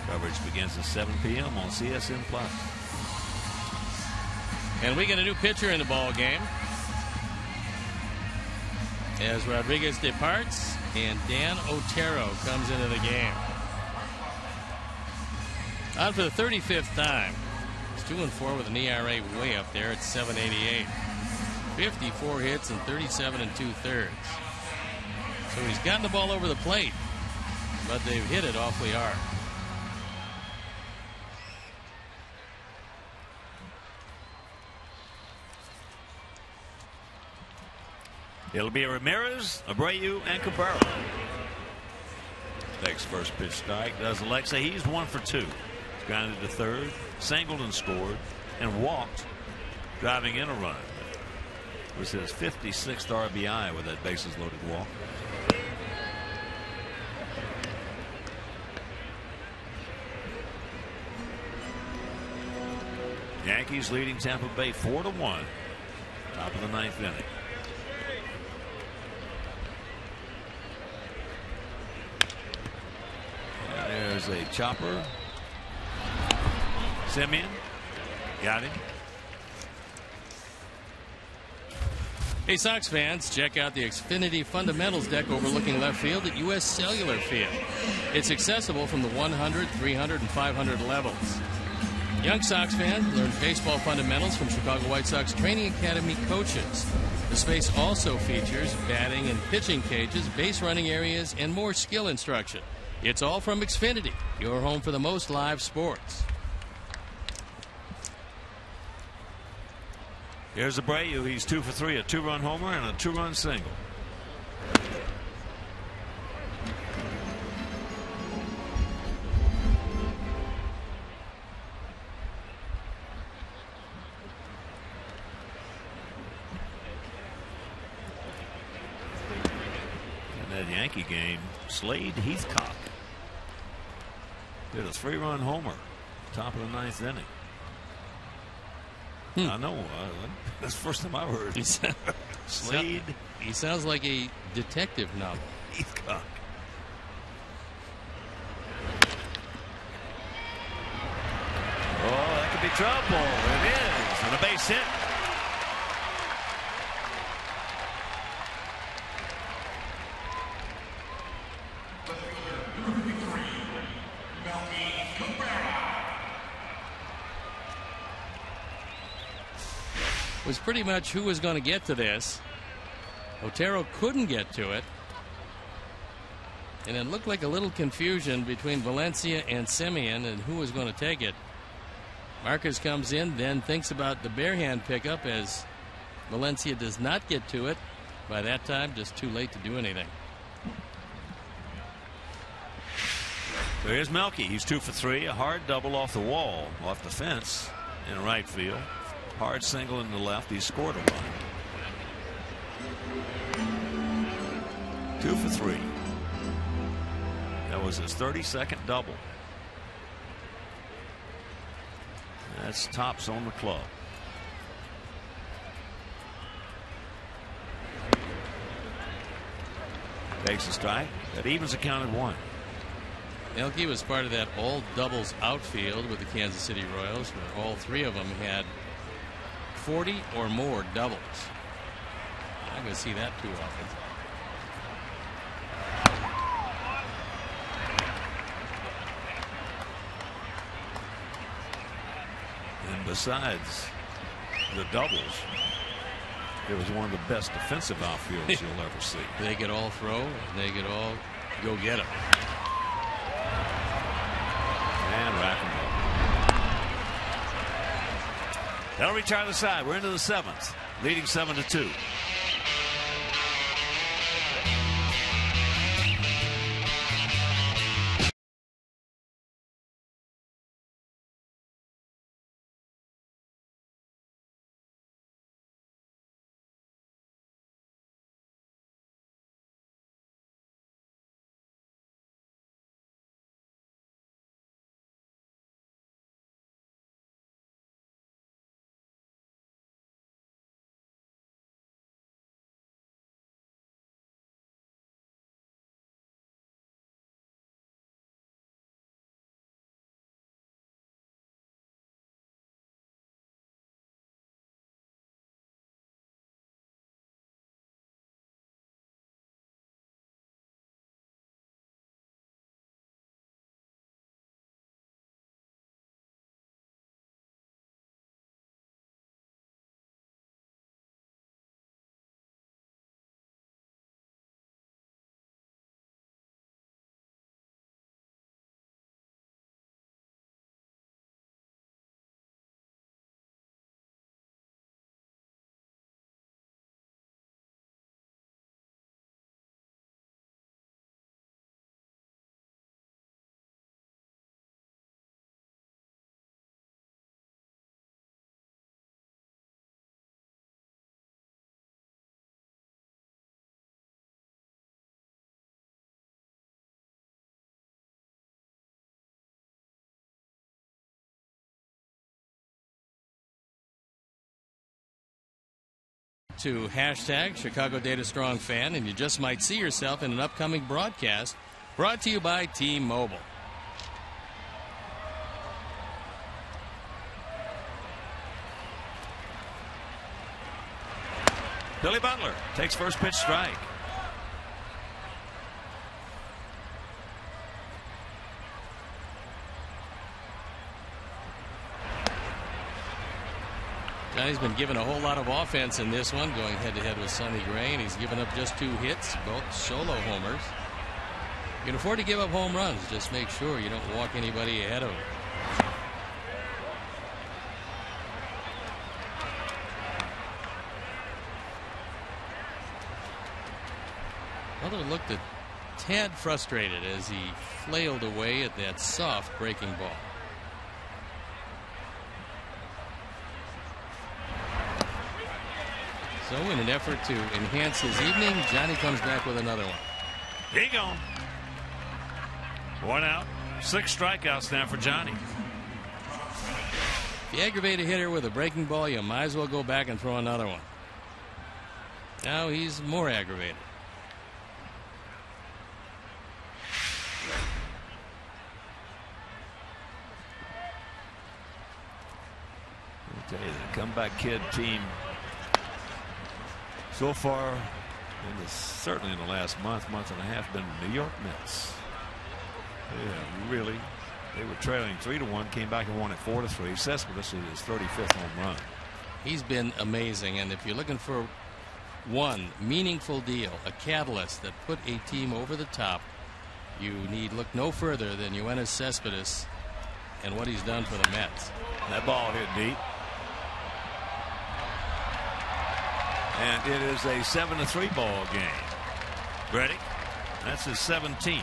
Coverage begins at 7 p.m. on CSN Plus. And we get a new pitcher in the ball game as Rodriguez departs and Dan Otero comes into the game. On for the 35th time. It's 2-4 with an ERA way up there at 7.88. 54 hits and 37 2/3. So he's gotten the ball over the plate, but they've hit it awfully hard. It'll be Ramirez, Abreu, and Cabrera. Next first pitch strike does Alexa. He's 1 for 2. Grounded to third, singled and scored, and walked, driving in a run. It was his 56th RBI with that bases loaded walk. Yankees leading Tampa Bay 4-1. Top of the 9th inning. There's a chopper. Semien got him. Hey, Sox fans, check out the Xfinity Fundamentals deck overlooking left field at U.S. Cellular Field. It's accessible from the 100, 300, and 500 levels. Young Sox fans learn baseball fundamentals from Chicago White Sox Training Academy coaches. The space also features batting and pitching cages, base running areas, and more skill instruction. It's all from Xfinity, your home for the most live sports. Here's Abreu. He's 2 for 3, a 2-run homer and a 2-run single. In that Yankee game, Slade Heathcock did a 3-run homer, top of the 9th inning. I know. That's the first time I've heard. Slade. He sounds like a detective novel. Heathcock. Oh, that could be trouble. It is. And a base hit. Was pretty much who was going to get to this. Otero couldn't get to it. And it looked like a little confusion between Valencia and Simeon and who was going to take it. Marcus comes in, then thinks about the bare hand pickup as Valencia does not get to it. By that time, just too late to do anything. So here's Melky. He's 2 for 3. A hard double off the wall, off the fence in right field. Hard single in the left. He scored a run. 2 for 3. That was his 32nd double. That's tops on the club. Takes a strike. That evens the count at 1. Melky was part of that all doubles outfield with the Kansas City Royals, where all 3 of them had 40 or more doubles. I'm not going to see that too often. And besides the doubles, it was one of the best defensive outfields you'll ever see. They could all throw, and they could all go get him. And rack and roll. They'll retire the side. We're into the 7th, leading 7-2. To hashtag Chicago Data Strong Fan, and you just might see yourself in an upcoming broadcast brought to you by T-Mobile. Billy Butler takes first pitch strike. Johnny's been given a whole lot of offense in this one, going head-to-head with Sonny Gray, and he's given up just 2 hits, both solo homers. You can afford to give up home runs. Just make sure you don't walk anybody ahead of him. Butler looked a tad frustrated as he flailed away at that soft breaking ball. So in an effort to enhance his evening, Johnny comes back with another one. Here you go. 1 out. 6 strikeouts now for Johnny. If you aggravate a hitter with a breaking ball, you might as well go back and throw another one. Now he's more aggravated. I'll tell you, the comeback kid team so far, certainly in the last month and a half, been New York Mets. Yeah, really. They were trailing 3-1, came back and won it 4-3. Cespedes with his 35th home run. He's been amazing, and if you're looking for one meaningful deal, a catalyst that put a team over the top, you need look no further than Yoenis Cespedes and what he's done for the Mets. That ball hit deep. And it is a 7-3 ball game. Ready? That's his 17th.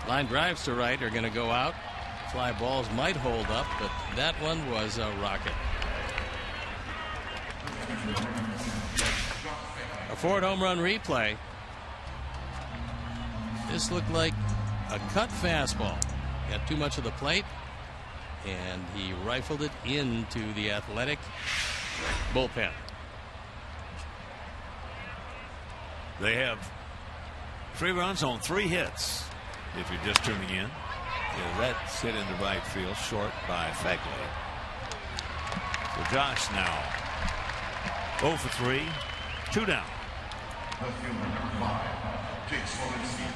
Line drives to right are going to go out. Fly balls might hold up, but that one was a rocket. A Ford home run replay. This looked like a cut fastball. Got too much of the plate, and he rifled it into the Athletic bullpen. They have 3 runs on 3 hits. If you're just tuning in, that's hit into right field, short by Fegley. So Josh now 0 for 3, 2 down. Left fielder number 5, Jake Smolinski.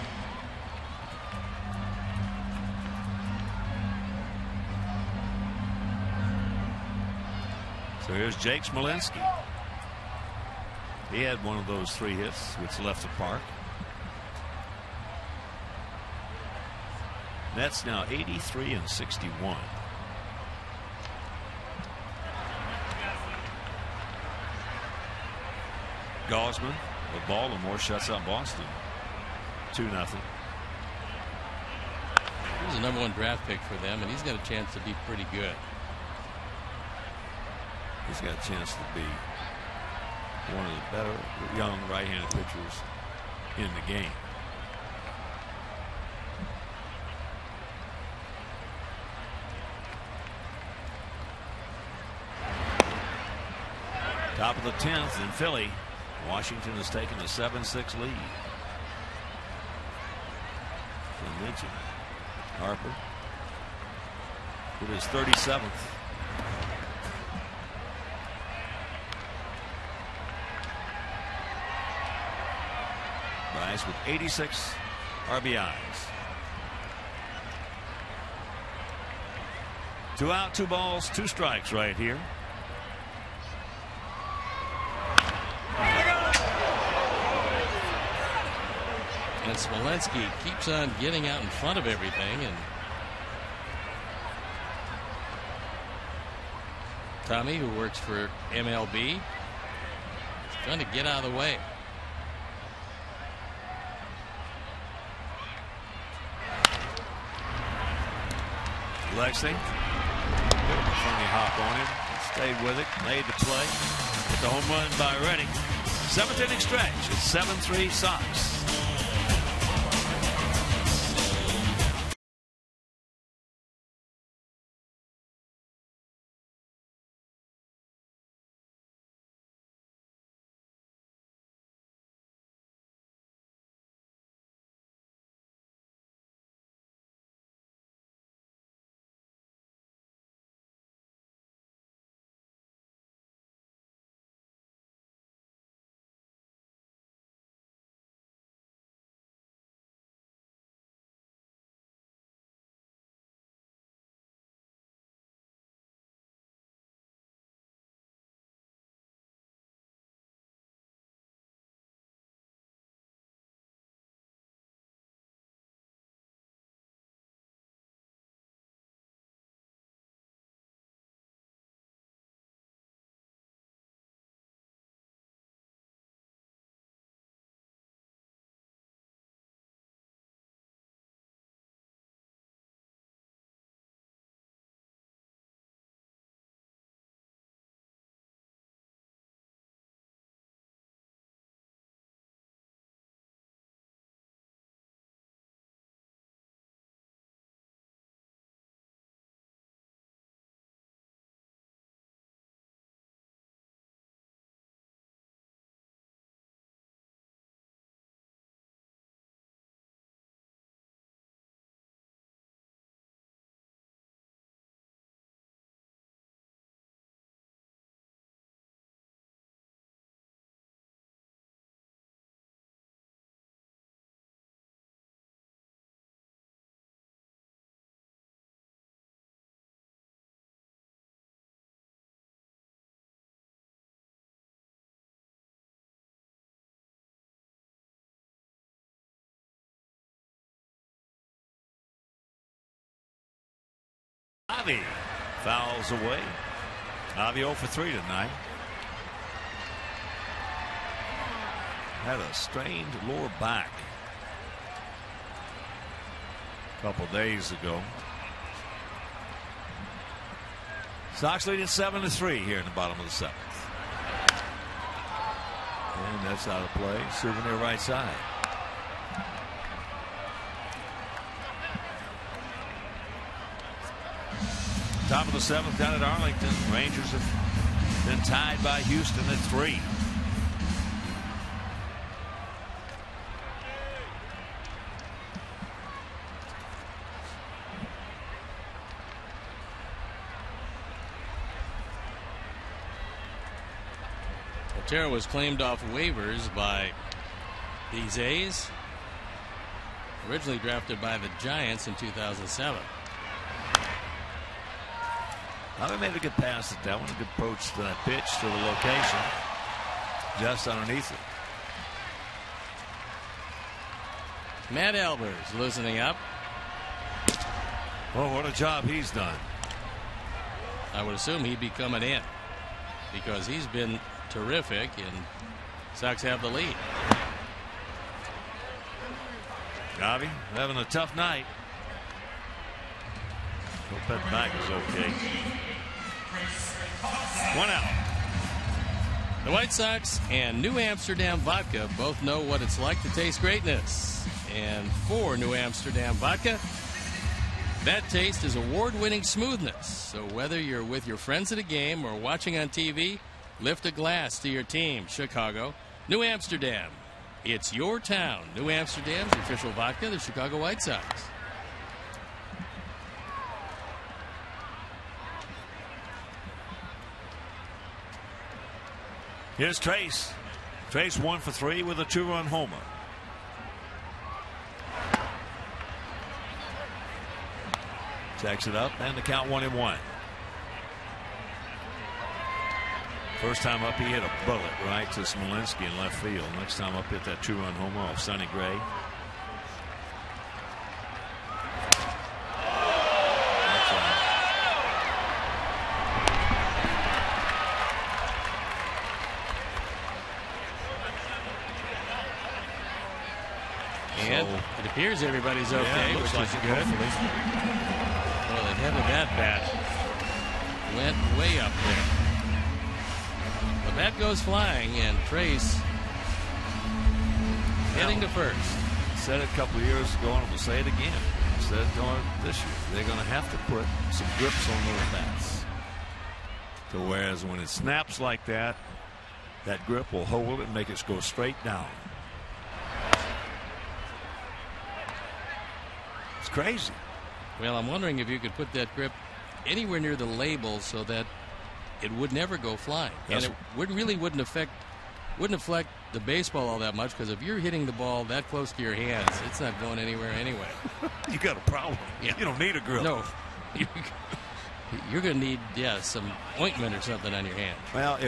So here's Jake Smolinski. He had one of those 3 hits which left the park. That's now 83 and 61. Gosman with Baltimore shuts out Boston 2-0. He's a #1 draft pick for them, and he's got a chance to be pretty good. He's got a chance to be one of the better young right-handed pitchers in the game. Top of the 10th in Philly. Washington has taken a 7-6 lead. I mentioned Harper with his 37th. Bryce with 86 RBIs. 2 out, 2 balls, 2 strikes right here. And Smolinski keeps on getting out in front of everything, and Tommy, who works for MLB, is trying to get out of the way. Lexi, funny hop on him, stayed with it, made the play, hit the home run by Reddick. 7th inning stretch. It's 7-3 Sox. Avi fouls away. Avi 0 for 3 tonight. Had a strained lower back a couple days ago. Sox leading 7-3 here in the bottom of the 7th. And that's out of play. Souvenir right side. Top of the 7th down at Arlington. Rangers have been tied by Houston at 3. Otero was claimed off waivers by these A's. Originally drafted by the Giants in 2007. They made a good pass at that one. A good approach to that pitch to the location. Just underneath it. Matt Albers loosening up. Oh, what a job he's done. I would assume he'd be coming in because he's been terrific, and Sox have the lead. Gavi having a tough night. Hope that back is okay. 1 out. The White Sox and New Amsterdam vodka both know what it's like to taste greatness. And for New Amsterdam vodka, that taste is award-winning smoothness. So whether you're with your friends at a game or watching on TV, lift a glass to your team. Chicago, New Amsterdam. It's your town. New Amsterdam's the official vodka of the Chicago White Sox. Here's Trace. Trace 1 for 3 with a 2-run homer. Checks it up and the count 1-1. First time up he hit a bullet right to Smolinski in left field. Next time up hit that 2-run homer off Sonny Gray. And it appears everybody's okay, looks which like is it, good. hopefully. Well, the head of that bat went way up there. The bat goes flying, and Trace heading to first. Said it a couple of years ago, and we'll say it again. Said it going this year. They're going to have to put some grips on those bats. So whereas when it snaps like that, that grip will hold it and make it go straight down. It's crazy. Well, I'm wondering if you could put that grip anywhere near the label so that it would never go flying. Yes. And it wouldn't affect the baseball all that much, because if you're hitting the ball that close to your hands, it's not going anywhere anyway. You got a problem. Yeah. You don't need a grip. No. You're going to need some ointment or something on your hand. Well,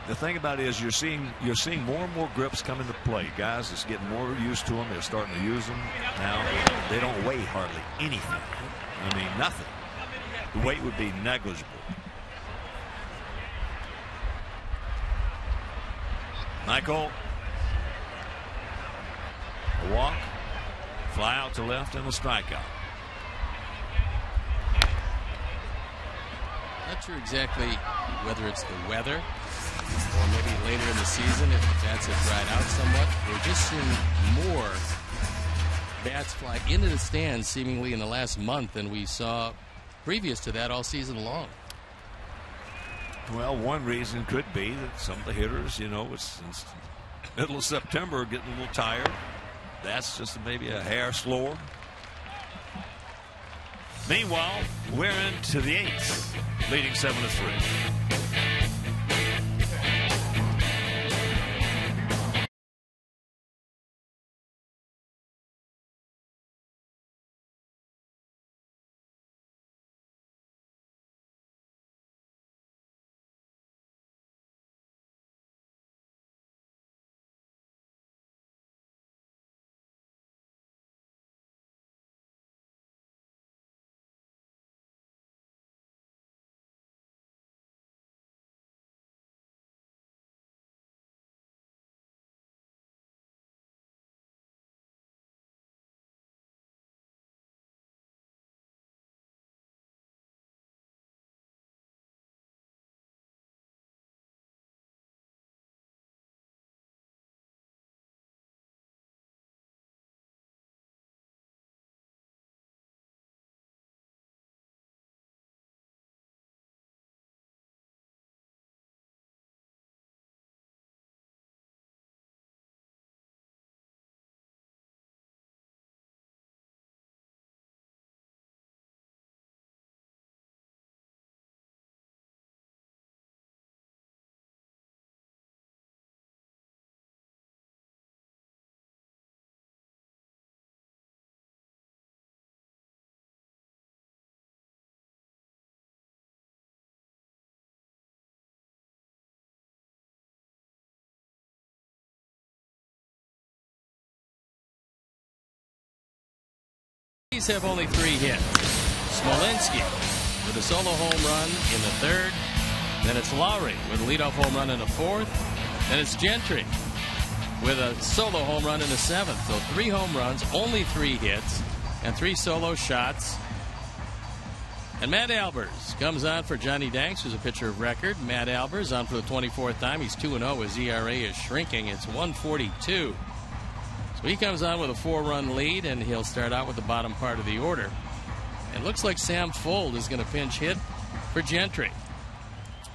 the thing about it is you're seeing more and more grips come into play. Guys is getting more used to them. They're starting to use them now. They don't weigh hardly anything. I mean, nothing. The weight would be negligible. Michael, a walk, fly out to left, and a strikeout. Not sure exactly whether it's the weather or maybe later in the season if the bats have dried out somewhat. We're just seeing more bats fly into the stands seemingly in the last month than we saw previous to that all season long. Well, one reason could be that some of the hitters, it's middle of September, getting a little tired. That's just maybe a hair slower. Meanwhile, we're into the 8th, leading 7-3. Rockies have only 3 hits. Smolinski with a solo home run in the 3rd. Then it's Lowry with a leadoff home run in the 4th. Then it's Gentry with a solo home run in the 7th. So 3 home runs, only 3 hits, and 3 solo shots. And Matt Albers comes on for Johnny Danks, who's a pitcher of record. Matt Albers on for the 24th time. He's 2-0. His ERA is shrinking. It's 1.42. So he comes on with a 4-run lead, and he'll start out with the bottom part of the order. It looks like Sam Fuld is going to pinch hit for Gentry.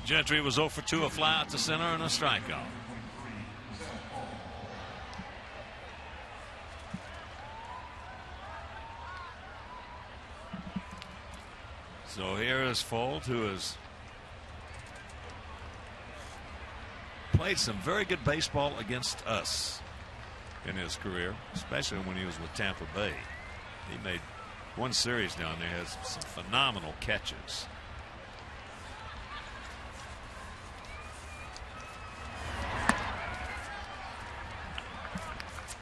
Gentry was 0 for 2, a fly out to center and a strikeout. So here is Fuld, who has played some very good baseball against us in his career, especially when he was with Tampa Bay. He made one series down there, has some phenomenal catches.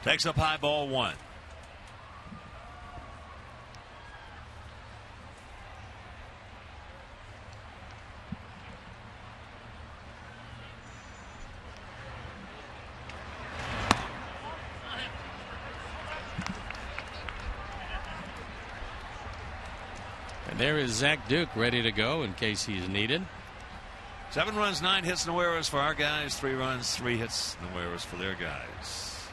Takes up high, ball 1. And there is Zach Duke ready to go in case he's needed. 7 runs, 9 hits, no errors for our guys. 3 runs, 3 hits, no errors for their guys.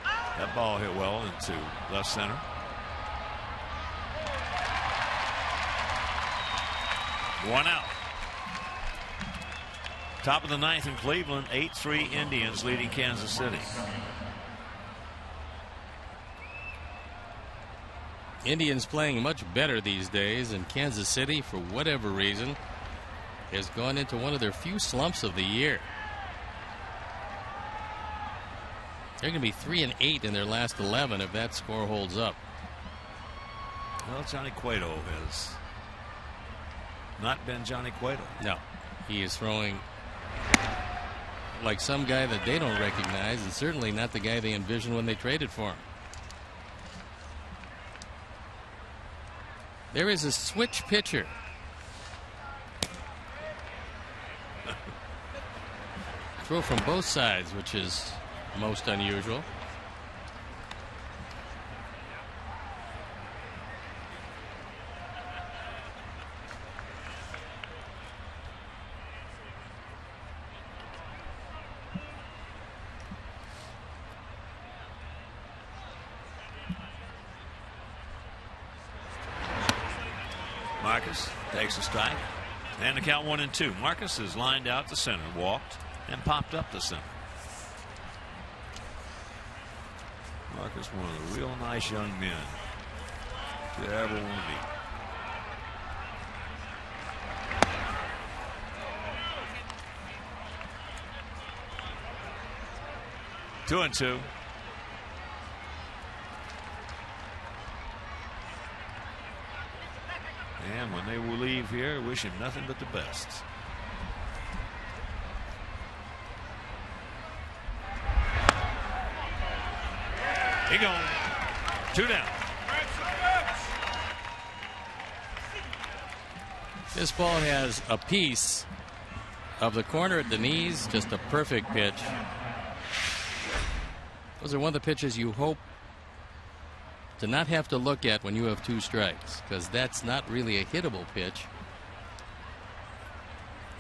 That ball hit well into left center. One out. Top of the 9th in Cleveland. 8-3 Indians leading Kansas City. Indians playing much better these days, and Kansas City, for whatever reason, has gone into one of their few slumps of the year. They're going to be 3-8 in their last 11 if that score holds up. Well, Johnny Cueto has not been Johnny Cueto. No, he is throwing like some guy that they don't recognize, and certainly not the guy they envisioned when they traded for him. There is a switch pitcher. Throw from both sides, which is most unusual. Marcus takes a strike, and the count 1-2. Marcus is lined out to center, walked, and popped up to center. Marcus, one of the real nice young men you ever want to meet. Two and two. And when they will leave here, wish him nothing but the best. He gone. 2 down. This ball has a piece of the corner at the knees, just a perfect pitch. Those are one of the pitches you hope to not have to look at when you have 2 strikes, because that's not really a hittable pitch.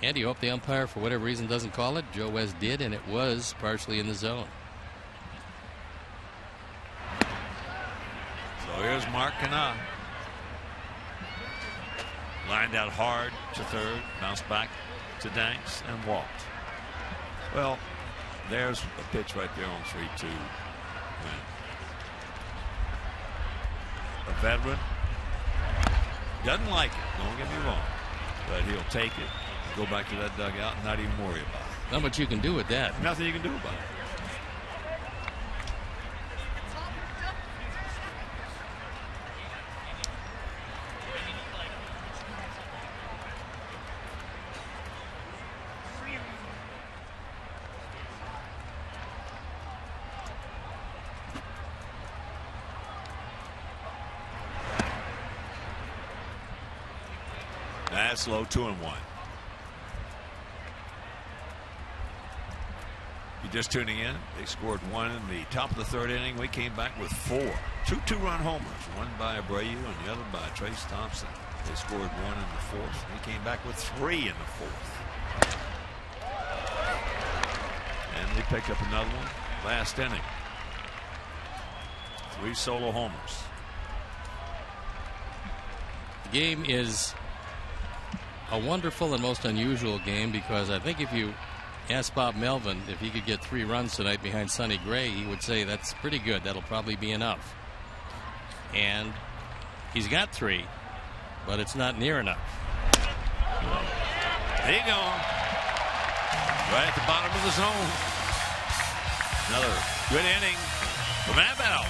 And you hope the umpire, for whatever reason, doesn't call it. Joe West did, and it was partially in the zone. So here's Mark Canha. Lined out hard to third, bounced back to Danks, and walked. Well, there's a pitch right there on 3-2. A veteran doesn't like it, don't get me wrong, but he'll take it, go back to that dugout, and not even worry about it. Not much you can do with that. Nothing you can do about it. That's low. 2-1. You're just tuning in. They scored 1 in the top of the 3rd inning. We came back with 4. 2 2-run homers. One by Abreu and the other by Trace Thompson. They scored 1 in the 4th. We came back with 3 in the 4th. And they picked up another one last inning. 3 solo homers. The game is a wonderful and most unusual game because I think if you ask Bob Melvin if he could get 3 runs tonight behind Sonny Gray, he would say that's pretty good. That'll probably be enough. And he's got 3, but it's not near enough. There you go. Right at the bottom of the zone. Another good inning from Abel.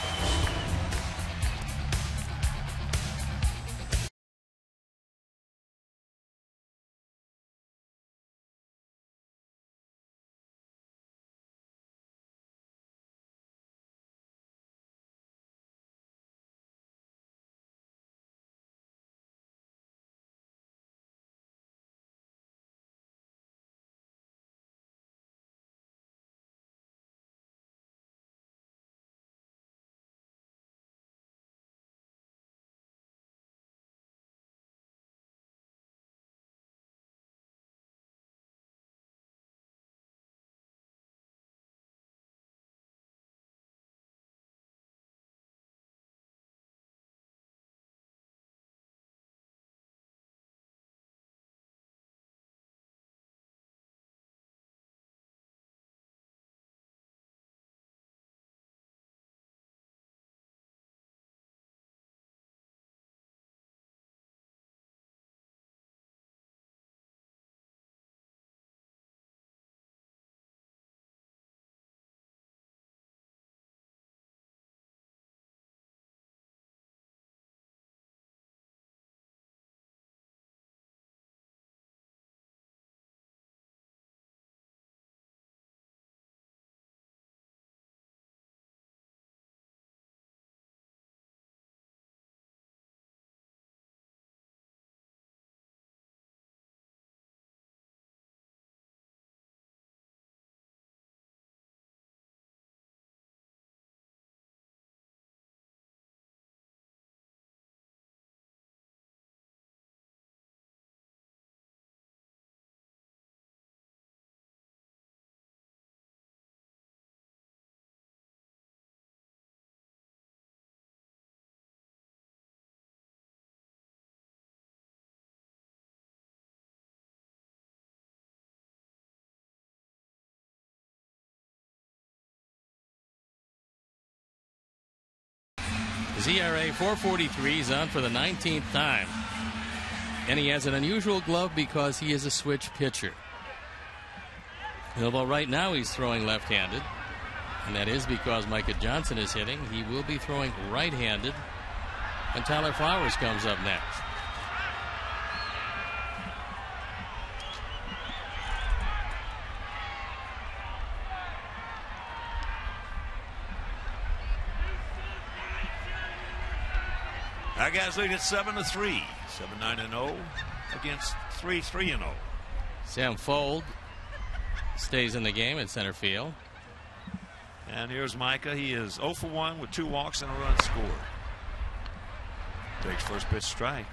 His ERA 4.43. He's on for the 19th time. And he has an unusual glove because he is a switch pitcher. And although right now he's throwing left-handed, and that is because Micah Johnson is hitting, he will be throwing right-handed when Tyler Flowers comes up next. Our guys lead at 7-3, 7-9-0 against 3-3-0. Sam Fold stays in the game in center field. And here's Micah. He is 0 for 1 with 2 walks and a run scored. Takes first pitch strike.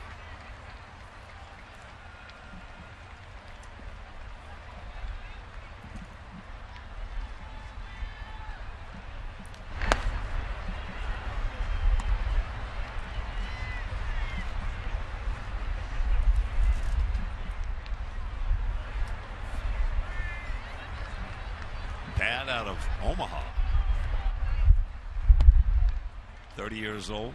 Pat out of Omaha. 30 years old.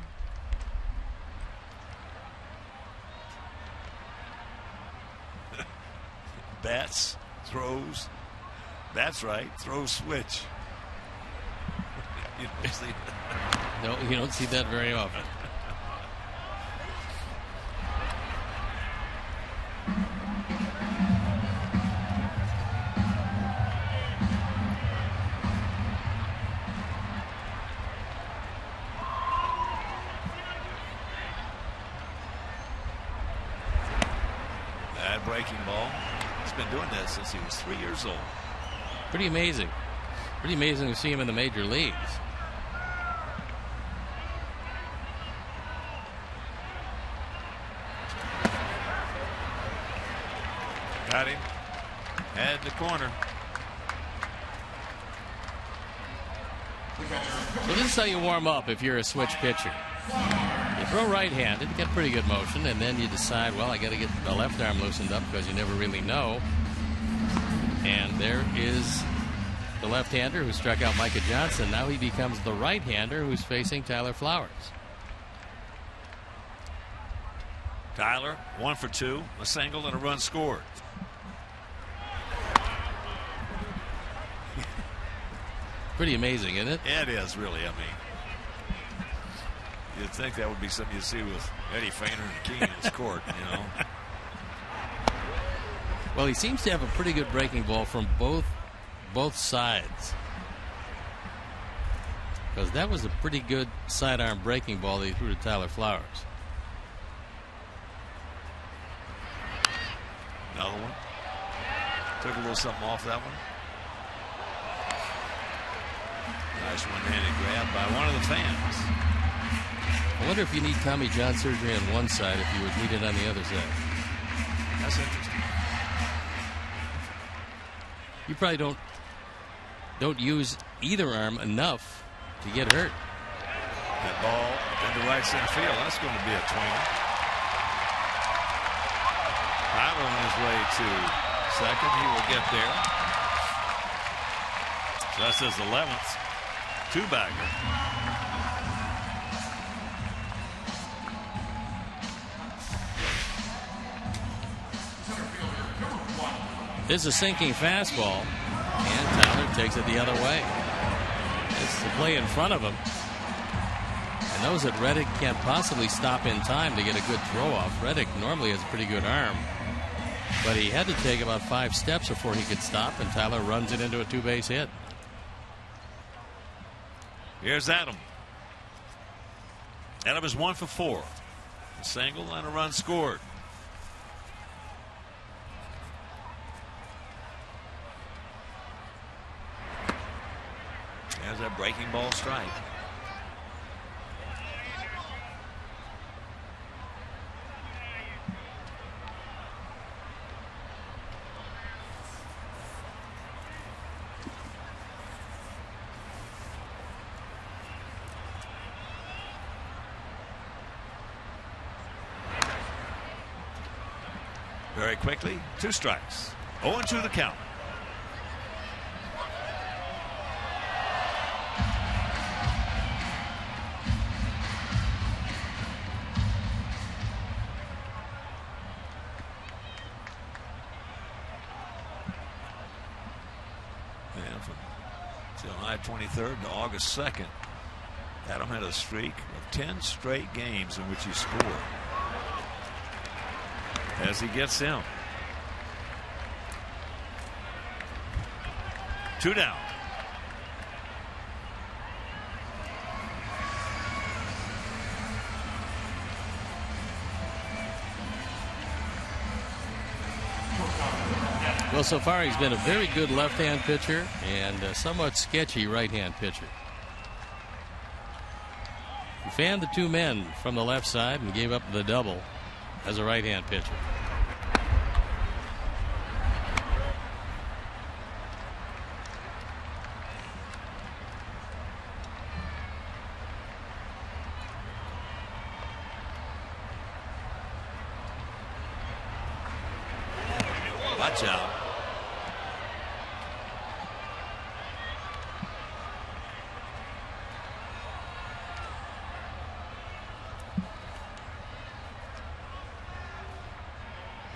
Bats, throws. That's right, throws switch. You don't see that. No, you don't see that very often. that breaking ball. He's been doing that since he was 3 years old. Pretty amazing. Pretty amazing to see him in the major leagues. Got him. Head the corner. So this is how you warm up if you're a switch pitcher. You throw right-handed, get pretty good motion, and then you decide, well, I got to get the left arm loosened up because you never really know. And there is the left-hander who struck out Micah Johnson. Now he becomes the right-hander who's facing Tyler Flowers. Tyler, 1 for 2, a single and a run scored. Pretty amazing, isn't it? It is, really. I mean, you'd think that would be something you'd see with Eddie Feiner and Keenan's court, you know. Well, he seems to have a pretty good breaking ball from both sides. Because that was a pretty good sidearm breaking ball that he threw to Tyler Flowers. Another one. Took a little something off that one. Nice one-handed grab by one of the fans. I wonder if you need Tommy John surgery on one side, if you would need it on the other side. That's interesting. You probably don't use either arm enough to get hurt. That ball into right center field. That's going to be a twinger. Tyler on his way to second. He will get there. So that's his 11th. Two-bagger. This is a sinking fastball, and Tyler takes it the other way. It's the play in front of him, and knows that Reddick can't possibly stop in time to get a good throw off. Reddick normally has a pretty good arm, but he had to take about 5 steps before he could stop, and Tyler runs it into a 2-base hit. Here's Adam. Adam is 1 for 4. A single and a run scored. There's that breaking ball strike. Very quickly, 2 strikes. 0-2 the count. And from July 23rd to August 2nd, Adam had a streak of 10 straight games in which he scored. As he gets him. 2 down. Well, so far he's been a very good left-hand pitcher and a somewhat sketchy right-hand pitcher. He fanned the 2 men from the left side and gave up the double as a right-hand pitcher. Watch out.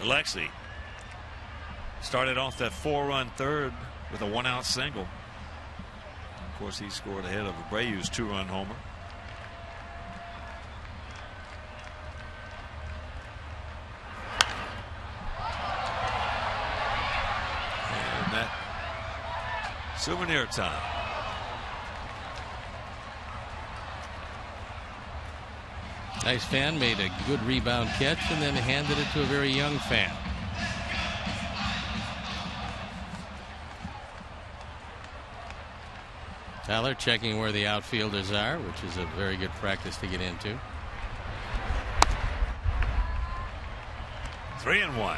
Alexi started off that 4-run third with a 1-out single. Of course, he scored ahead of Abreu's 2-run homer. And that souvenir time. Nice fan, made a good rebound catch and then handed it to a very young fan. Tyler checking where the outfielders are, which is a very good practice to get into. 3-1.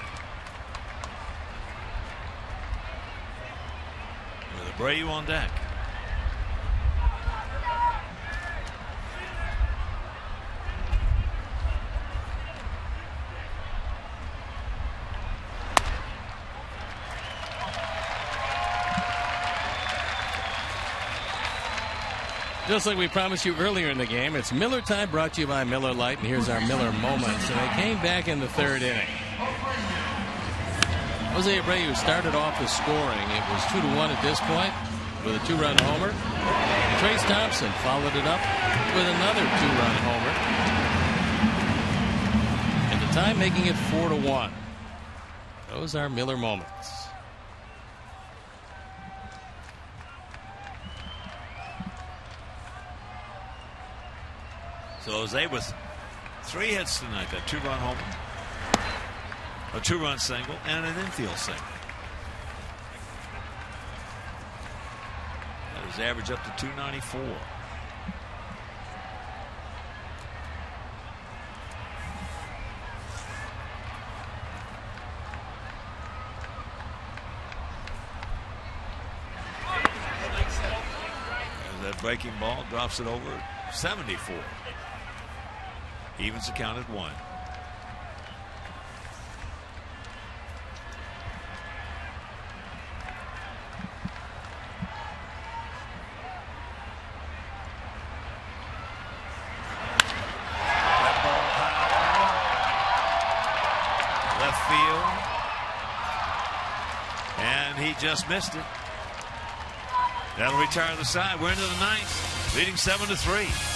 With Abreu on deck. Just like we promised you earlier in the game, it's Miller time, brought to you by Miller Lite, and here's our Miller moments. And they came back in the third inning. Jose Abreu started off the scoring. It was 2-1 at this point with a 2-run homer. Trace Thompson followed it up with another 2-run homer. At the time, making it 4-1. Those are Miller moments. So Jose with 3 hits tonight. That 2-run homer, a 2-run single, and an infield single. That is average up to 294. There's that breaking ball, drops it over 74. Evens the count at 1. That ball high. Left field. And he just missed it. That'll retire the side. We're into the 9th, leading 7-3.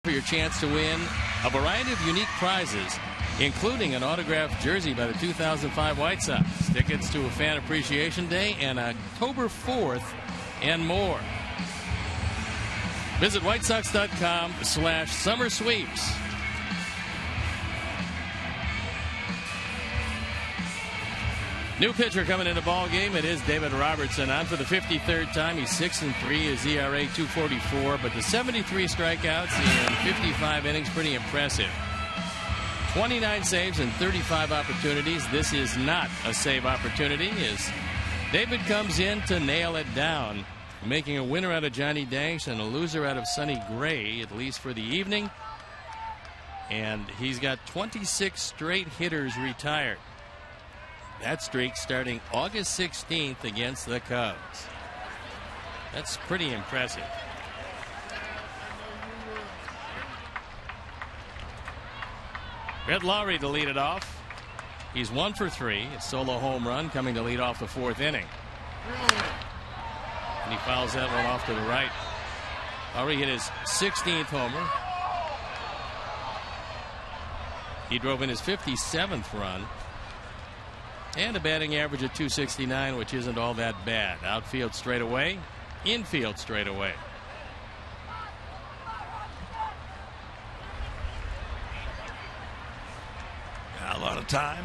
For your chance to win a variety of unique prizes, including an autographed jersey by the 2005 White Sox, tickets to a Fan Appreciation Day, and October 4th, and more. Visit whitesox.com/summer sweeps. New pitcher coming into ball game. It is David Robertson on for the 53rd time. He's 6-3. His ERA 2.44, but the 73 strikeouts in 55 innings, pretty impressive. 29 saves and 35 opportunities. This is not a save opportunity as David comes in to nail it down, making a winner out of Johnny Danks and a loser out of Sonny Gray, at least for the evening. And he's got 26 straight hitters retired. That streak starting August 16th against the Cubs. That's pretty impressive. Red Lowry to lead it off. He's 1 for 3. A solo home run coming to lead off the 4th inning. And he fouls that one off to the right. Already hit his 16th homer. He drove in his 57th run. And a batting average of .269, which isn't all that bad. Outfield straight away. Infield straight away. A lot of time.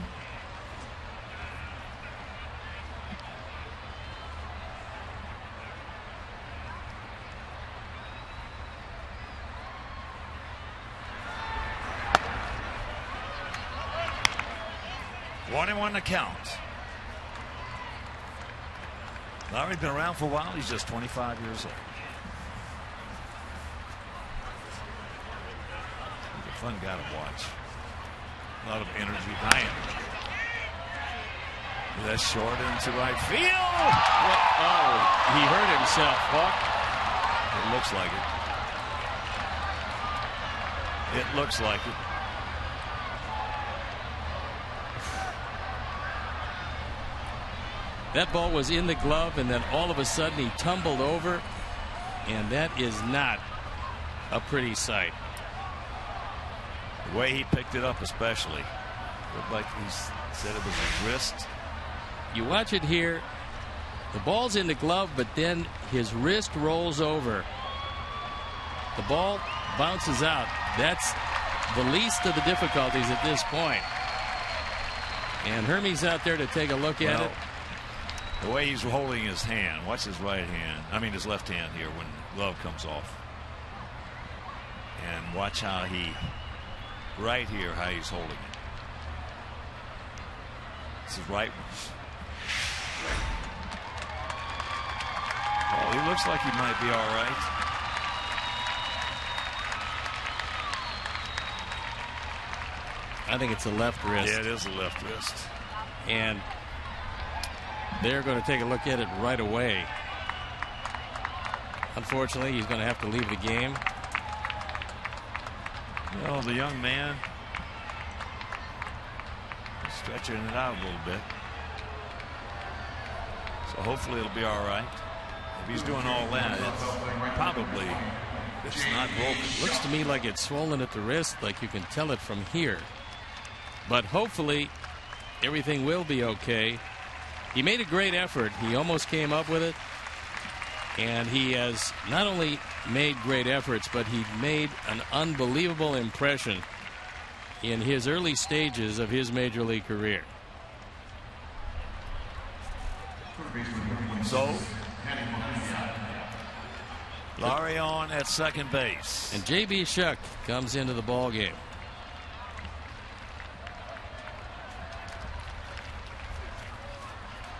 One and one to count. Lowry's been around for a while. He's just 25 years old. He's a fun guy to watch. A lot of energy, high energy. That's short into right field. Oh, he hurt himself, Hawk. It looks like it. It looks like it. That ball was in the glove, and then all of a sudden he tumbled over, and that is not a pretty sight. The way he picked it up, especially, looked like he said it was his wrist. You watch it here. The ball's in the glove, but then his wrist rolls over. The ball bounces out. That's the least of the difficulties at this point. And Hermie's out there to take a look at it. The way he's holding his hand. Watch his right hand. I mean his left hand here when the glove comes off. And watch how he, right here, how he's holding it. This is right. Oh, he looks like he might be all right. I think it's a left wrist. Yeah, it is a left wrist. And they're going to take a look at it right away. Unfortunately, he's going to have to leave the game. Well, the young man is stretching it out a little bit. So hopefully it'll be all right. If he's doing all that, it's not broken. Looks to me like it's swollen at the wrist, like you can tell it from here. But hopefully everything will be okay. He made a great effort. He almost came up with it. And he has not only made great efforts, but he made an unbelievable impression in his early stages of his major league career. So, Lowry on at second base. And J.B. Shuck comes into the ball game.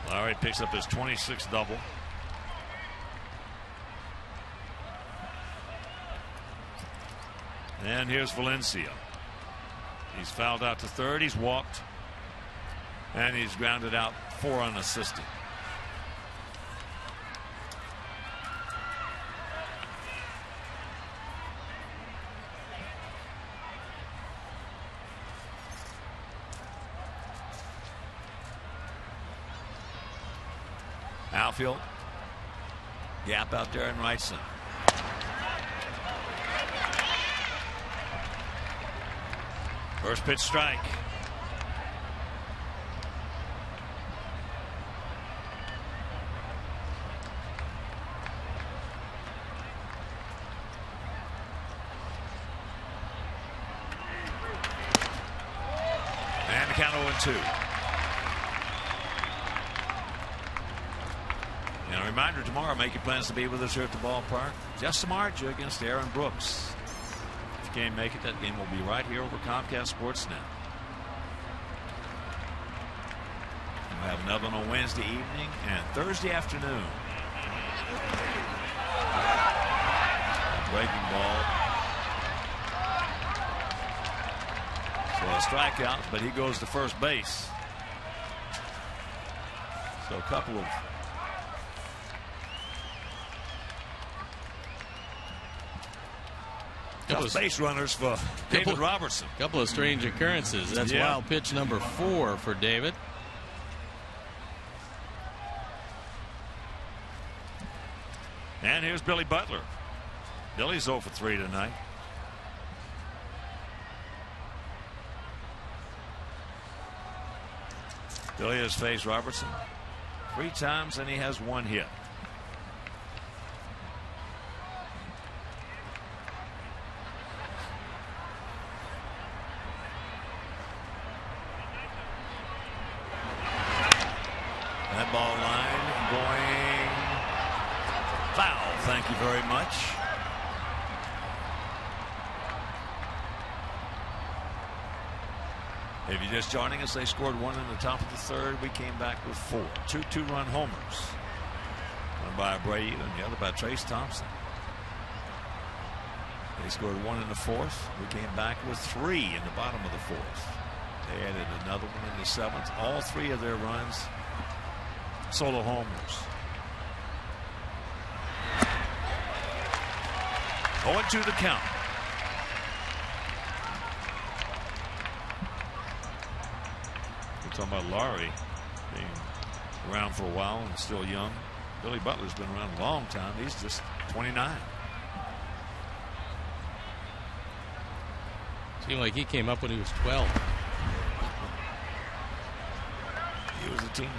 Lowry picks up his 26th double. And here's Valencia. He's fouled out to third. He's walked. And he's grounded out 4 unassisted. Outfield. Gap out there in right center. First pitch strike. And the count 0-2. And a reminder tomorrow, make your plans to be with us here at the ballpark. Jess Samardzija against Aaron Brooks. If you can't make it, that game will be right here over Comcast Sportsnet. We'll have another one on Wednesday evening and Thursday afternoon. Breaking ball. So a strikeout, but he goes to first base. So a couple of Tough base runners for David Robertson. A couple of strange occurrences. That's wild pitch number 4 for David. And here's Billy Butler. Billy's 0 for 3 tonight. Billy has faced Robertson 3 times and he has 1 hit. That ball line going foul. Thank you very much. If you're just joining us, they scored 1 in the top of the 3rd. We came back with 4. 2 2-run homers. One by Abreu and the other by Trace Thompson. They scored 1 in the 4th. We came back with 3 in the bottom of the 4th. They added another one in the 7th. All 3 of their runs solo homers. 0-2 the count. Talking about Laurie being around for a while and still young. Billy Butler's been around a long time. He's just 29. Seemed like he came up when he was 12. He was a teenager.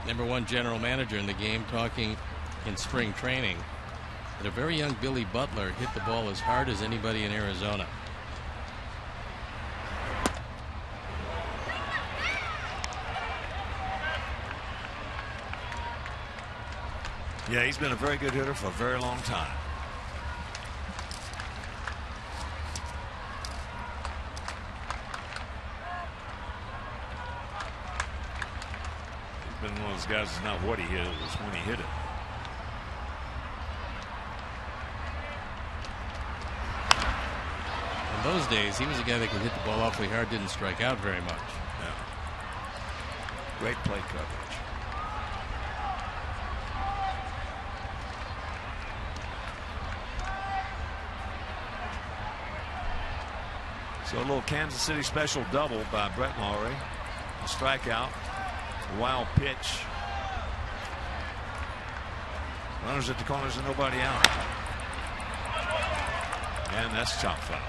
#1 general manager in the game talking in spring training that a very young Billy Butler hit the ball as hard as anybody in Arizona. Yeah, he's been a very good hitter for a very long time. Been one of those guys that's not what he hit, it was when he hit it. In those days, he was a guy that could hit the ball awfully hard, didn't strike out very much. Yeah. Great play coverage. So a little Kansas City special double by Brett Lowry. A strikeout. Wild pitch. Runners at the corners and nobody out. And that's chop foul.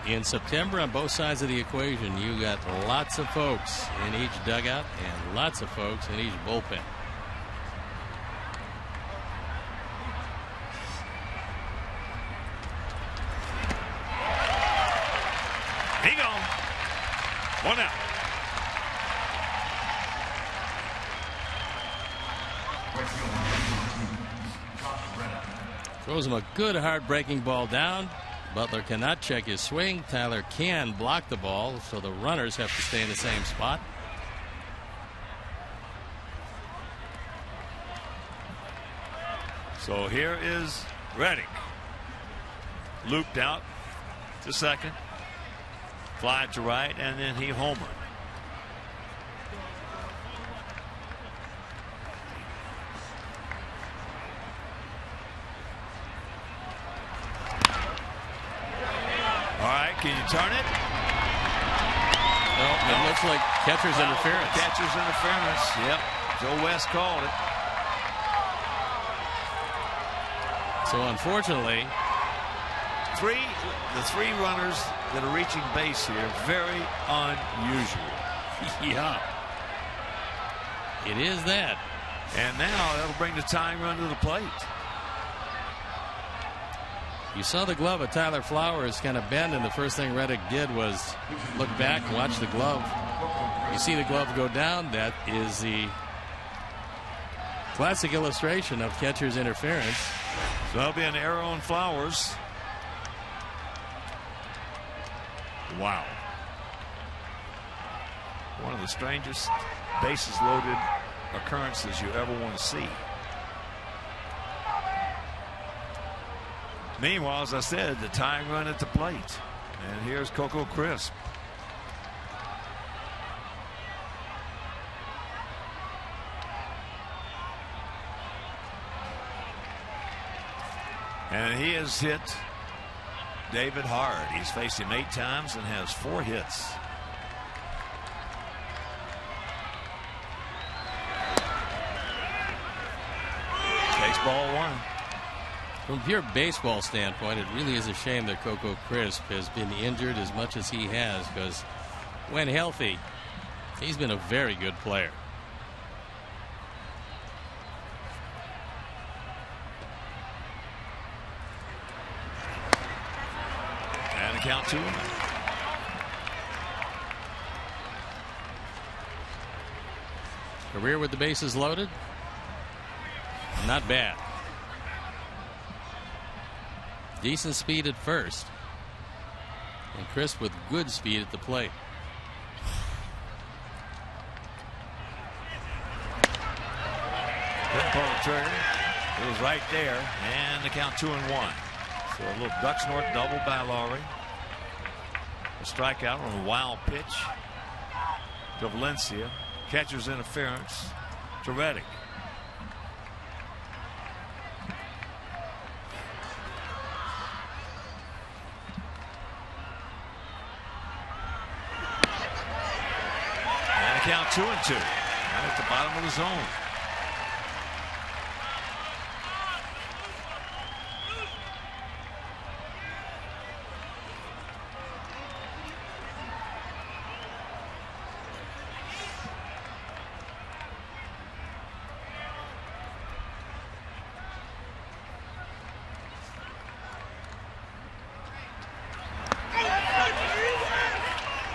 In September, on both sides of the equation, you got lots of folks in each dugout and lots of folks in each bullpen. He gone. 1 out. Throws him a good hard breaking ball down. Butler cannot check his swing. Tyler can block the ball, so the runners have to stay in the same spot. So here is Reddick. Looped out to second. Fly to right, and then he homered. Can you turn it? No, it looks like catcher's interference. Catcher's interference. Yep. Joe West called it. So unfortunately, the 3 runners that are reaching base here, very unusual. Yeah. It is that. And now that'll bring the tying run to the plate. You saw the glove of Tyler Flowers kind of bend, and the first thing Reddick did was look back and watch the glove. You see the glove go down. That is the classic illustration of catcher's interference. So that'll be an error on Flowers. Wow. One of the strangest bases loaded occurrences you ever want to see. Meanwhile, as I said, the tying run at the plate. And here's Coco Crisp. And he has hit David hard. He's faced him 8 times and has 4 hits. Takes ball 1. From a pure baseball standpoint, it really is a shame that Coco Crisp has been injured as much as he has, because when healthy, he's been a very good player. And a count 2. Career with the bases loaded? Not bad. Decent speed at first. And Crisp with good speed at the plate. Couldn't pull the trigger. It was right there. And the count 2-1. So a little Ducks North double by Lowry. A strikeout on a wild pitch to Valencia. Catcher's interference to Reddick. Count 2-2. Right at the bottom of the zone.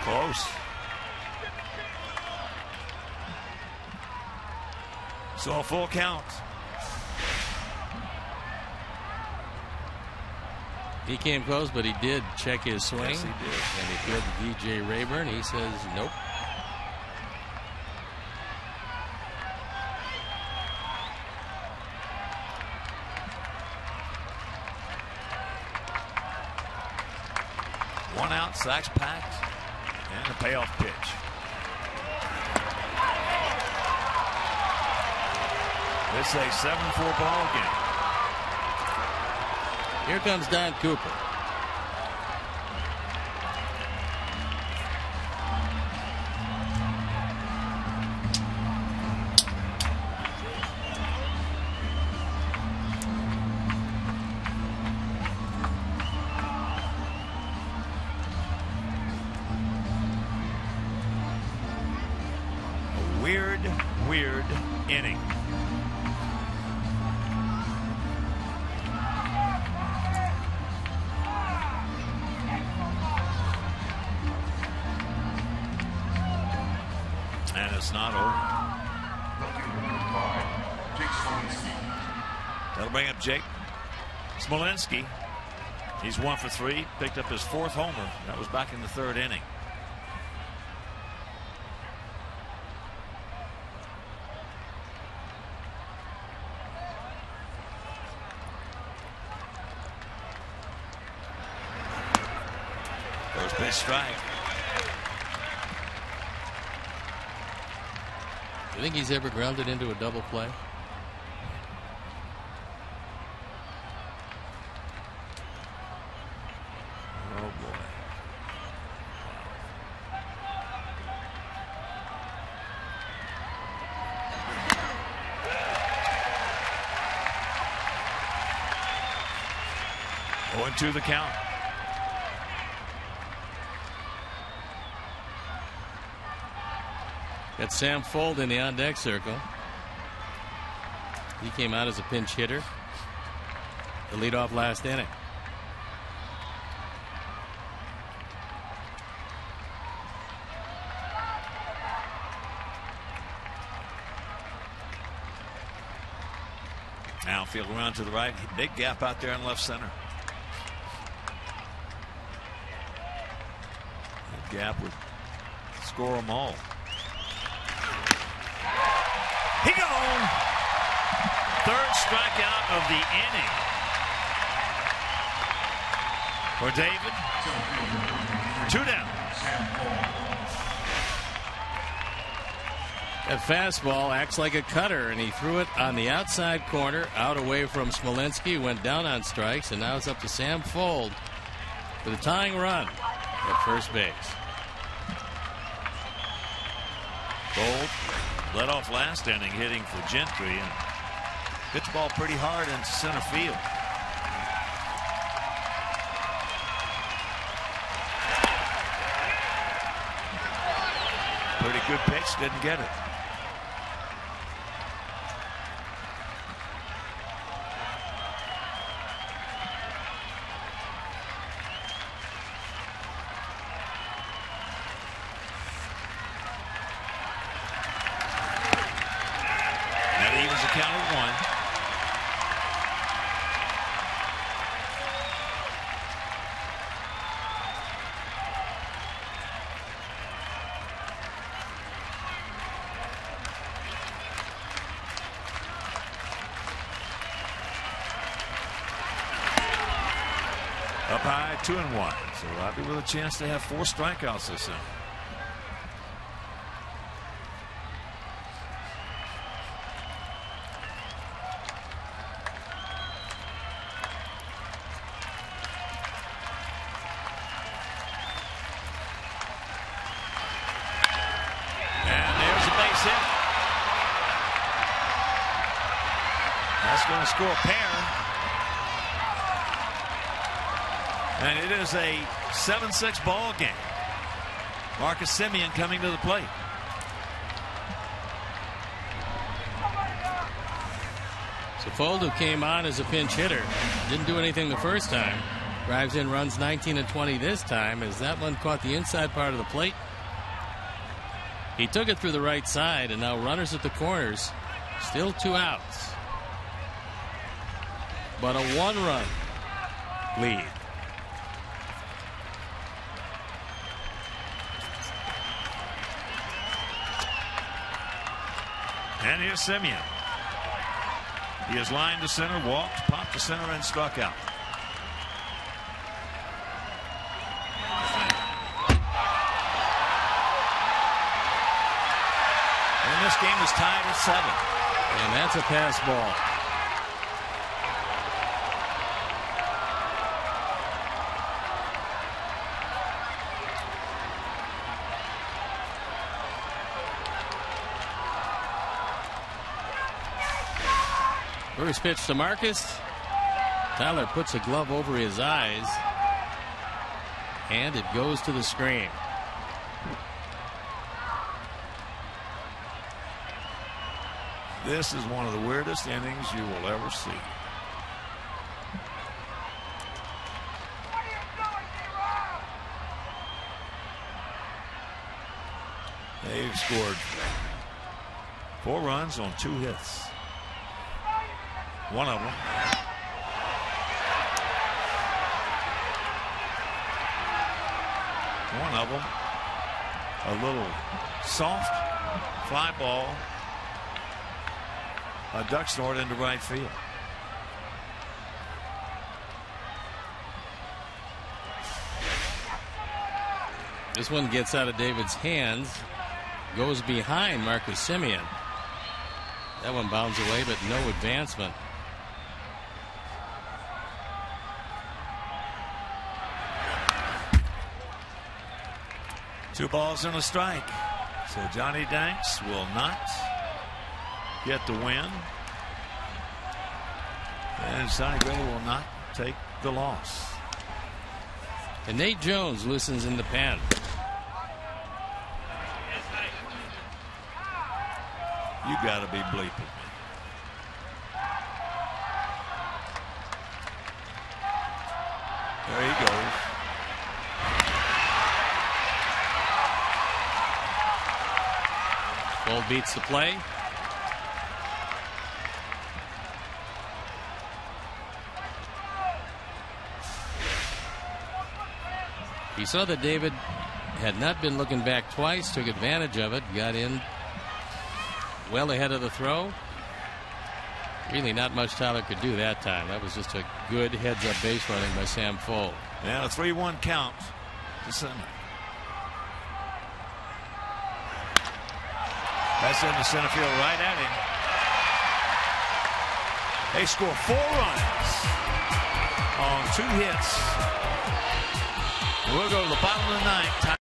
Close. So a full count. He came close, but he did check his swing. Yes, he did. And he fielded DJ Rayburn. He says nope. One out, sacks packed, and a payoff pitch. It's a 7-4 ball game. Here comes Don Cooper. A weird inning. And it's not over. That'll bring up Jake Smolinski. He's 1 for 3. Picked up his 4th homer. That was back in the 3rd inning. First pitch strike. You think he's ever grounded into a double play? Oh boy. 0-2 the count. Got Sam Fold in the on-deck circle. He came out as a pinch hitter to lead off last inning. Now field around to the right. Big gap out there in left center. gap would score them all. He gone. Third strikeout of the inning for David. 2 down. That fastball acts like a cutter, and he threw it on the outside corner, out away from Smolinski, went down on strikes, and now it's up to Sam Fuld for the tying run at first base. Fuld led off last inning hitting for Gentry and hit the ball pretty hard into center field. Pretty good pitch, didn't get it. Up high, 2-1. So Robbie with a chance to have 4 strikeouts this inning. And there's a base hit. That's going to score a pair. And it is a 7-6 ball game. Marcus Semien coming to the plate. So Fuld, who came on as a pinch hitter, didn't do anything the first time. Drives in runs 19 and 20 this time, as that one caught the inside part of the plate. He took it through the right side, and now runners at the corners. Still 2 outs. But a 1-run lead. And here's Semien. He is lined to center, walked, popped to center, and struck out. And this game is tied at 7. And that's a pass ball. First pitch to Marcus. Tyler puts a glove over his eyes, and it goes to the screen. This is one of the weirdest innings you will ever see. They've scored 4 runs on 2 hits. One of them. One of them, a little soft fly ball, a duck snort into right field. This one gets out of David's hands, goes behind Marcus Semien. That one bounds away, but no advancement. Two balls and a strike. So Johnny Danks will not get the win. And Sonny Gray will not take the loss. And Nate Jones loosens in the pen. You got to be bleeping. There he goes. Fuld beats the play. You saw that David had not been looking back twice, took advantage of it, got in well ahead of the throw. Really not much Tyler could do that time. That was just a good heads-up base running by Sam Fold. Yeah, a 3-1 count to center. That's into center field right at him. They score 4 runs on 2 hits. We'll go to the bottom of the 9th.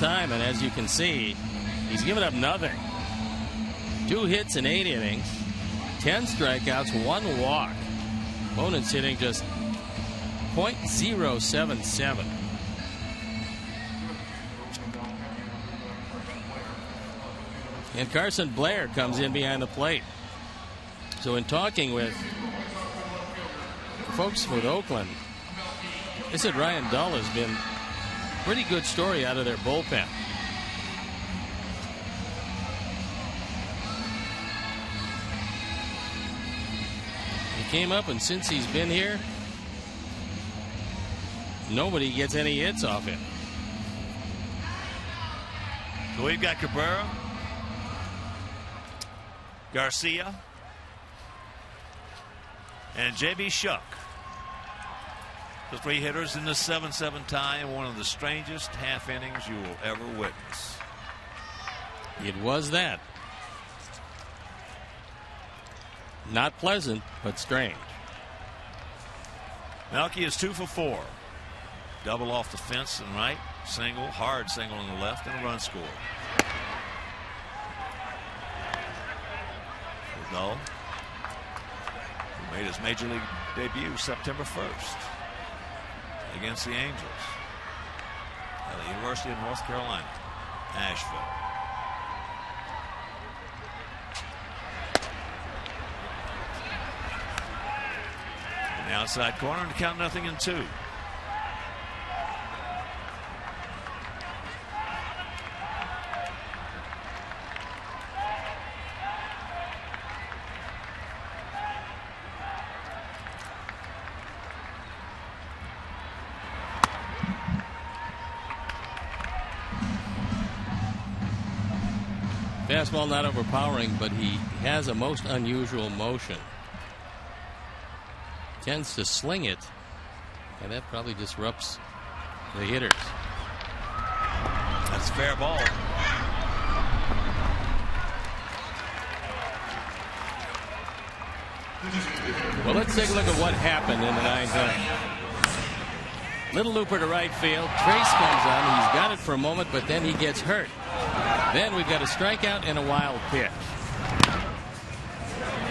Time, and as you can see, he's given up nothing. 2 hits in 8 innings, 10 strikeouts, 1 walk. Opponent's hitting just .077. And Carson Blair comes in behind the plate. So in talking with folks with Oakland, they said Ryan Dull has been pretty good story out of their bullpen. He came up, and since he's been here, nobody gets any hits off him. So we've got Cabrera, Garcia, and J.B. Shuck. The 3 hitters in the 7-7 tie, one of the strangest half innings you will ever witness. It was that. Not pleasant, but strange. Melky is 2 for 4. Double off the fence and right, single, hard single on the left, and a run scored. Dull, who made his major league debut September 1st. Against the Angels at the University of North Carolina, Asheville. In the outside corner and count 0-2. Fastball not overpowering, but he has a most unusual motion. Tends to sling it, and that probably disrupts the hitters. That's a fair ball. Well, let's take a look at what happened in the 9th inning. Little looper to right field. Trace comes on. He's got it for a moment, but then he gets hurt. Then we've got a strikeout and a wild pitch.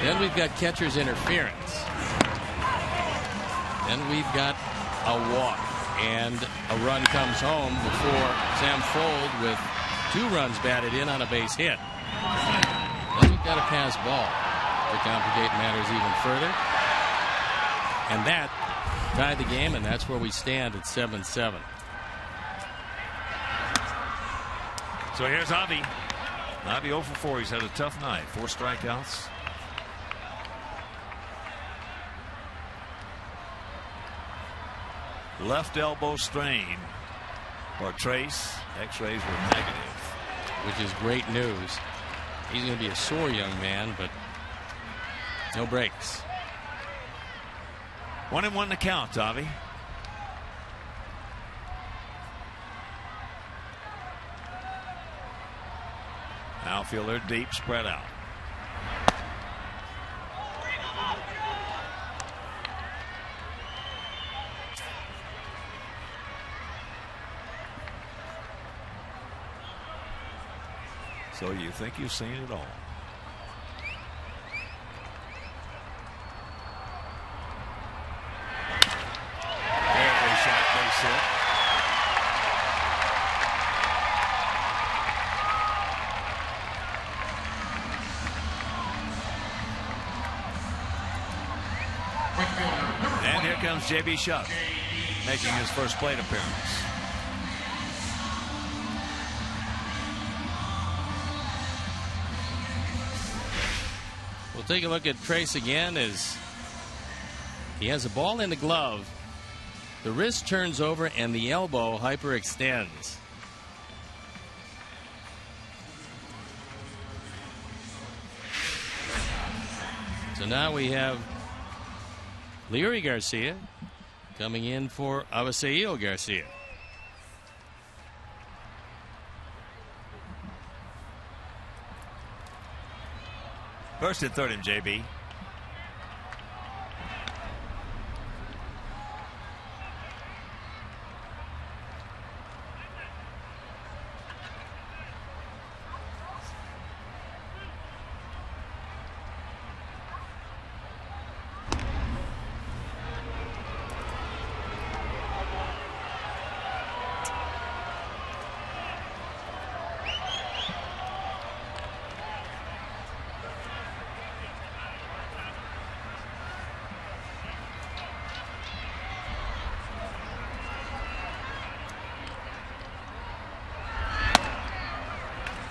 Then we've got catcher's interference. Then we've got a walk. And a run comes home before Sam Fold with 2 runs batted in on a base hit. Doesn't got a pass ball to complicate matters even further. And that tied the game, and that's where we stand at 7-7. So here's Avi. Avi 0 for 4. He's had a tough night. 4 strikeouts. Left elbow strain for Trace. X-rays were negative. Which is great news. He's going to be a sore young man, but no breaks. 1-1 to count, Avi. Outfielder deep, spread out. So you think you've seen it all. Every shot base hit. And here comes J.B. Shuck, making his first plate appearance. We'll take a look at Trace again as he has a ball in the glove. The wrist turns over and the elbow hyperextends. So now we have Leury Garcia coming in for Avisaíl Garcia. First and third in JB.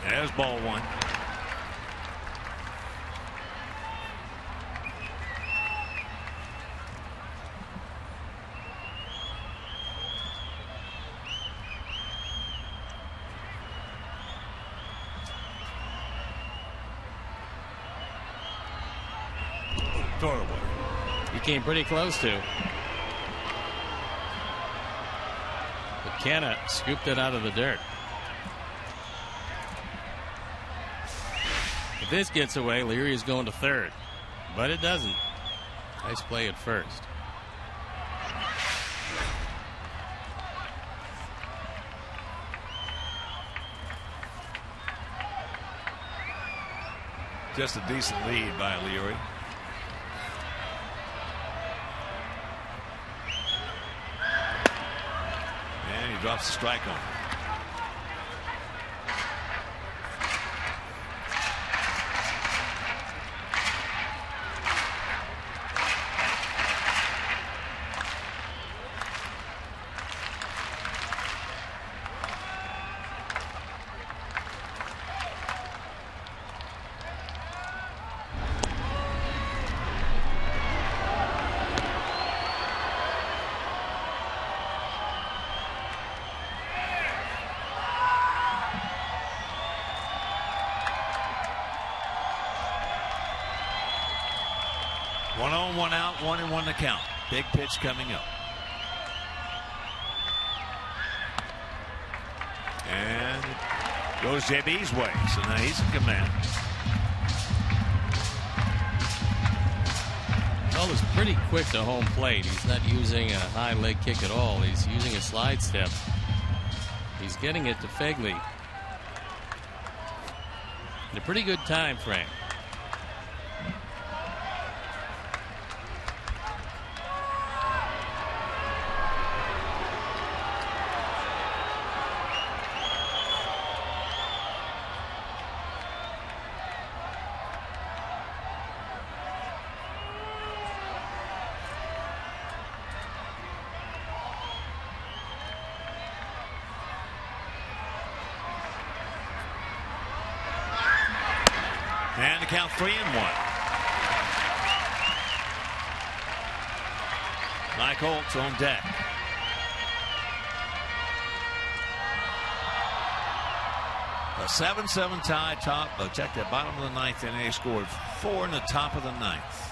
There's ball one. Throw it away. He came pretty close to. But Canna scooped it out of the dirt. If this gets away, Leary is going to third, but it doesn't. Nice play at first. Just a decent lead by Leary. And he drops the strike on him. One on, one out, 1-1 to count. Big pitch coming up. And it goes JB's way, so now he's in command. Ball is pretty quick to home plate. He's not using a high leg kick at all. He's using a slide step. He's getting it to Fegley in a pretty good time frame. And the count 3-1. Mike Holtz on deck. A 7-7 tie top. Check that bottom of the ninth inning. They scored 4 in the top of the ninth.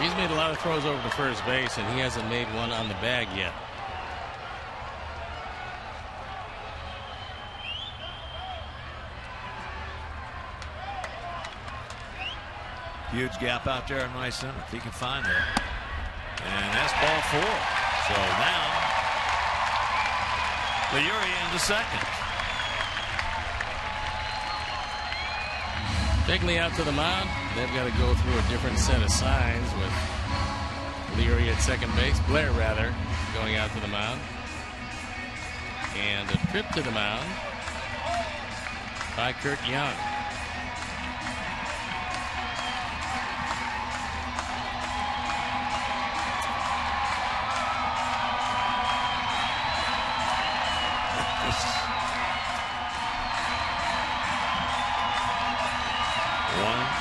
He's made a lot of throws over to first base, and he hasn't made one on the bag yet. Huge gap out there in right center if he can find it. And that's ball 4. So now Leury into second. Bigley out to the mound. They've got to go through a different set of signs with Leury at second base. Blair, rather, going out to the mound. And a trip to the mound by Kurt Young.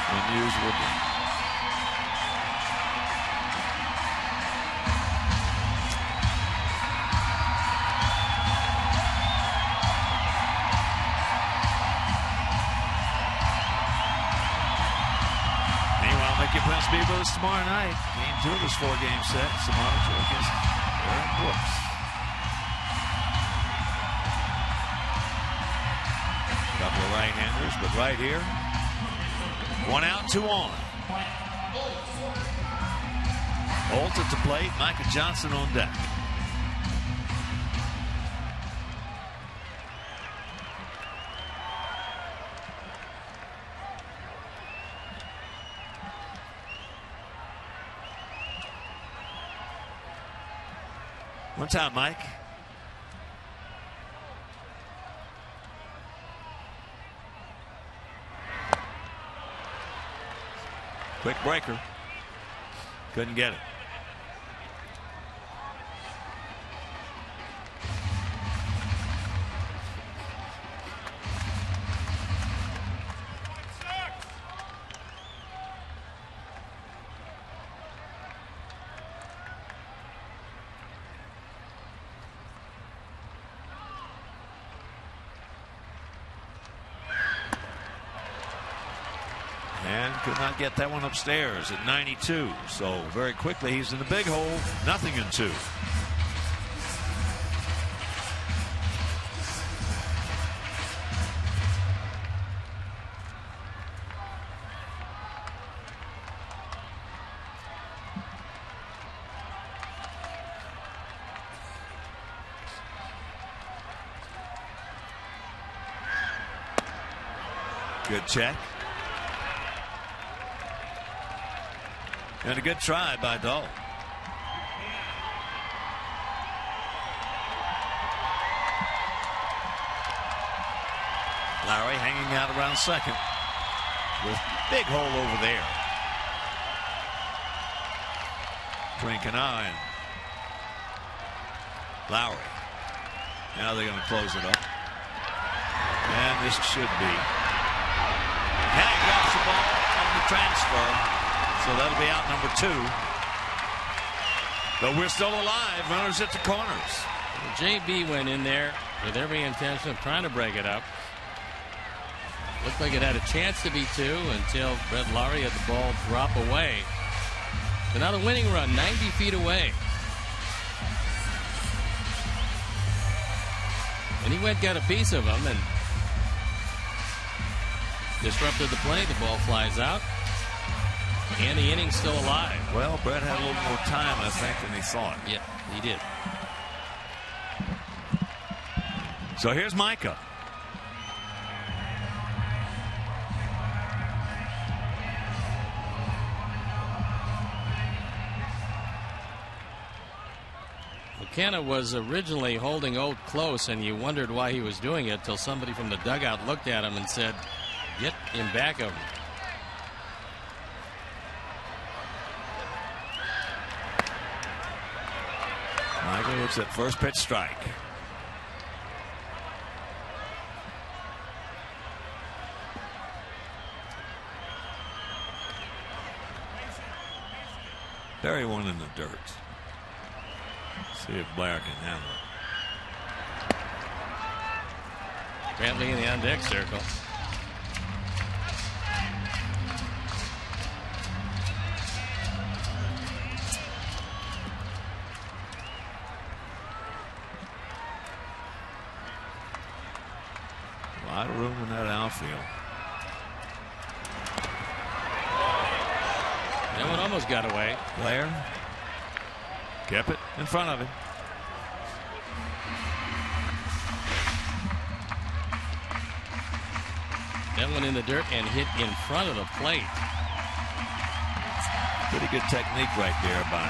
Unusual. Meanwhile, Mickey Prince be with us tomorrow night. Game 2 of this 4-game set. Samantha against Eric Brooks. Couple of right-handers, but right here. 1 out, 2 on. Holt at the plate. Micah Johnson on deck. One time, Mike. Quick breaker. Couldn't get it. Could not get that one upstairs at 92. So very quickly he's in the big hole. Nothing in 2. Good check. And a good try by Dahl. Lowry hanging out around second with big hole over there. Drink an eye. Lowry. Now they're going to close it up. And this should be. And he drops the ball on the transfer. So that'll be out number 2. But we're still alive. Runners at the corners. JB went in there with every intention of trying to break it up. Looked like it had a chance to be 2 until Brett Lowry had the ball drop away. So now the winning run 90 feet away. And he went got a piece of him and disrupted the play. The ball flies out. And the inning's still alive. Well, Brett had a little more time, I think, than he thought. Yeah, he did. So here's Micah. McKenna was originally holding Oak close, and you wondered why he was doing it till somebody from the dugout looked at him and said, get in back of him. gives that first pitch strike. Bury one in the dirt. See if Blair can handle it. Brantley in the on deck circle. A lot of room in that outfield. That one almost got away. Blair kept it in front of him. That one in the dirt and hit in front of the plate. Pretty good technique right there by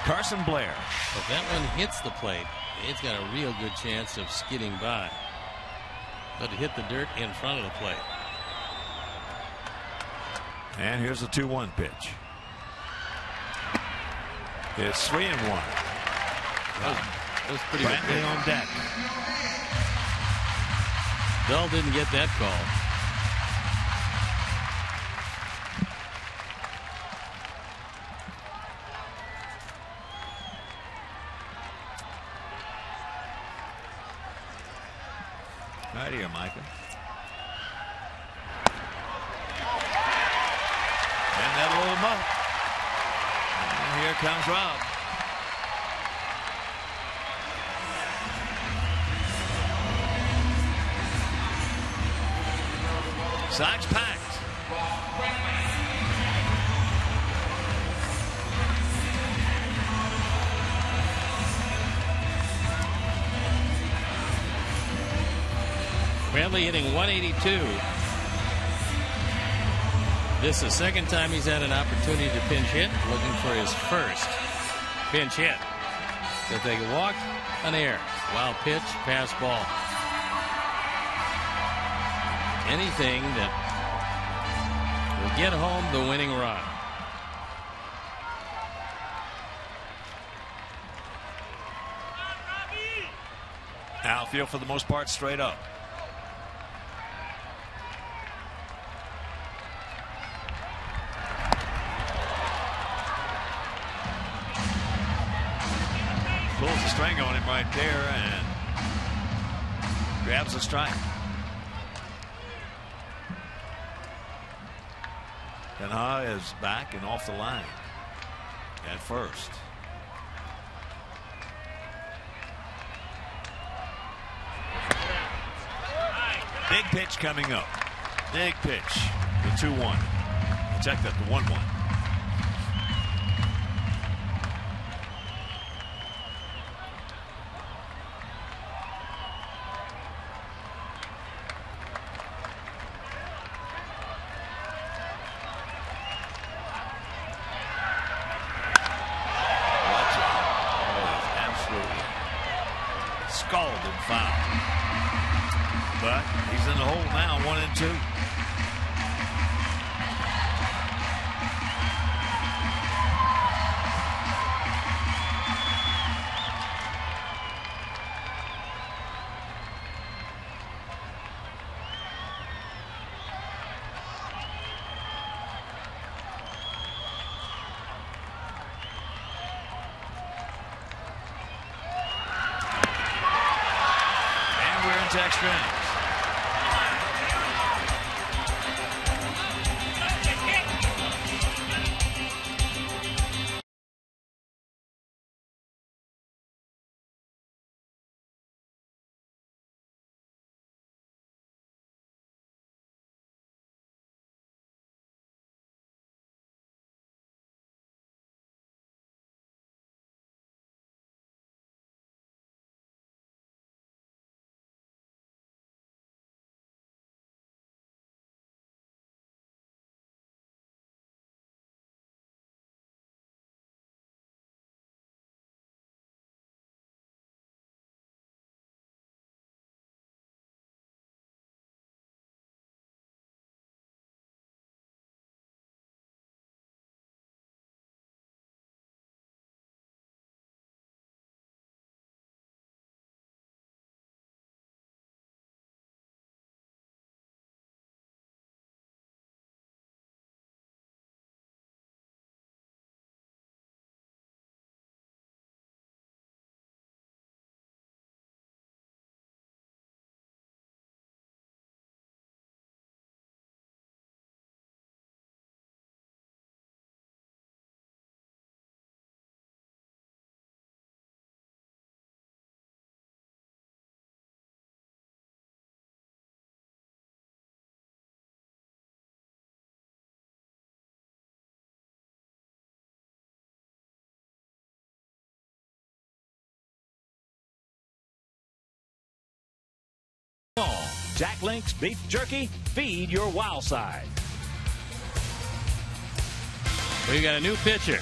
Carson Blair. If that one hits the plate, it's got a real good chance of skidding by. But it hit the dirt in front of the plate. And here's the 2-1 pitch. It's 3-1. That was pretty good. Brantley on deck. Bell didn't get that call. Right here, Micah. And that little muff. And here comes Rob. Sox packed. Brantley hitting 182. This is the second time he's had an opportunity to pinch hit, looking for his first pinch hit. He'll take a walk, an air, wild pitch, pass ball. Anything that will get home the winning run. Outfield for the most part straight up. Pulls the string on him right there and grabs the strike. Kanha is back and off the line at first. Big pitch coming up. Big pitch. The 2-1. Check that, the 1-1. Scalded foul. But he's in the hole now, 1-2. Extra innings. Jack Link's Beef Jerky. Feed your wild side. We got a new pitcher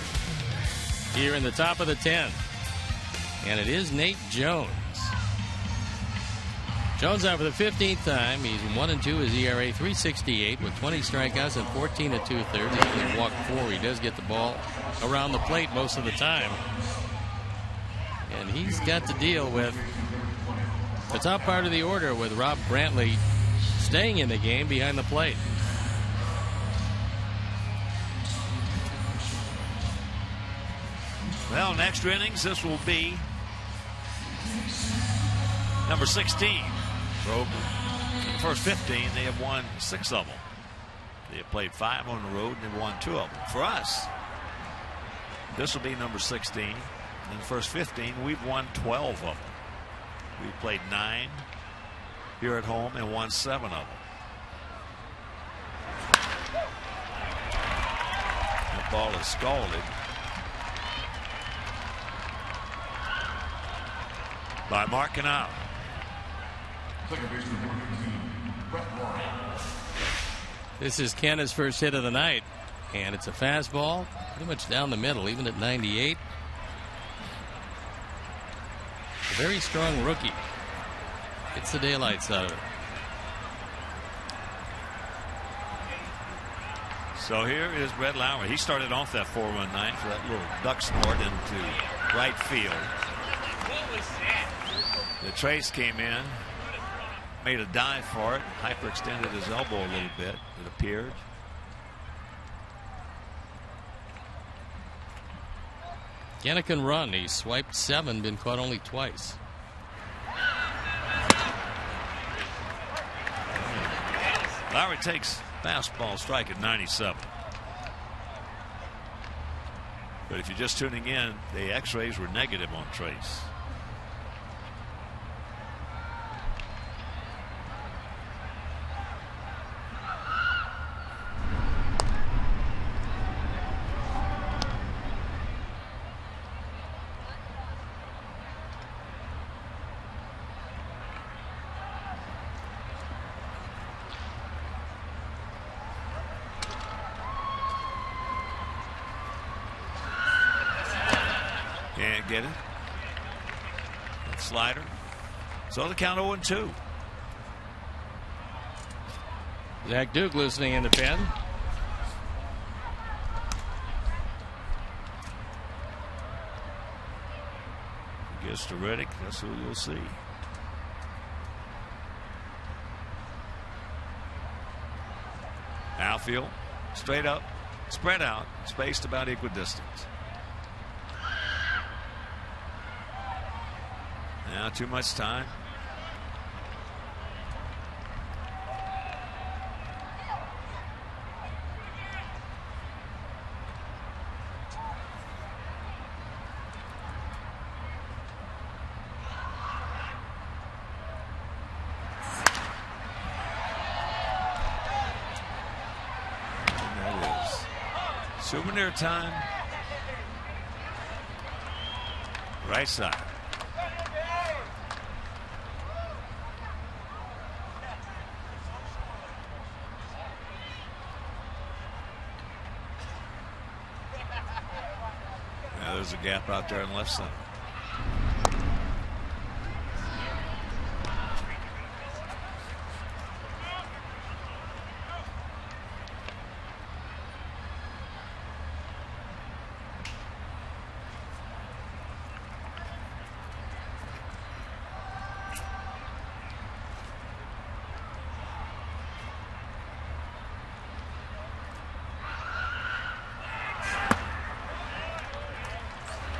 here in the top of the 10th, and it is Nate Jones. Jones out for the 15th time. He's 1-2. His ERA 3.68 with 20 strikeouts and 14 2/3. He only walked 4. He does get the ball around the plate most of the time, and he's got to deal with the top part of the order with Rob Brantley staying in the game behind the plate. Well, in extra innings, this will be number 16 for Oakland. In the first 15, they have won 6 of them. They have played 5 on the road, and they've won 2 of them. For us, this will be number 16. In the first 15, we've won 12 of them. We've played 9 here at home and won 7 of them. That ball is scalded by Mark Canal. This is Kenna's first hit of the night, and it's a fastball pretty much down the middle, even at 98. A very strong rookie. Gets the daylights out of it. So here is Brett Lowry. He started off that 4-run night for that little duck snort into right field. The Trace came in, made a dive for it, hyperextended his elbow a little bit, it appeared. Kenna can run. He swiped 7, been caught only twice. Lowry takes fastball strike at 97. But if you're just tuning in, the x-rays were negative on Trace. Can't get it. That slider. So the count 0-2. Zach Duke loosening in the pen. Gets to Reddick. That's who you'll see. Outfield. Straight up. Spread out. Spaced about equidistant. Now too much time. And that is souvenir time. Right side. There's a gap out there in left center.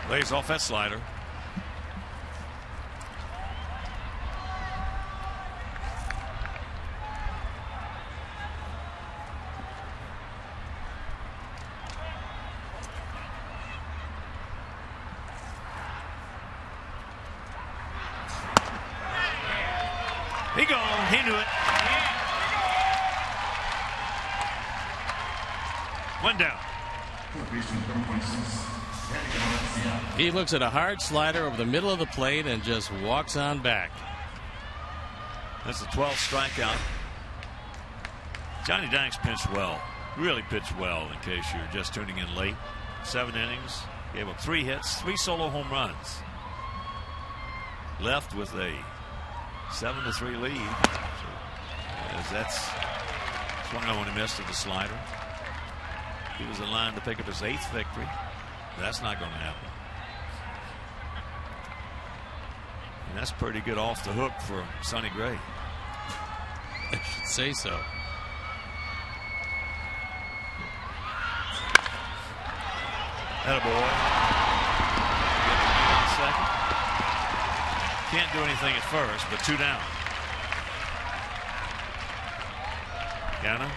Lays off that slider. He gone. He knew it. One down. He looks at a hard slider over the middle of the plate and just walks on back. That's the 12th strikeout. Johnny Danks pitched well. Really pitched well, in case you're just tuning in late. 7 innings. Gave up 3 hits, 3 solo home runs. Left with a 7-3 lead. So, that's swung on when he missed to the slider. He was in line to pick up his 8th victory. That's not going to happen. And that's pretty good off the hook for Sonny Gray. I should say so. Attaboy. Second. Can't do anything at first, but 2 down. Cannon.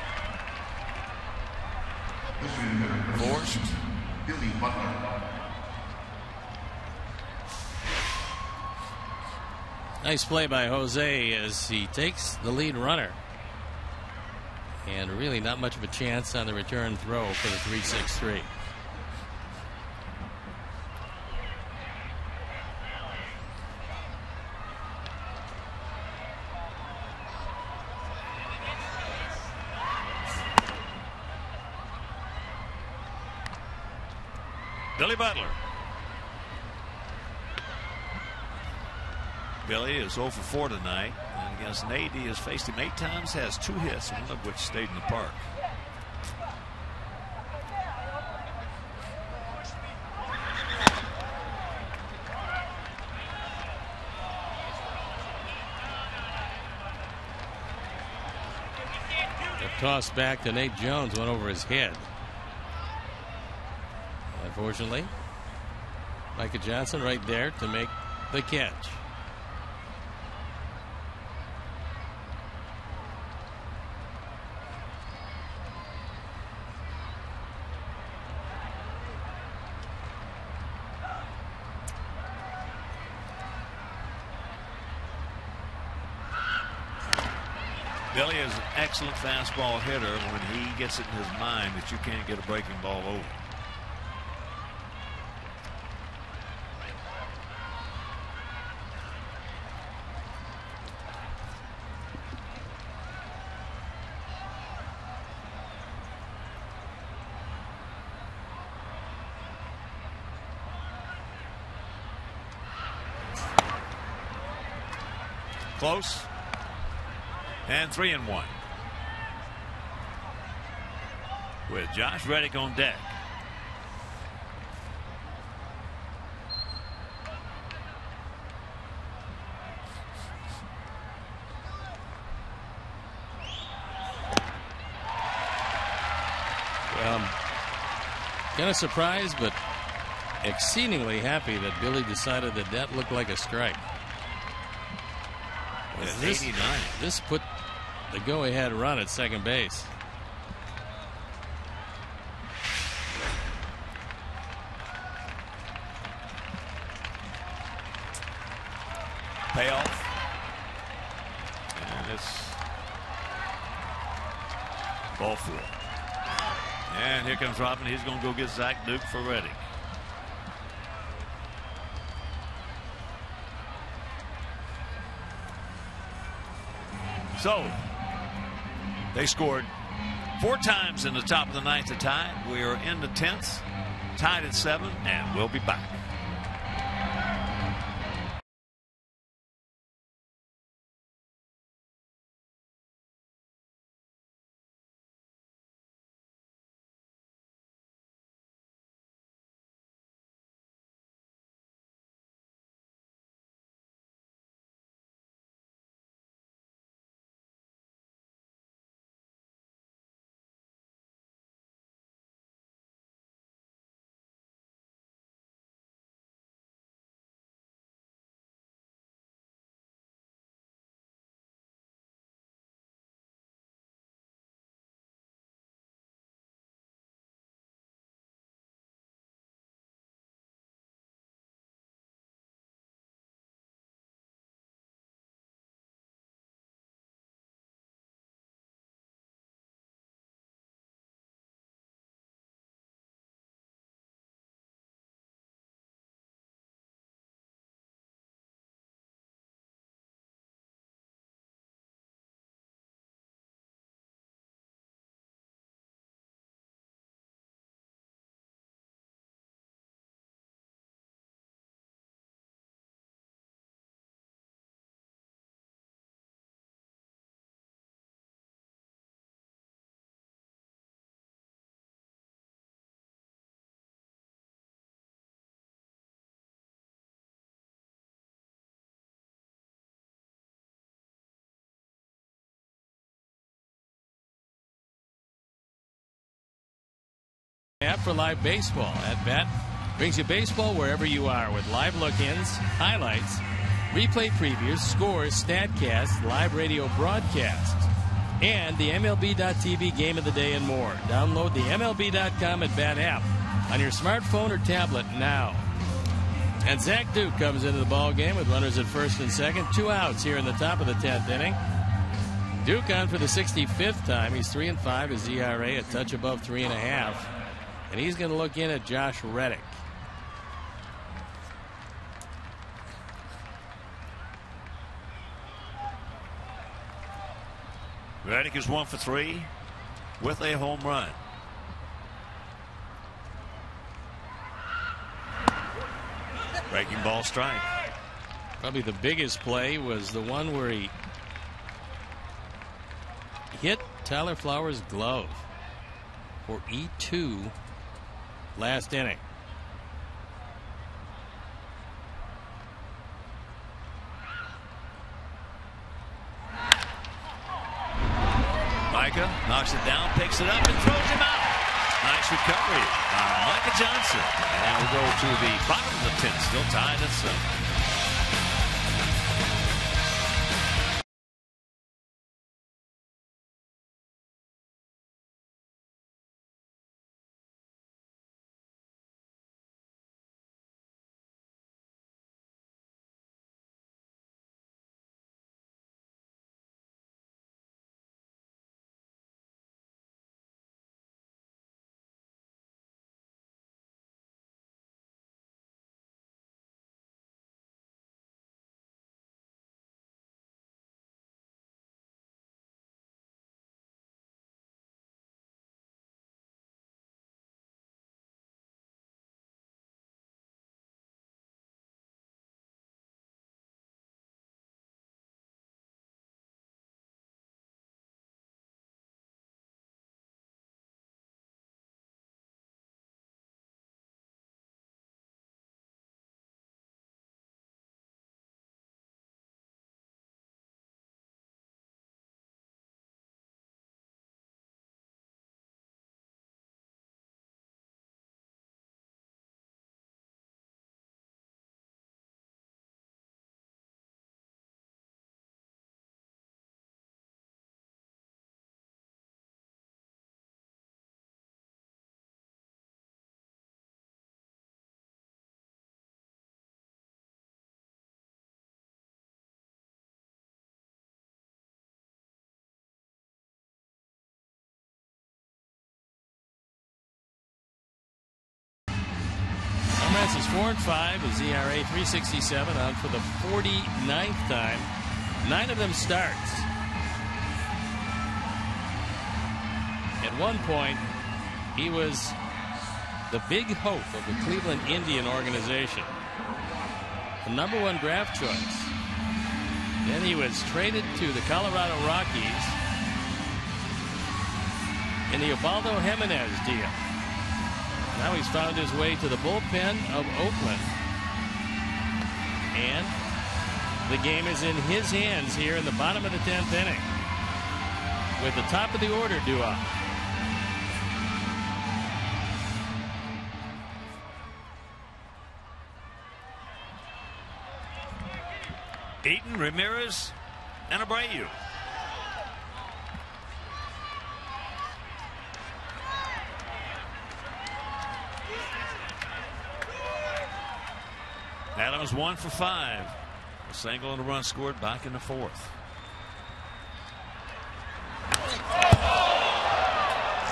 Forced. Billy Butler. Nice play by Jose as he takes the lead runner. And really not much of a chance on the return throw for the 3-6-3. Billy Butler. Billy is 0 for 4 tonight, and against Nate, he has faced him 8 times, has 2 hits, one of which stayed in the park. The toss back to Nate Jones went over his head. Unfortunately, Micah Johnson right there to make the catch. Billy is an excellent fastball hitter when he gets it in his mind that you can't get a breaking ball over. Close. And 3-1. With Josh Reddick on deck. Well, kind of surprised, but exceedingly happy that Billy decided that that looked like a strike. This put the go-ahead run at second base. Payoff. And it's ball 4. And here comes Robin. He's going to go get Zach Duke for Reddick. So they scored 4 times in the top of the 9th to tie. We are in the 10th, tied at 7, and we'll be back. App for live baseball. At Bat brings you baseball wherever you are with live look-ins, highlights, replay previews, scores, statcasts, live radio broadcasts, and the MLB.TV game of the day and more. Download the MLB.com at Bat app on your smartphone or tablet now. And Zach Duke comes into the ball game with runners at first and second. 2 outs here in the top of the 10th inning. Duke on for the 65th time. He's 3-5. His ERA a touch above 3.5. And he's going to look in at Josh Reddick. Reddick is 1 for 3 with a home run. Breaking ball strike. Probably the biggest play was the one where he hit Tyler Flowers' glove for E2 last inning. Micah knocks it down, picks it up, and throws him out. Nice recovery by Micah Johnson. And we'll go to the bottom of the 10th, still tied at 7. Is 4-5. His ERA 3.67, on for the 49th time. 9 of them starts. At one point, he was the big hope of the Cleveland Indian organization, the #1 draft choice. Then he was traded to the Colorado Rockies in the Ubaldo Jimenez deal. Now he's found his way to the bullpen of Oakland. And the game is in his hands here in the bottom of the 10th inning with the top of the order due up. Eaton, Ramirez, and Abreu. Adams 1 for 5. A single and a run scored back in the 4th.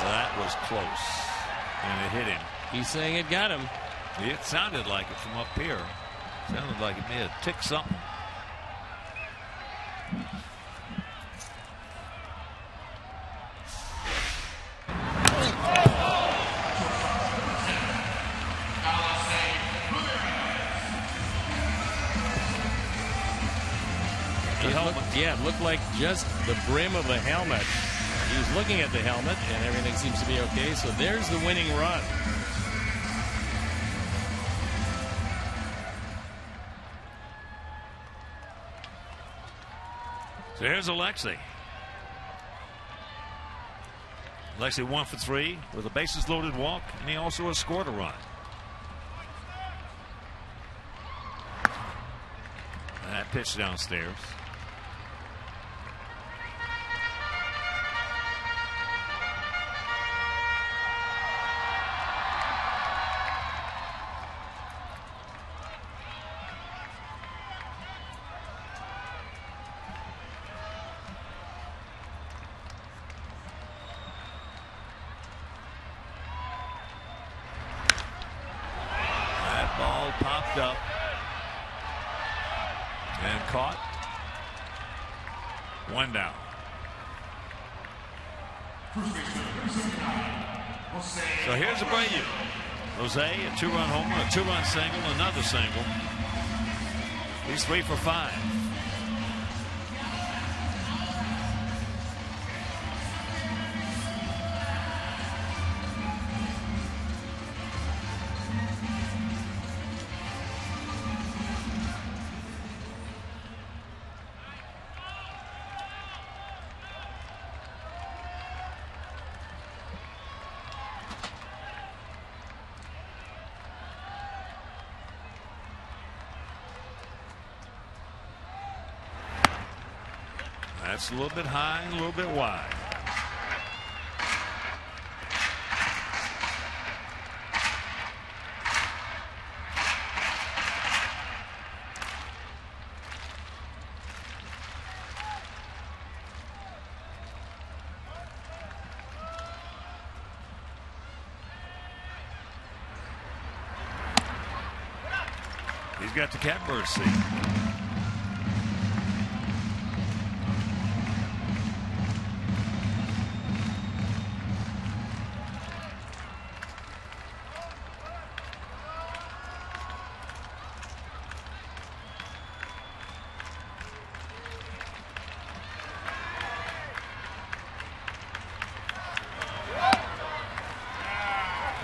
That was close. And it hit him. He's saying it got him. It sounded like it from up here. Sounded like it may have ticked something. Yeah, it looked like just the brim of the helmet. He was looking at the helmet, and everything seems to be okay. So there's the winning run. So here's Alexei. Lexi 1 for 3 with a bases loaded walk, and he also has scored a run. That pitch downstairs. Popped up and caught. 1 down. So here's Abreu. Jose, a 2-run homer, a 2-run single, another single. He's 3 for 5. That's a little bit high and a little bit wide. He's got the catbird seat.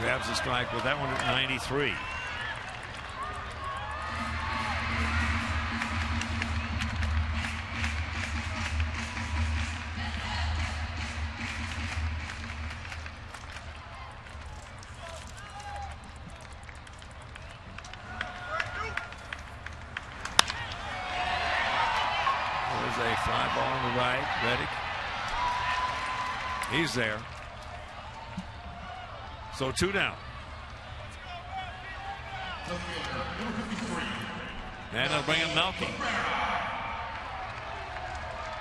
Grabs a strike with that one at 93. There's a fly ball on the right. Reddick. He's there. So 2 down. And they'll bring in Melky.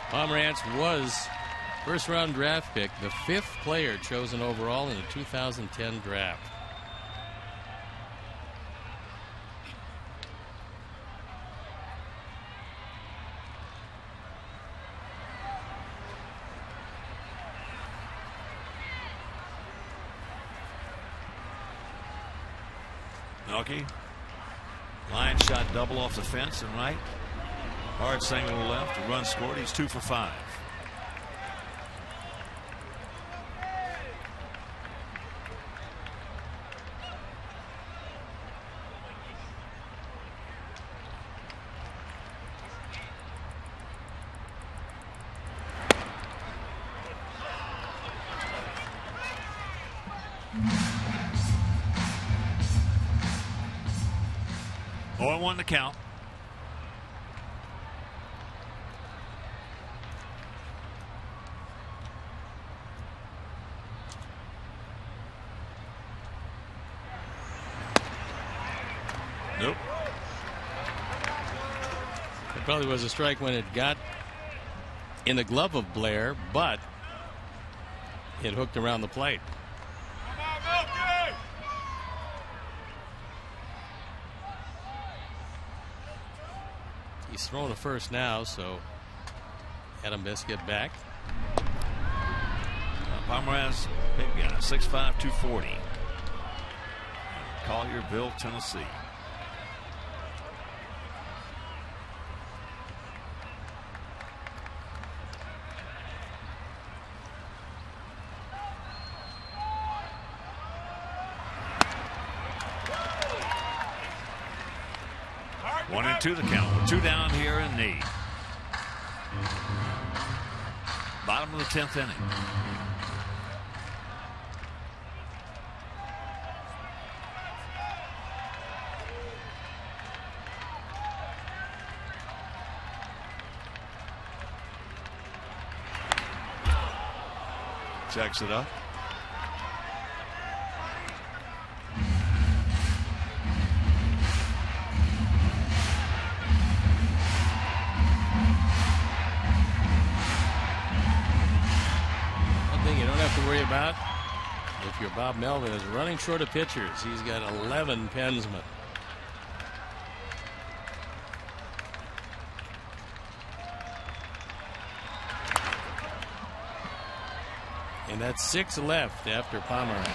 Pomerantz was first-round draft pick, the 5th player chosen overall in the 2010 draft. Melky. Line shot double off the fence and right. Hard single to left. A run scored. He's 2 for 5. One to count. Nope. It probably was a strike when it got in the glove of Blair, but it hooked around the plate. He's throwing to first now, so Adam best get back. Pomerantz, big guy, 6'5", 240. Collierville, Tennessee. One and 2 the count with 2 down here in the bottom of the 10th inning. Checks it up. One thing you don't have to worry about if you're Bob Melvin is running short of pitchers. He's got 11 pensmen. And that's 6 left after Pomeranz.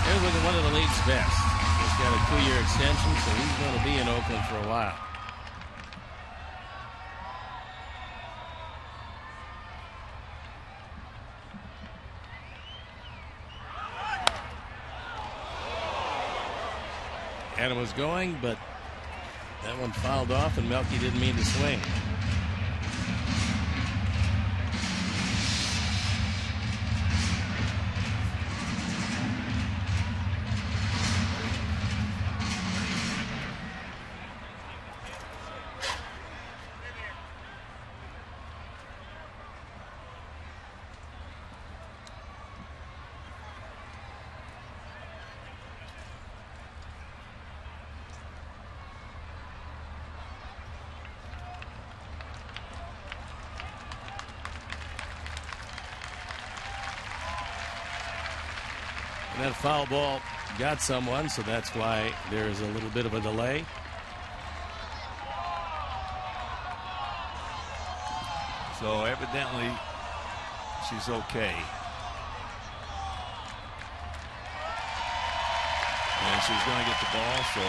Here's looking one of the league's best. He's got a 2-year extension, so he's going to be in Oakland for a while. And it was going, but that one fouled off, and Melky didn't mean to swing. That foul ball got someone, so that's why there's a little bit of a delay. So evidently she's okay. And she's going to get the ball, so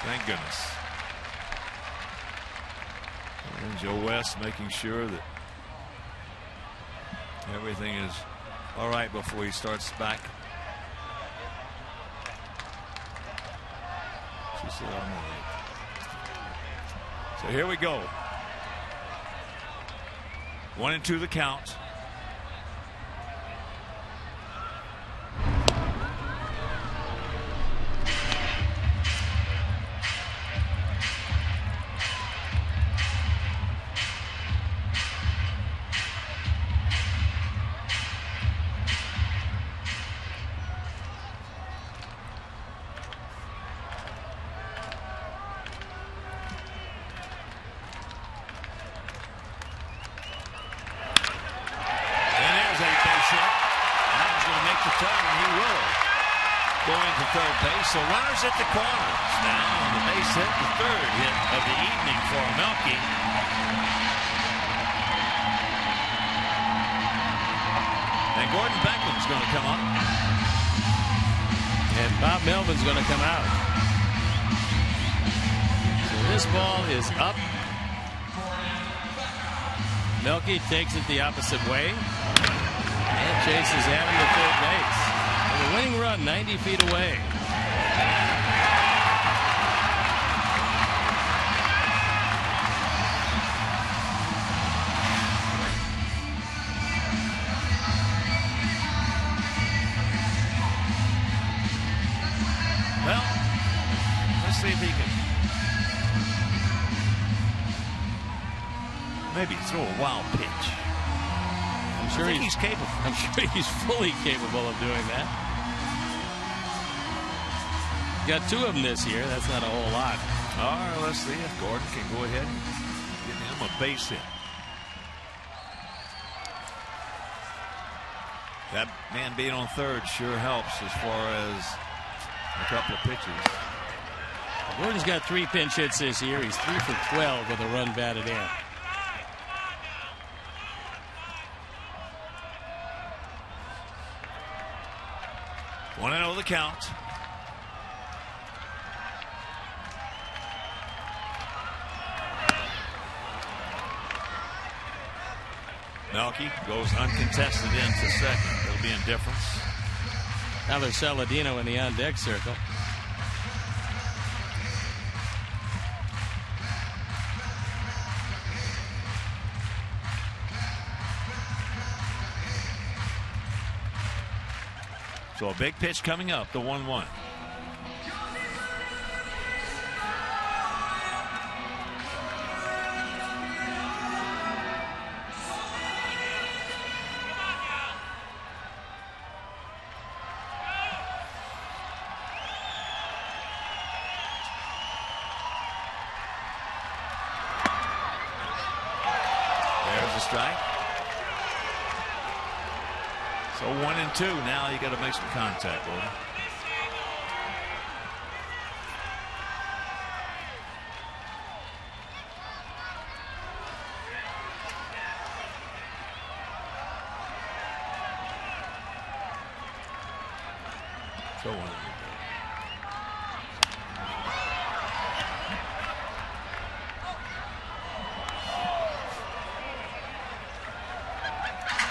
thank goodness. And Joe West making sure that everything is all right before he starts back. She said, I'm all right. So here we go. 1-2 the count. So runners at the corners now on the base hit, the third hit of the evening for Melky. And Gordon Beckman's going to come up. And Bob Melvin's going to come out. So this ball is up. Melky takes it the opposite way and chases Adam to third base. And the winning run 90 feet away. Well, let's see if he can maybe throw a wild pitch. I'm sure he's capable. I'm sure he's fully capable of doing that. Got 2 of them this year. That's not a whole lot. All right, let's see if Gordon can go ahead and get him a base hit. That man being on third sure helps as far as a couple of pitches. Gordon's got 3 pinch hits this year. He's 3 for 12 with a run batted in. One and 0 the count. Melky goes uncontested into second. It'll be indifference. Now there's Saladino in the on-deck circle. So a big pitch coming up, the 1-1. There's a strike. So 1-2. Now you got to make some contact, boy. So 1-2.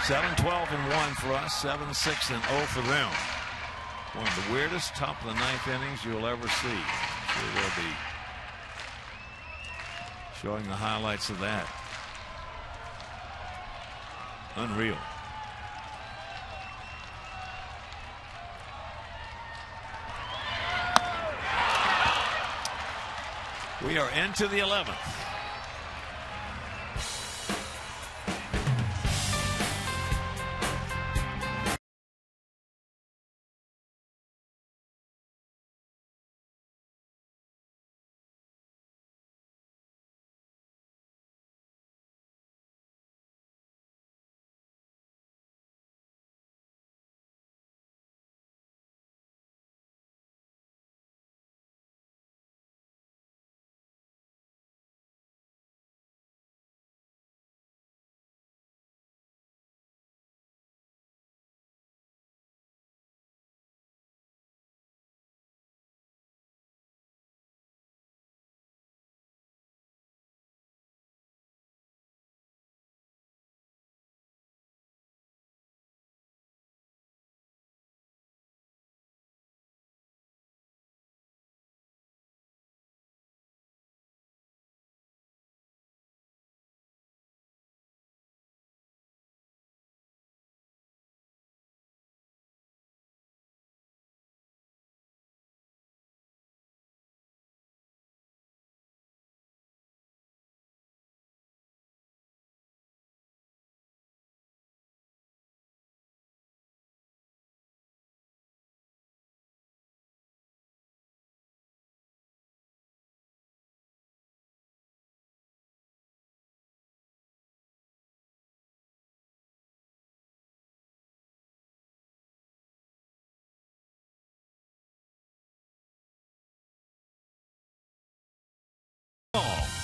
Seven, 12-1 for us. 7-6-0 for them. One of the weirdest top of the ninth innings you'll ever see. Sure they'll be showing the highlights of that. Unreal. We are into the 11th.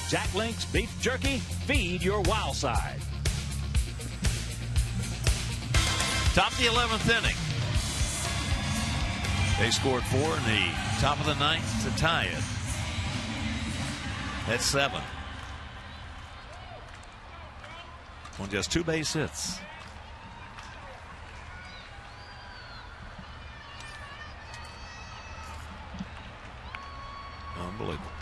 Jack Link's Beef Jerky. Feed your wild side. Top of the 11th inning. They scored 4 in the top of the 9th to tie it. That's 7. On just 2 base hits. Unbelievable.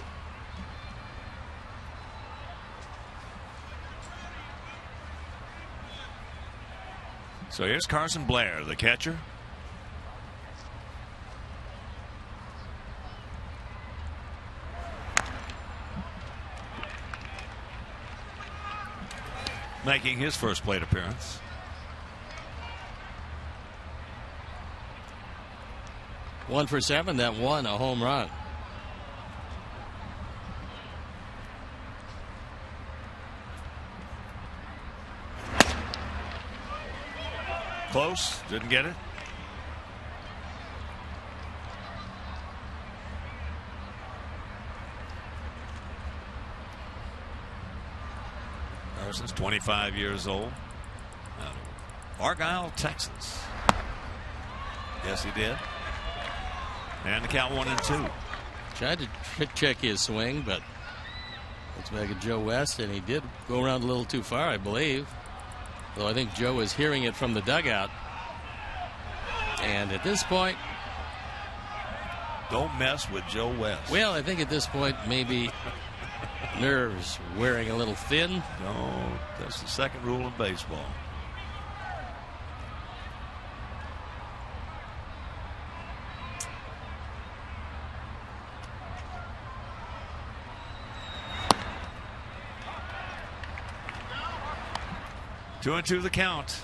So here's Carson Blair, the catcher. Making his first plate appearance. One for 7. That one, a home run. Close, didn't get it. Carson's 25 years old. Argyle, Texas. Yes, he did. And the count 1-2. Tried to check his swing, but looks back at Joe West, and he did go around a little too far, I believe. Though I think Joe is hearing it from the dugout. And at this point, don't mess with Joe West. Well, I think at this point, maybe nerves wearing a little thin. No, that's the second rule in baseball. Two and two the count.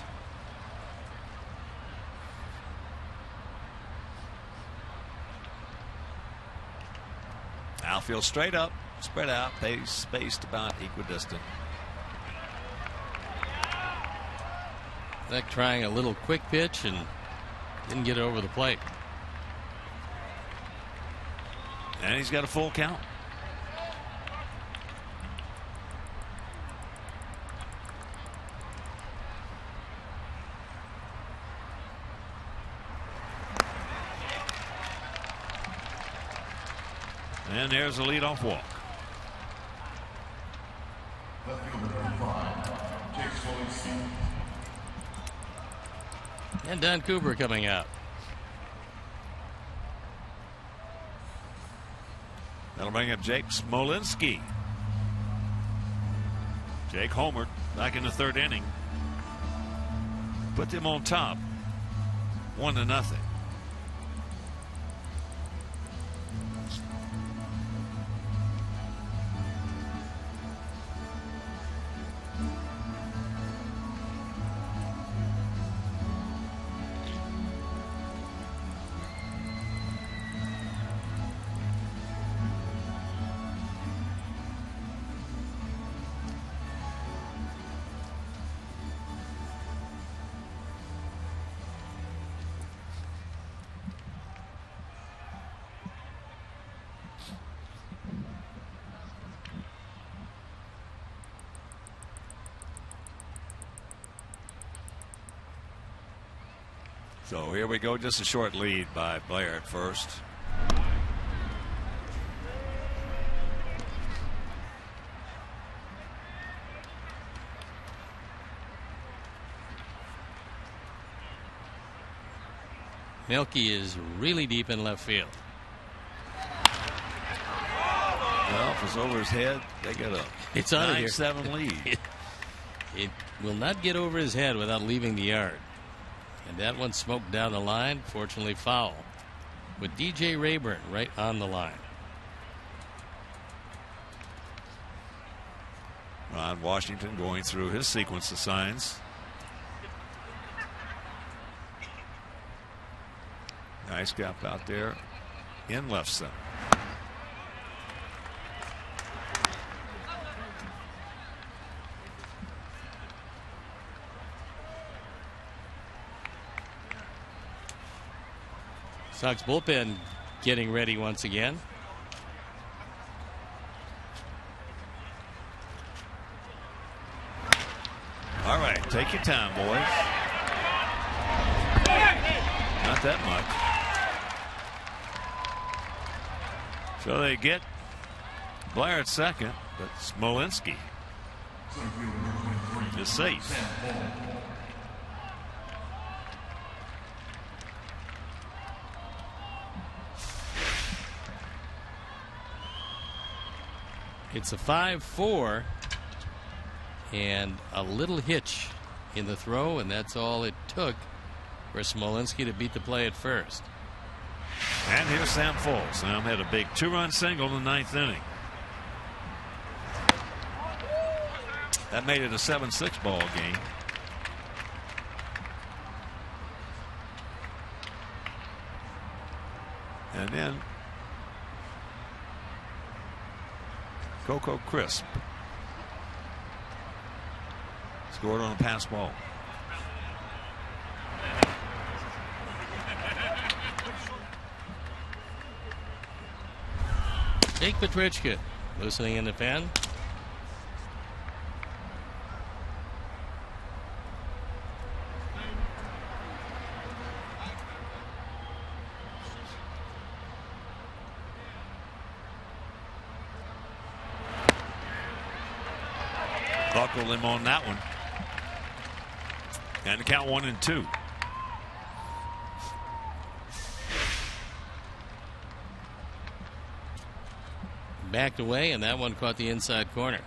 Outfield straight up, spread out, spaced about equidistant. Beck trying a little quick pitch and didn't get it over the plate. And he's got a full count. And there's a leadoff walk. And Don Cooper coming out. That'll bring up Jake Smolinski. Jake homered back in the third inning. Put them on top, 1-0. So here we go, just a short lead by Blair at first. Melky is really deep in left field. Well, if it's over his head, they get a It's out of here. 9-7 lead. It will not get over his head without leaving the yard. And that one smoked down the line, fortunately foul, with DJ Rayburn right on the line. Ron Washington going through his sequence of signs. Nice gap out there in left center. Sox bullpen getting ready once again. All right, take your time, boys. Not that much. So they get Blair at second, but Smolinski is safe. It's a 5-4 and a little hitch in the throw, and that's all it took for Smolinski to beat the play at first. And here's Sam Foltz. Sam had a big 2-run single in the 9th inning. That made it a 7-6 ball game. And then Coco Crisp scored on a pass ball. Jake Petrichka loosening in the fan. Buckled him on that one. And the count 1-2. Backed away, and that one caught the inside corner.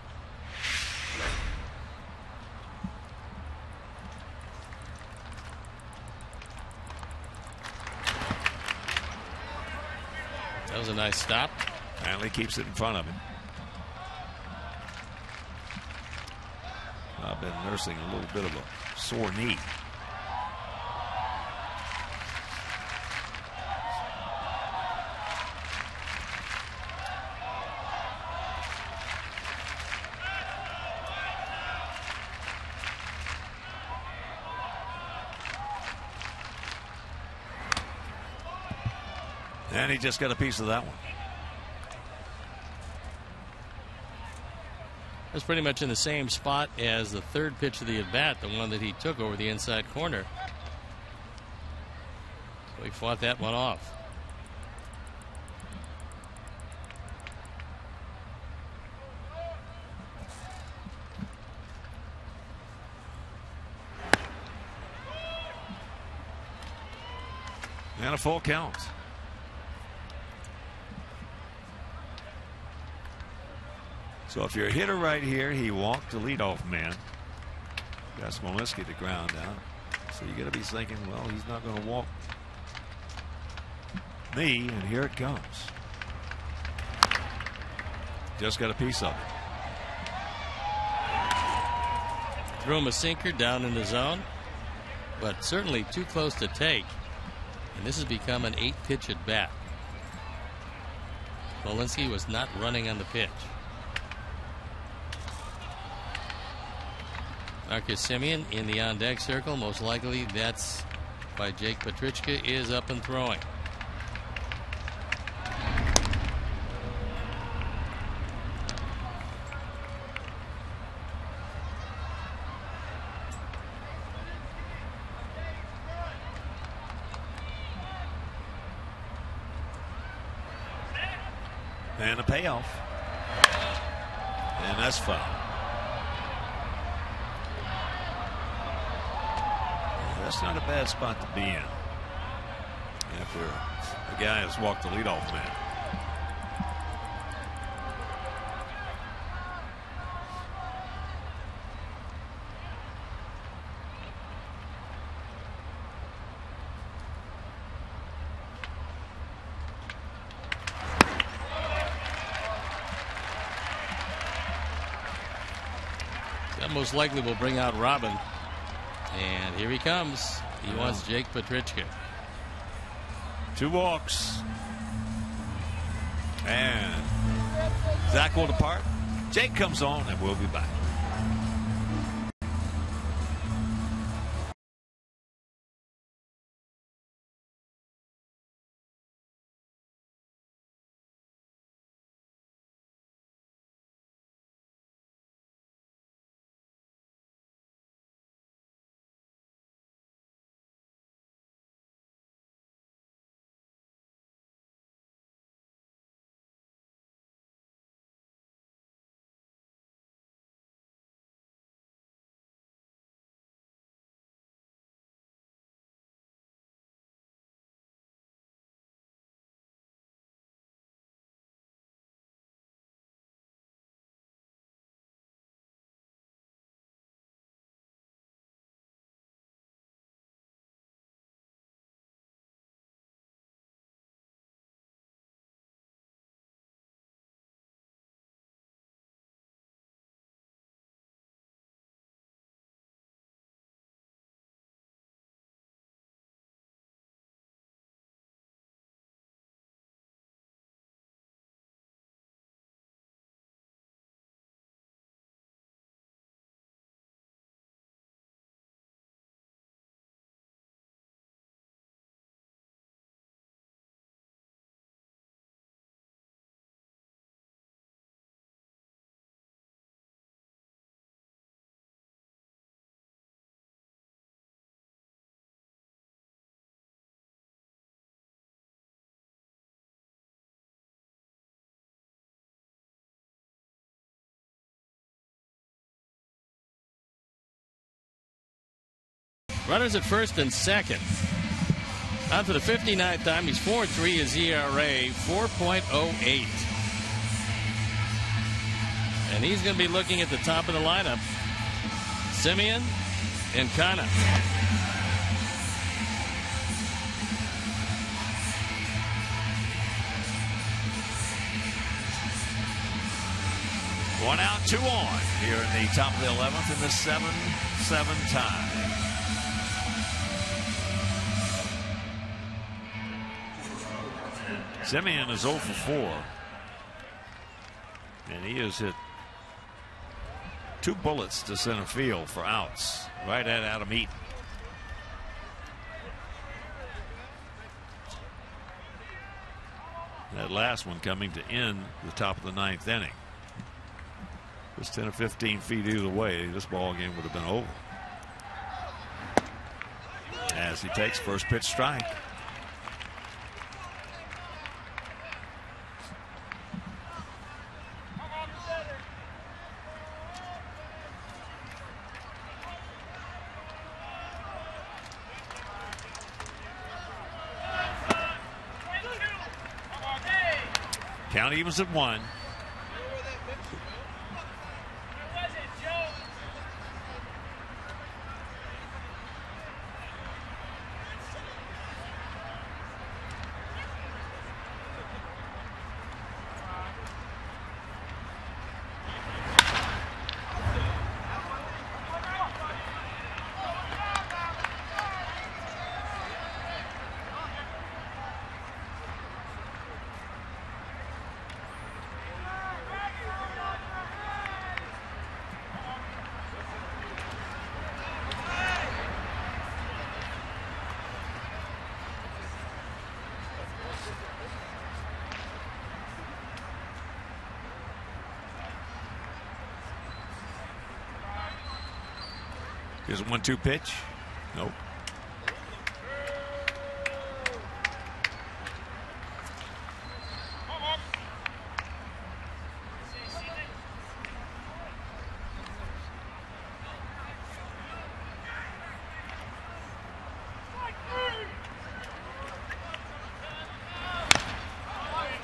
That was a nice stop. Finally keeps it in front of him. I've been nursing a little bit of a sore knee. And he just got a piece of that one. That's pretty much in the same spot as the third pitch of the at-bat, the one that he took over the inside corner. So he fought that one off. And a full count. So if you're a hitter right here, he walked the leadoff man. Got Smolinski to ground out. So you got to be thinking, well, he's not going to walk me, and here it comes. Just got a piece of it. Threw him a sinker down in the zone, but certainly too close to take. And this has become an 8-pitch at bat. Smolinski was not running on the pitch. Marcus Semien in the on-deck circle. Most likely that's why Jake Petrichka is up and throwing. And a payoff. And that's foul. That's not a bad spot to be in after the guy has walked the leadoff man. That most likely will bring out Robin. And here he comes. He wants Jake Petrichka. 2 walks. And Zach will depart. Jake comes on, and we'll be back. Runners at first and second. On for the 59th time. He's 4-3. His ERA 4.08. And he's going to be looking at the top of the lineup. Semien and Kana. One out, 2 on here in the top of the 11th in the 7-7 tie. Semien is 0 for 4. And he has hit 2 bullets to center field for outs. Right at Adam Eaton. That last one coming to end the top of the 9th inning. It was 10 or 15 feet either way. This ball game would have been over. As he takes first pitch strike. Count evens at 1. Here's a 1-2 pitch. Nope.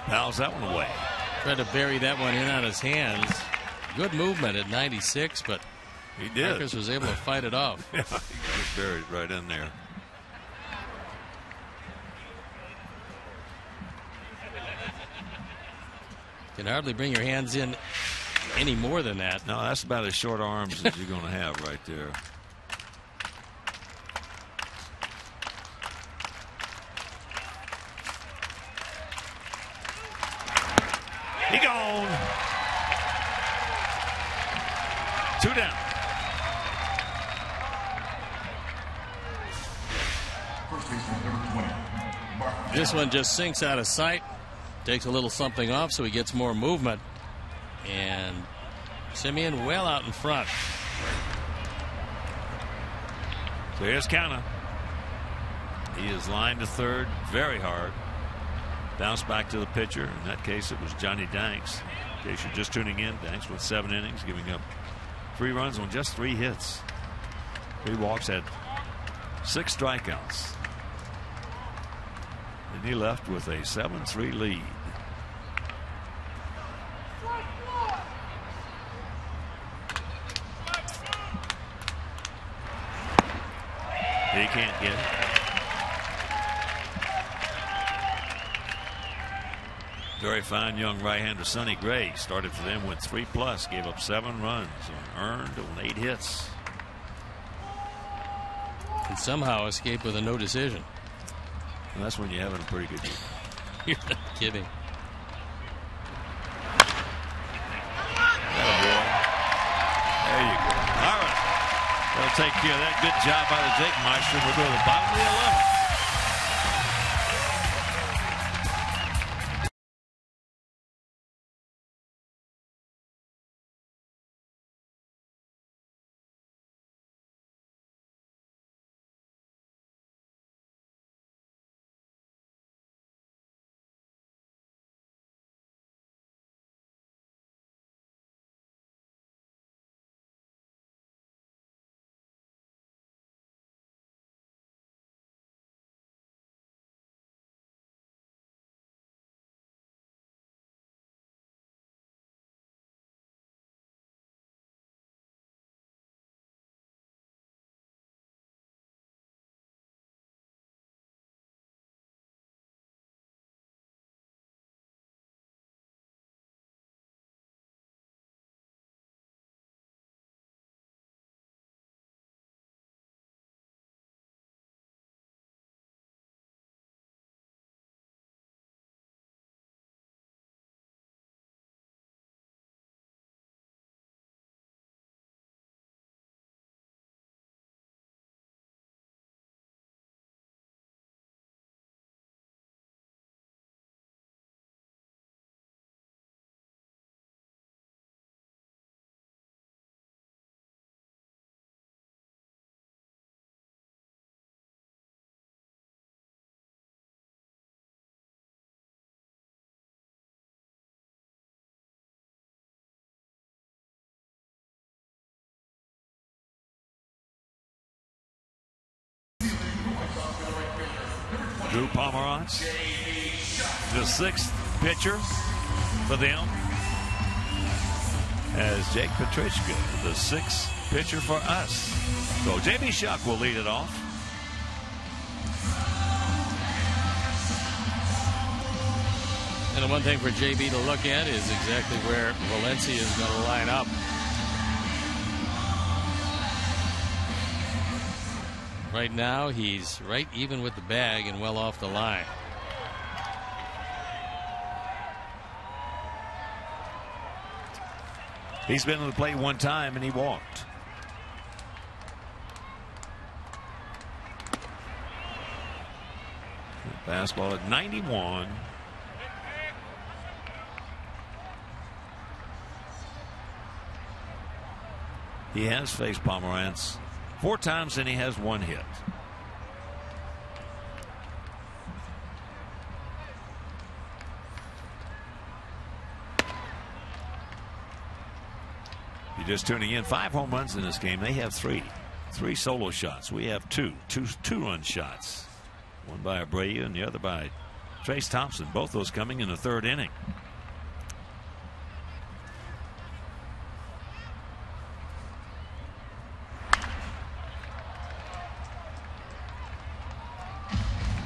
Fouls that one away. Tried to bury that one in on his hands. Good movement at 96, but he did. Marcus was able to fight it off. Yeah, he just buried right in there. Can hardly bring your hands in any more than that. No, that's about as short arms as you're going to have right there. He gone. 2 down. This one just sinks out of sight. Takes a little something off so he gets more movement. And Simeon well out in front. So here's Canna. He is lined to third very hard. Bounce back to the pitcher. In that case, it was Johnny Danks. In case you're just tuning in, Danks with 7 innings, giving up 3 runs on just 3 hits. 3 walks, had 6 strikeouts. And he left with a 7-3 lead. He can't get it. Very fine young right-hander Sonny Gray started for them, went 3+, gave up 7 runs on earned on 8 hits. And somehow escaped with a no decision. And that's when you're having a pretty good year. You're not kidding. There you go. All right. They'll take care of that. Good job by the Jake Meister. We'll go to the bottom of the 11th. Drew Pomeranz, the 6th pitcher for them, as Jake Petrichka, the 6th pitcher for us. So J.B. Shuck will lead it off. And the one thing for J.B. to look at is exactly where Valencia is going to line up. Right now, he's right even with the bag and well off the line. He's been to the plate one time and he walked. Fastball at 91. He has faced Pomeranz 4 times and he has 1 hit. If you're just tuning in, 5 home runs in this game. They have 3 solo shots. We have 2 2-run shots. One by Abreu and the other by Trace Thompson. Both those coming in the 3rd inning.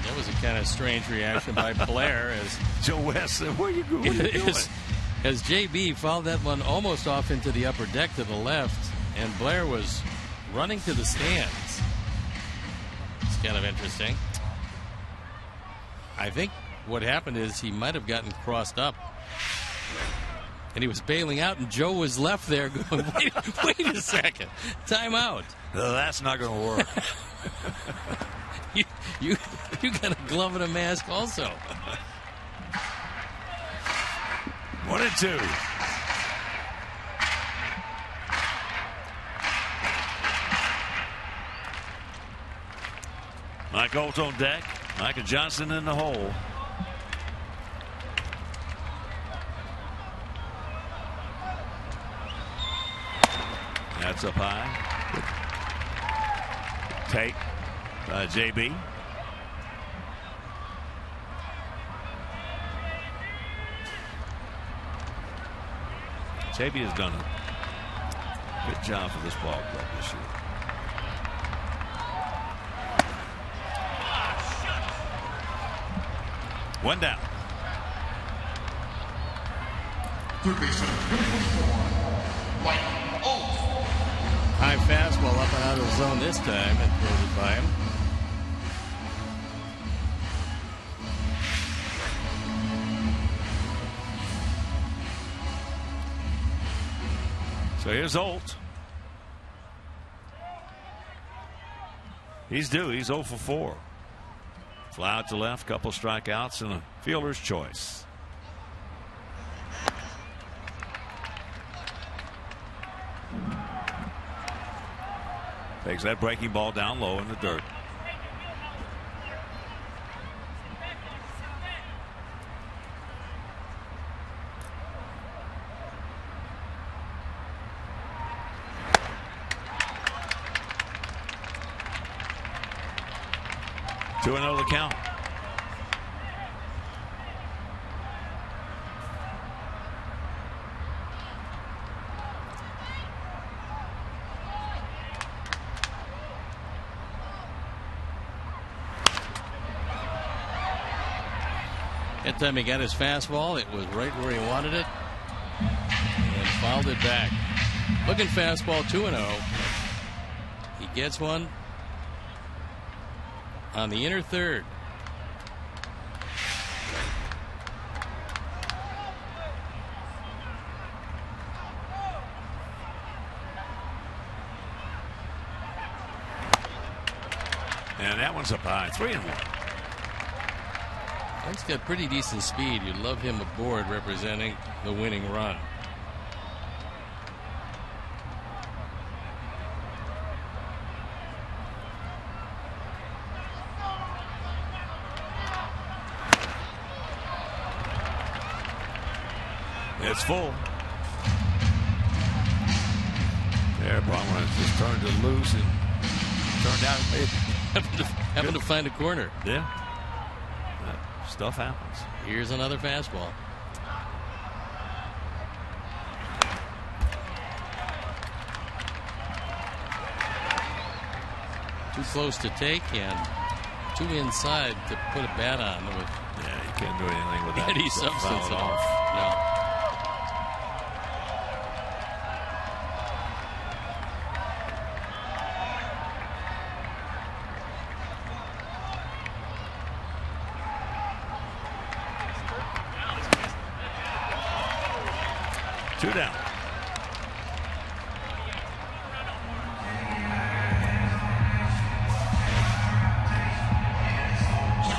That was a kind of strange reaction by Blair as Joe West said, "Where you going?" As JB fouled that one almost off into the upper deck to the left, and Blair was running to the stands. It's kind of interesting. I think what happened is he might have gotten crossed up. And he was bailing out, and Joe was left there going, wait a second. Time out. No, that's not going to work. You got a glove and a mask also. 1-2. Mike Holt on deck. Micah Johnson in the hole. That's up high. Take by JB. JB has done a good job for this ball club this year. One down. High fastball up and out of the zone this time and throws it by him. So here's Holt. He's due. He's 0 for 4. Fly out to left, couple strikeouts, and a fielder's choice. Takes that breaking ball down low in the dirt. Two and 0 the count. That time he got his fastball, it was right where he wanted it and fouled it back. Looking fastball, 2-0. He gets one on the inner third. And that one's up high, 3-1. He's got pretty decent speed. You'd love him aboard representing the winning run. It's full. There, Pomeranz just turned it loose and turned out. Happened to find a corner. Yeah. Stuff happens. Here's another fastball. Too close to take and too inside to put a bat on with. Yeah, you can't do anything with that. Any substance off. No. Two down.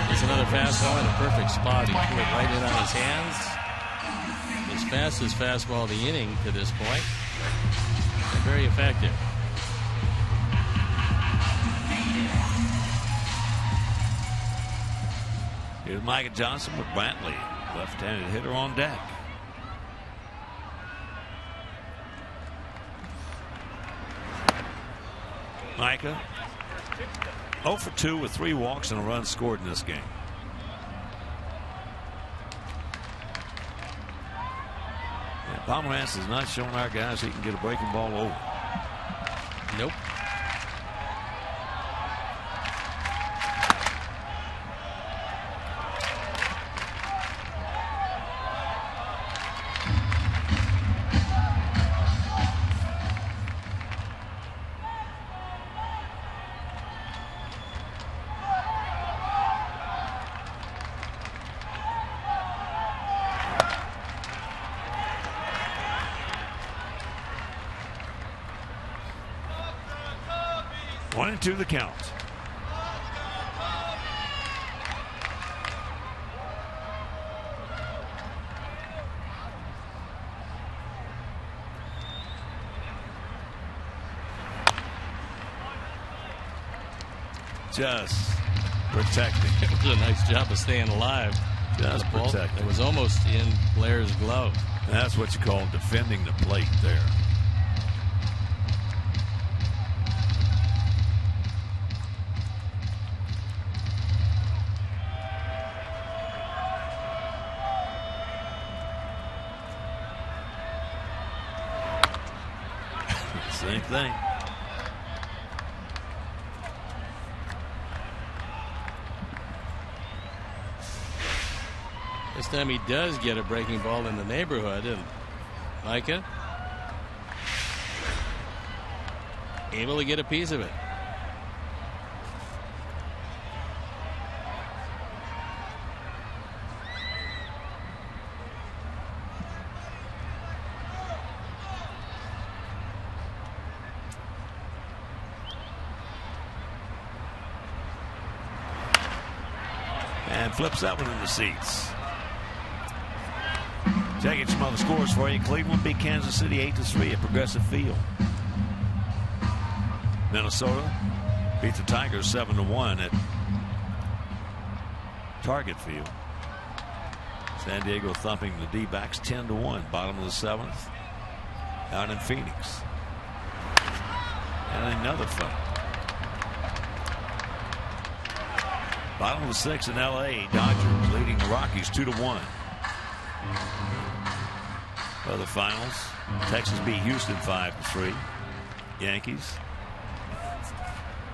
It's another fastball in a perfect spot. He threw it right in on his hands. His fastest fastball of the inning to this point. And very effective. Here's Micah Johnson with Brantley, left-handed hitter on deck. Micah 0 for 2 with 3 walks and a run scored in this game. Yeah, Pomerantz has not shown our guys he can get a breaking ball over. Nope. One and 2 the count. Just protecting. It was a nice job of staying alive. Just protecting. It was almost in Blair's glove. That's what you call defending the plate there. Same thing. This time he does get a breaking ball in the neighborhood, and Micah able to get a piece of it. And flips that one in the seats. Taking some other scores for you. Cleveland beat Kansas City 8-3 at Progressive Field. Minnesota beat the Tigers 7-1 at Target Field. San Diego thumping the D-backs 10-1, bottom of the 7th, out in Phoenix. And another thump. Bottom of the 6th in LA, Dodgers leading the Rockies 2-1. Other finals, Texas beat Houston 5-3. Yankees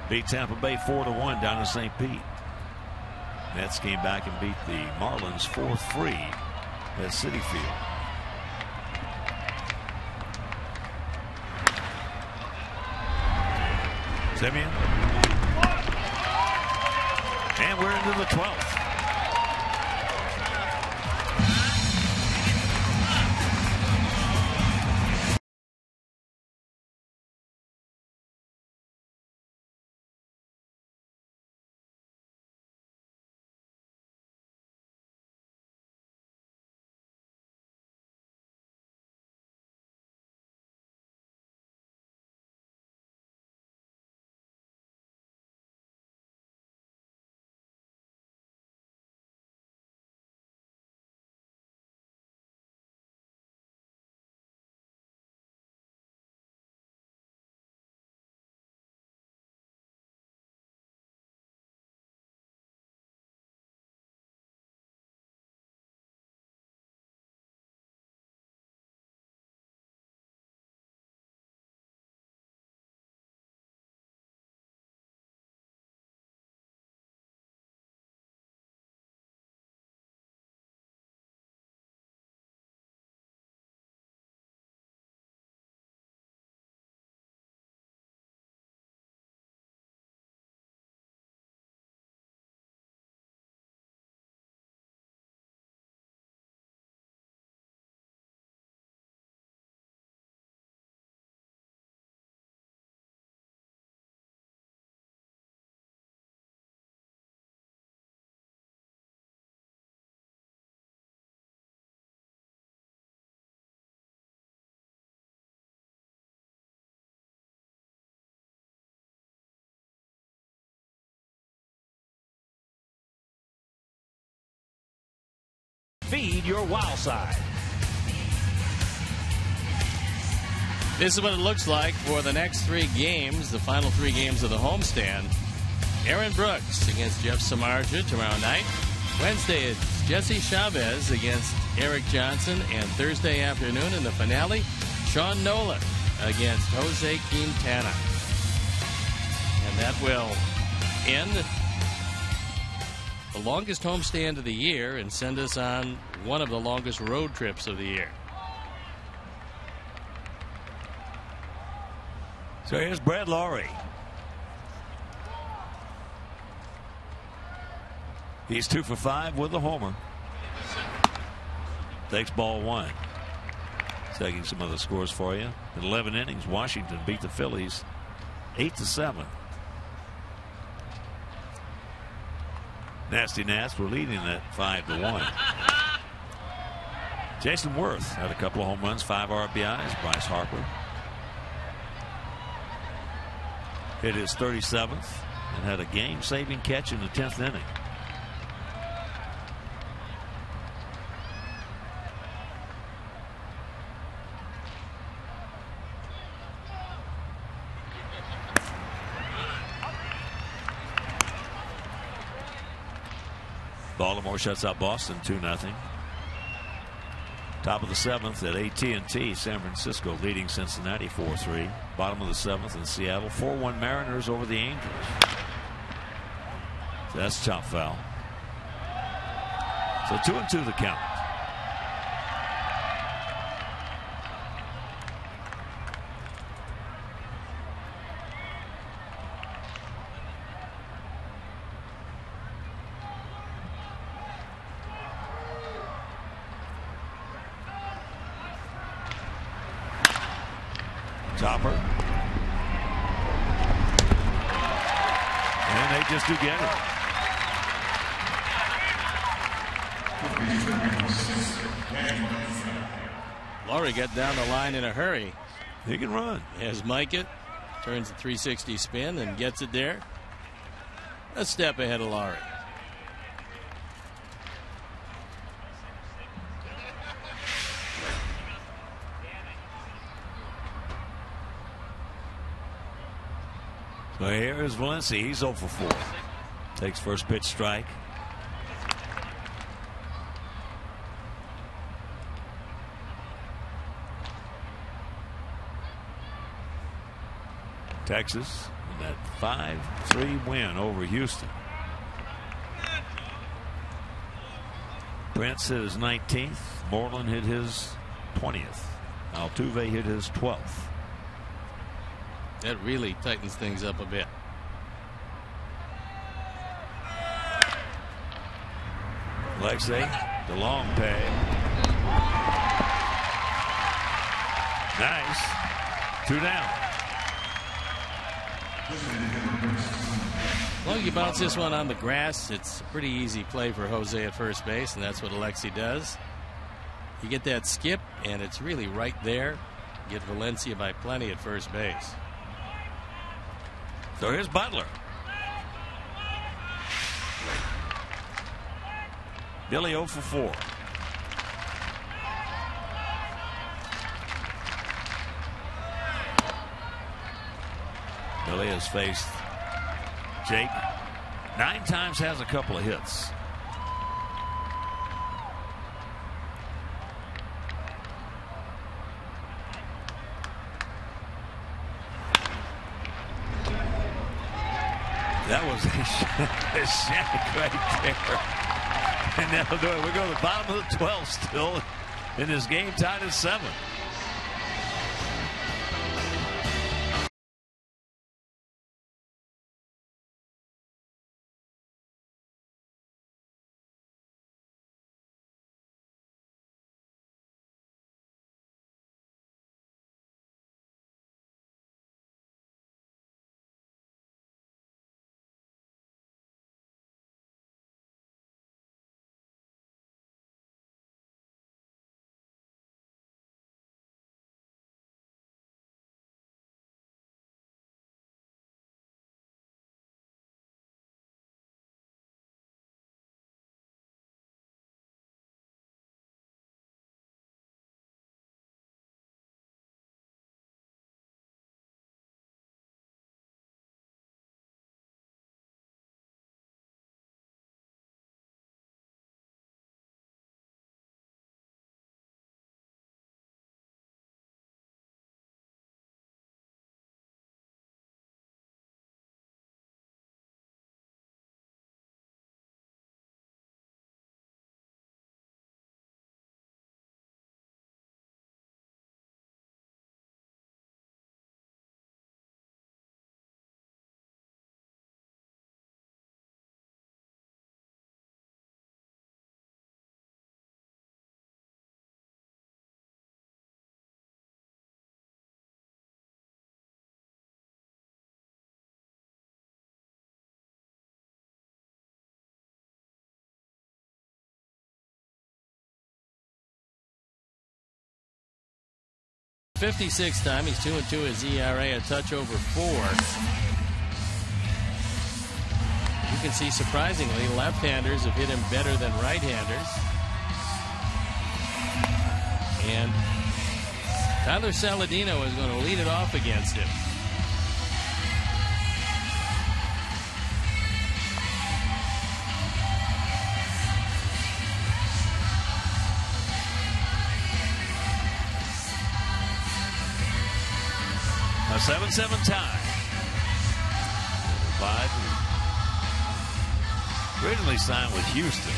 beat Tampa Bay 4-1 down in St. Pete. Mets came back and beat the Marlins 4-3 at Citi Field. Simeon. And we're into the 12th. Feed your wild side. This is what it looks like for the next 3 games, the final 3 games of the homestand. Aaron Brooks against Jeff Samardzija tomorrow night. Wednesday, it's Jesse Chavez against Eric Johnson. And Thursday afternoon in the finale, Sean Nolan against Jose Quintana. And that will end the longest homestand of the year and send us on one of the longest road trips of the year. So here's Brad Lawrie. He's 2 for 5 with a homer. Takes ball 1. Taking some other scores for you. In 11 innings, Washington beat the Phillies 8-7. Nasty Nats were leading at 5-1. Jason Worth had a couple of home runs, 5 RBIs. Bryce Harper hit his 37th and had a game-saving catch in the 10th inning. Baltimore shuts out Boston 2-0. Top of the 7th at AT&T, San Francisco leading Cincinnati 4-3. Bottom of the 7th in Seattle, 4-1 Mariners over the Angels. So that's top foul. So 2-2 the count. Topper. And they just do get it. Lawrie got down the line in a hurry. He can run. As Micah turns the 360 spin and gets it there. A step ahead of Lawrie. So here is Valencia. He's 0 for 4. Takes first pitch strike. Texas in that 5-3 win over Houston. Prince hit his 19th. Moreland hit his 20th. Altuve hit his 12th. That really tightens things up a bit. Alexei, the long pay. Nice. 2 down. As long as you bounce this one on the grass, it's a pretty easy play for Jose at first base, and that's what Alexei does. You get that skip, and it's really right there. Get Valencia by plenty at first base. So here's Butler. Billy 0 for 4. Billy has faced Jake 9 times, has a couple of hits. That was a shank right there. And that'll do it. We go to the bottom of the 12th still in this game, tied at 7. 56th time. He's 2-2. His ERA a touch over 4. You can see, surprisingly, left-handers have hit him better than right-handers. And Tyler Saladino is going to lead it off against him. A 7-7 tie. Biden originally signed with Houston.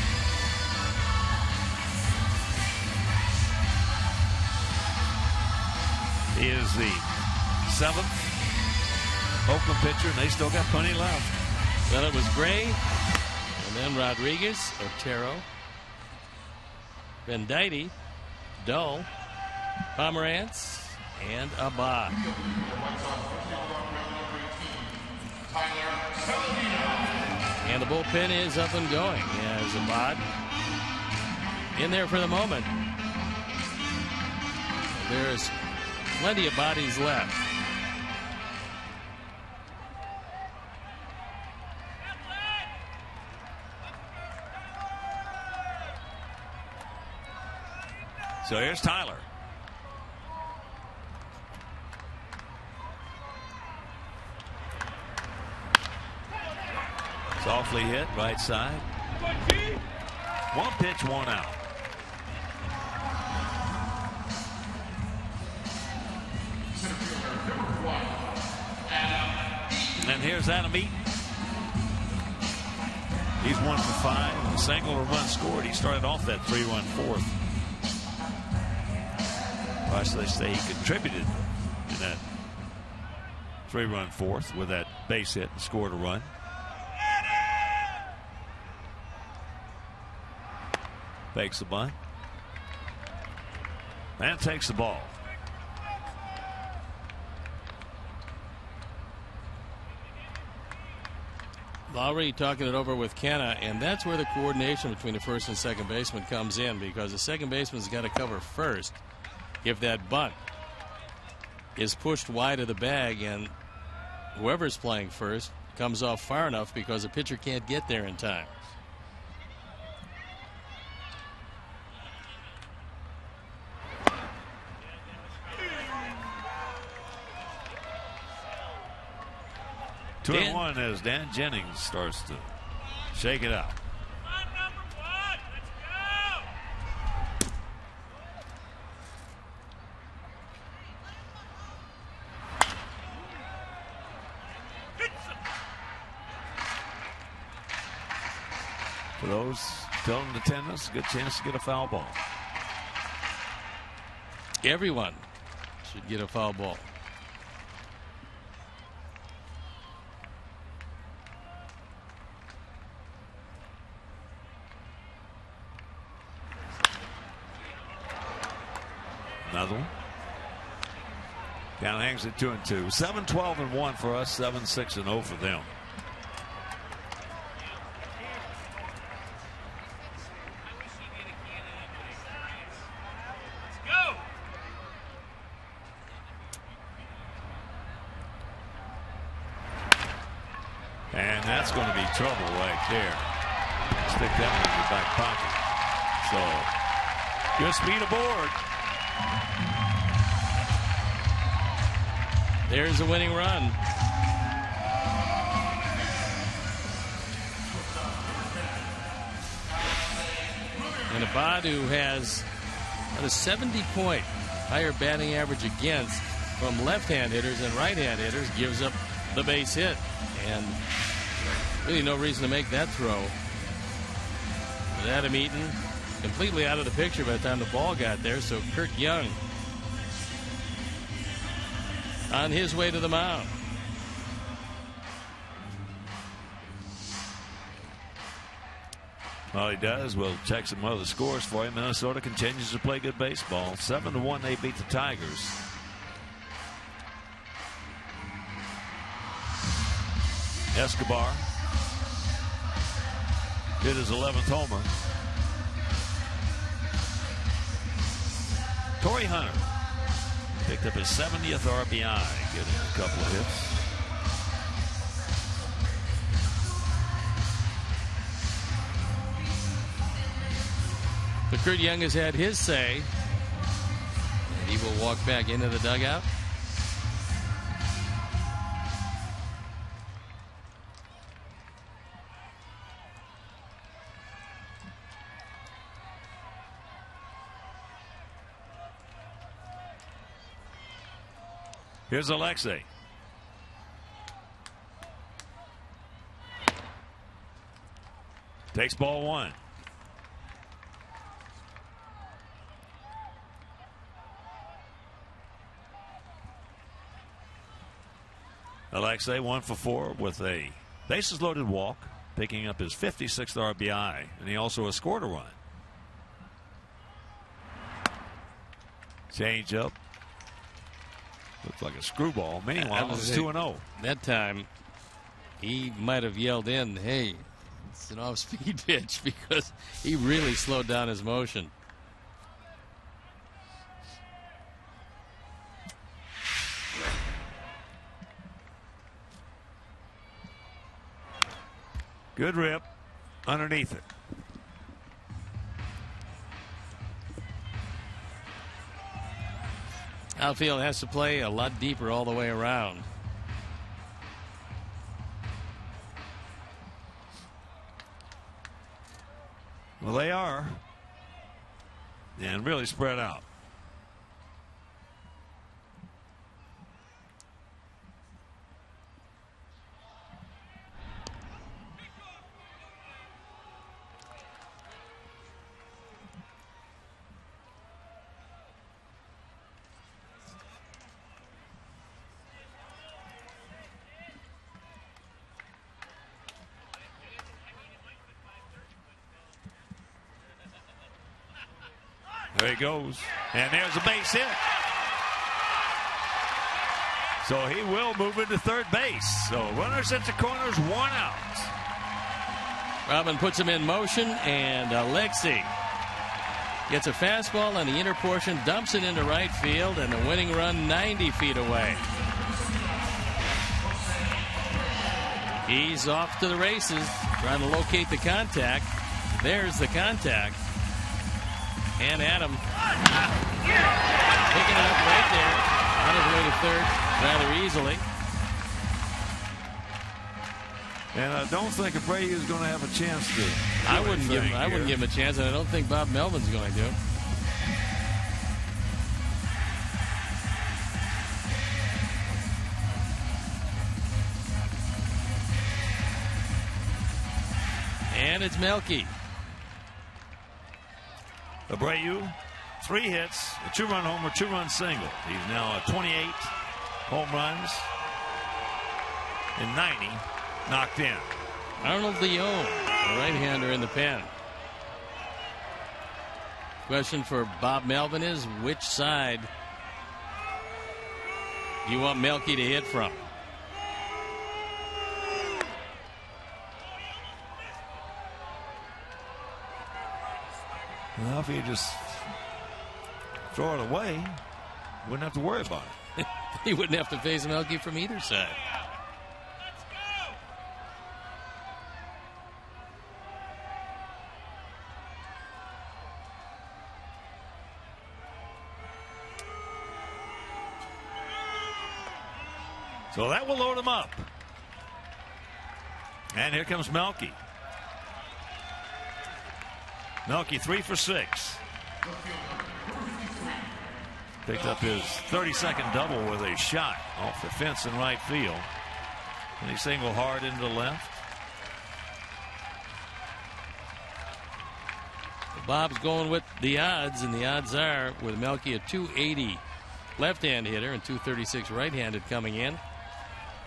He is the 7th Oakland pitcher, and they still got plenty left. Well, it was Gray, and then Rodriguez, Otero, Venditti, Dull, Pomerantz, and Abad. And the bullpen is up and going as Abad in there for the moment. There's plenty of bodies left. So here's Tyler. Softly hit, right side. 1 pitch, 1 out. And here's Adam Eaton. He's 1 for 5. A single, a run scored. He started off that 3-run fourth. Or should they say he contributed in that 3-run fourth with that base hit and scored a run. Fakes the bunt. And takes the ball. Lowry talking it over with Kenna, and that's where the coordination between the first and second baseman comes in, because the second baseman's got to cover first if that bunt is pushed wide of the bag, and whoever's playing first comes off far enough because the pitcher can't get there in time. Two and 1 as Dan Jennings starts to shake it out. For those still in attendance, good chance to get a foul ball. Everyone should get a foul ball. Another one. Count hangs at 2-2. 7-12-1 for us. 7-6-0 for them. And that's going to be trouble right there. Stick that in your back pocket. So good speed aboard. There's a winning run. And Abad, who has a 70-point higher batting average against from left-hand hitters and right-hand hitters, gives up the base hit. And really no reason to make that throw. But Adam Eaton completely out of the picture by the time the ball got there. So Kurt Young on his way to the mound. Well, he does. We'll check some other scores for you. Minnesota continues to play good baseball. 7-1, they beat the Tigers. Escobar hit his 11th homer. Torrey Hunter Picked up his 70th RBI, getting a couple of hits. But Kurt Young has had his say, and he will walk back into the dugout. Here's Alexei. Takes ball one. Alexei 1 for 4 with a bases loaded walk, picking up his 56th RBI, and he also has scored a run. Change up. Looks like a screwball. Meanwhile, it's 2-0. That time, he might have yelled in, hey, it's an off-speed pitch, because he really slowed down his motion. Good rip underneath it. Outfield has to play a lot deeper all the way around. Well, they are. And really spread out. There he goes. And there's a base hit. So he will move into third base. So runners at the corners, 1 out. Robin puts him in motion, and Alexei gets a fastball on the inner portion, dumps it into right field, and the winning run 90 feet away. He's off to the races, trying to locate the contact. There's the contact. And Adam picking it up right there on his way to third rather easily. And I don't think Abreu is going to have a chance to. I wouldn't give him a chance, and I don't think Bob Melvin's going to. And it's Melky. Abreu, 3 hits, a 2-run homer, 2-run single. He's now at 28 home runs and 90 knocked in. Arnold Leone, a right-hander in the pen. Question for Bob Melvin is, which side do you want Melky to hit from? Well, if you just throw it away, you wouldn't have to worry about it. He wouldn't have to face Melky from either side. So that will load him up. And here comes Melky. Melky 3 for 6. Picked up his 32nd double with a shot off the fence in right field. And he singled hard into the left. Bob's going with the odds, and the odds are with Melky a 280 left-hand hitter and 236 right-handed coming in.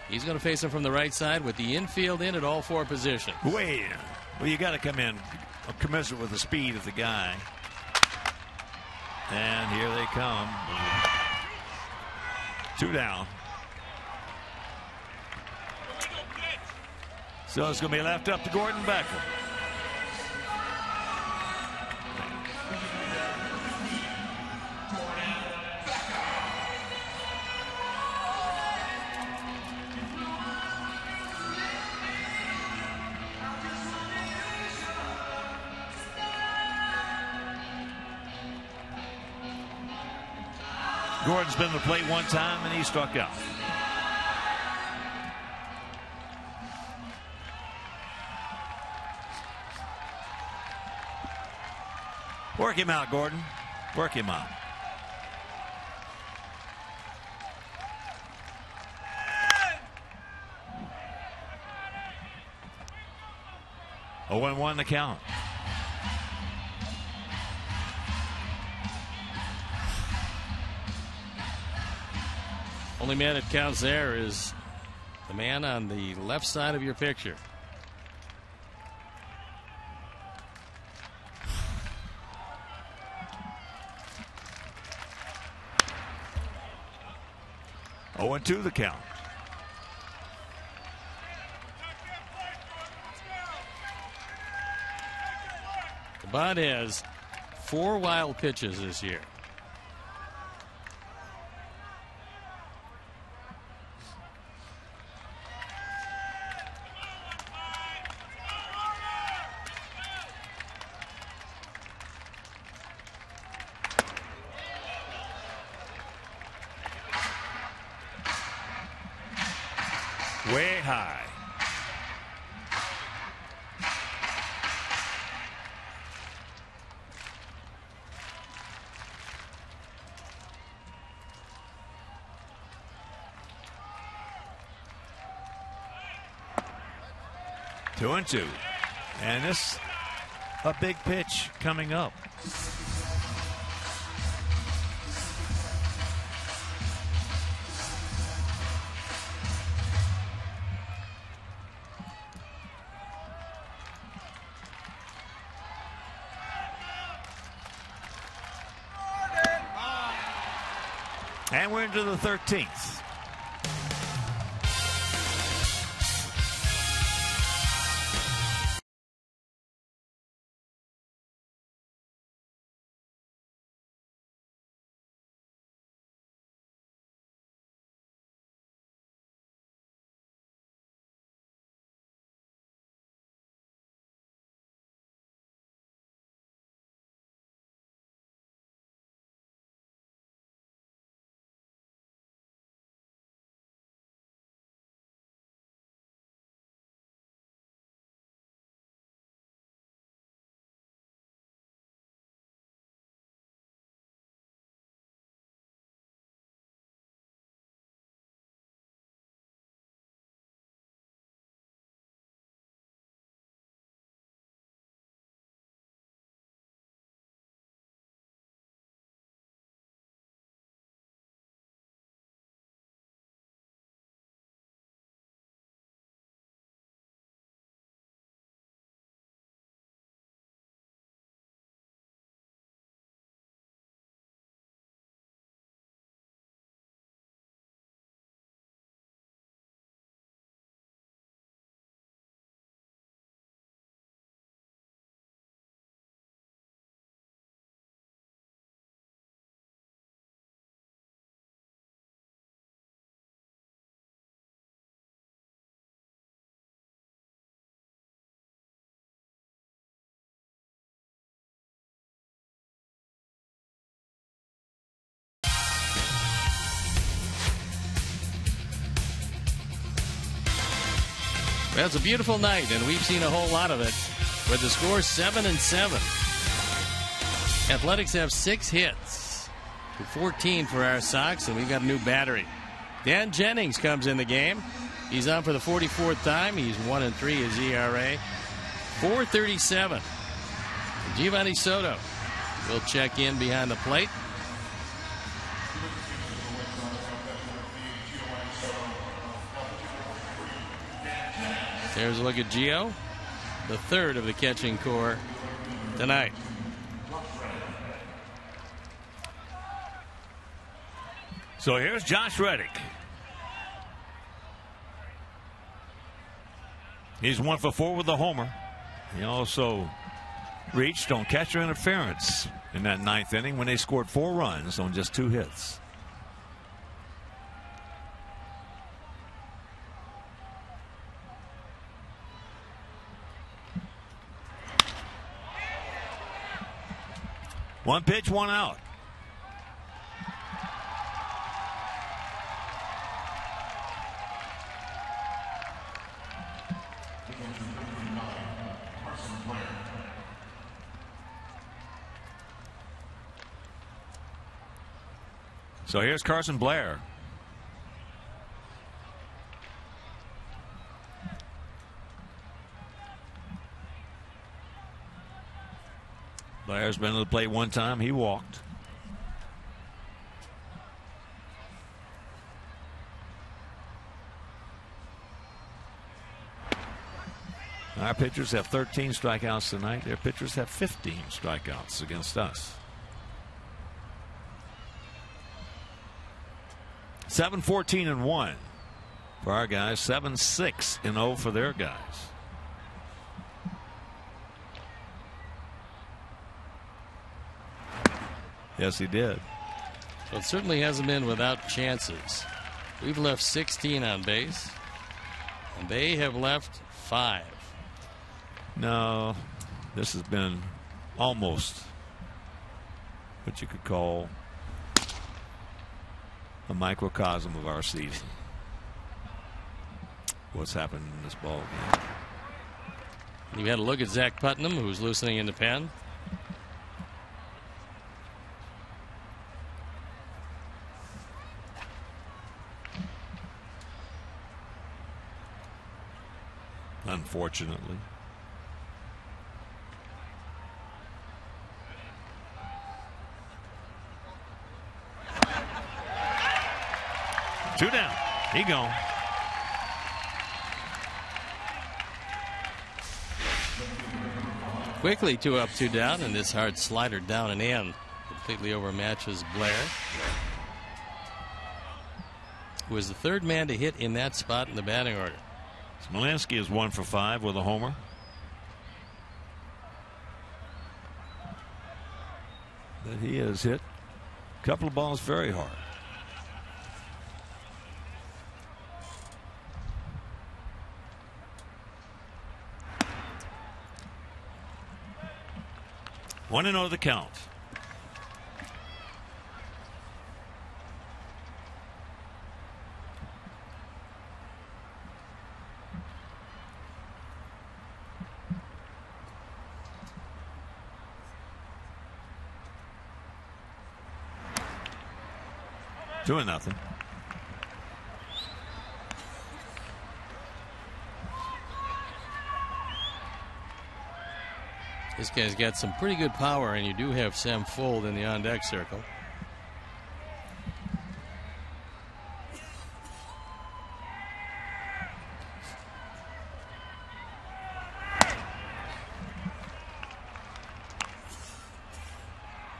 He's going to face him from the right side with the infield in at all 4 positions. Well, you got to come in commensurate with the speed of the guy. And here they come. 2 down. So it's going to be left up to Gordon Beckham. Gordon's been to the plate one time, and he struck out. Work him out, Gordon. Work him out. Oh, 1-1 the count. Only man that counts there is the man on the left side of your picture. Oh, 2 the count. Bud has 4 wild pitches this year. Way high. Two and two. And this a big pitch coming up. And we're into the 13th. Well, it's a beautiful night, and we've seen a whole lot of it with the score 7-7. Athletics have 6 hits, 14 for our Sox, and we've got a new battery. Dan Jennings comes in the game. He's on for the 44th time. He's 1-3 his ERA. 437. Giovanni Soto will check in behind the plate. There's a look at Gio, the third of the catching core tonight. So here's Josh Reddick. He's 1 for 4 with the homer. He also reached on catcher interference in that 9th inning when they scored 4 runs on just 2 hits. One pitch, 1 out. So here's Carson Blair. Blair's been to the plate one time. He walked. Our pitchers have 13 strikeouts tonight. Their pitchers have 15 strikeouts against us. 7-14-1 for our guys. 7-6-0 for their guys. Yes, he did. Well, it certainly hasn't been without chances. We've left 16 on base, and they have left 5. No, this has been almost what you could call a microcosm of our season. What's happened in this ball game? You had a look at Zach Putnam, who's loosening in the pen. Unfortunately. Two down. He gone. Quickly 2 up, 2 down, and this hard slider down and in completely overmatches Blair, who was the 3rd man to hit in that spot in the batting order. Smolinski is 1 for 5 with a homer. But he has hit a couple of balls very hard. One and 0 the count. Doing nothing. This guy's got some pretty good power, and you do have Sam Fold in the on-deck circle.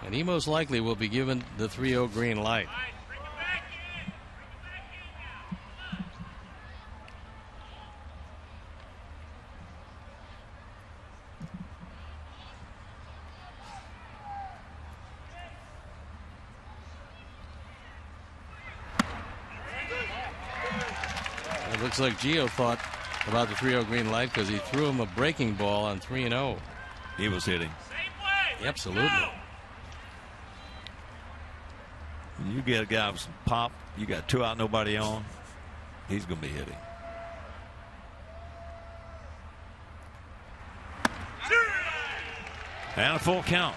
And he most likely will be given the 3-0 green light. It looks like Gio thought about the 3-0 green light because he threw him a breaking ball on 3-0. He was hitting. Absolutely. You get a guy with some pop, you got 2 out, nobody on, he's going to be hitting. And a full count.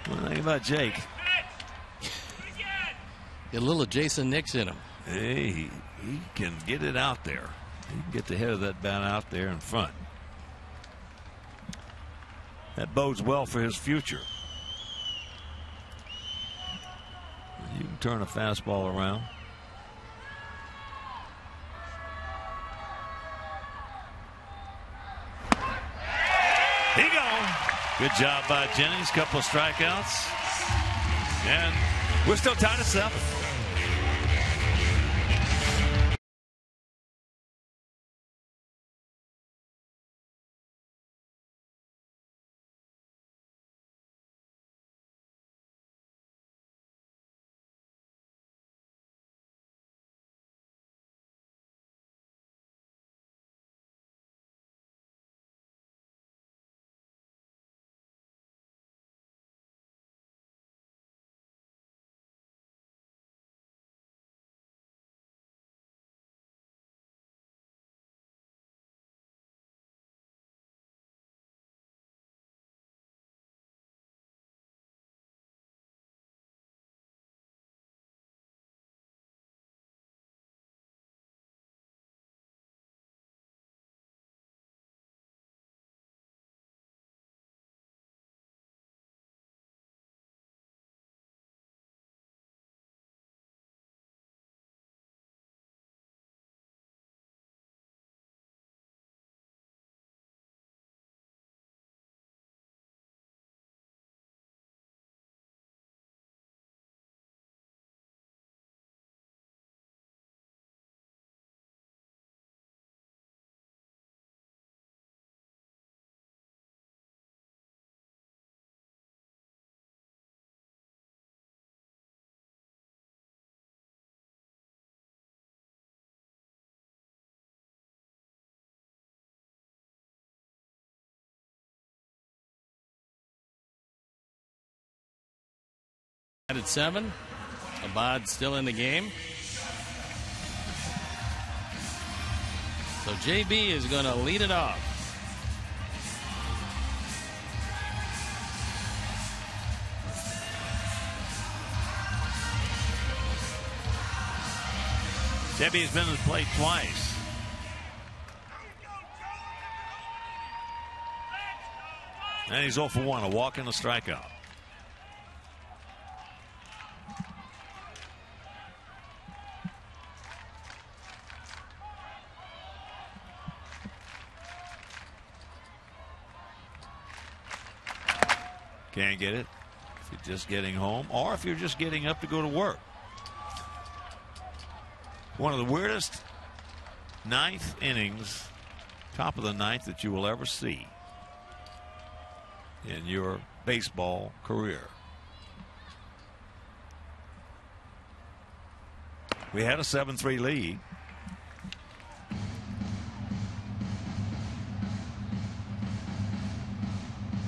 One thing about Jake, get a little Jason Nix in him. hey, he can get it out there. He can get the head of that bat out there in front. That bodes well for his future. You can turn a fastball around. He gone. Good job by Jennings. Couple of strikeouts. And we're still tied at 7. At 7. Abad still in the game. So JB is going to lead it off. Debbie has been to the plate twice. And he's 0 for 1, a walk and a strikeout. Can't get it if you're just getting home or if you're just getting up to go to work. One of the weirdest ninth innings, top of the ninth, that you will ever see in your baseball career. We had a 7-3 lead.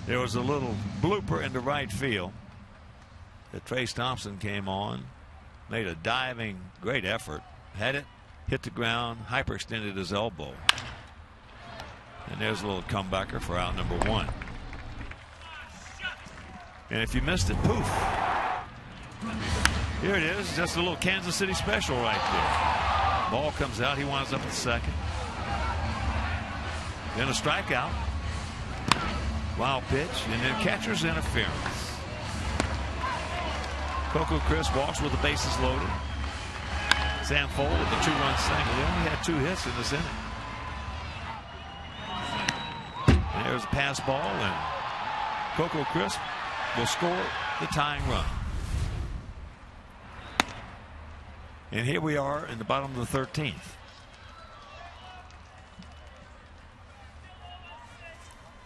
There was a little blooper into right field that Trace Thompson came on, made a diving, great effort, had it, hit the ground, hyperextended his elbow. And there's a little comebacker for out number 1. And if you missed it, poof. Here it is, just a little Kansas City special right there. Ball comes out, he winds up at second. Then a strikeout. Wild pitch, and then catcher's interference. Coco Crisp walks with the bases loaded. Sam Fole with the 2-run single. They only had 2 hits in this inning. And there's a pass ball, and Coco Crisp will score the tying run. And here we are in the bottom of the 13th.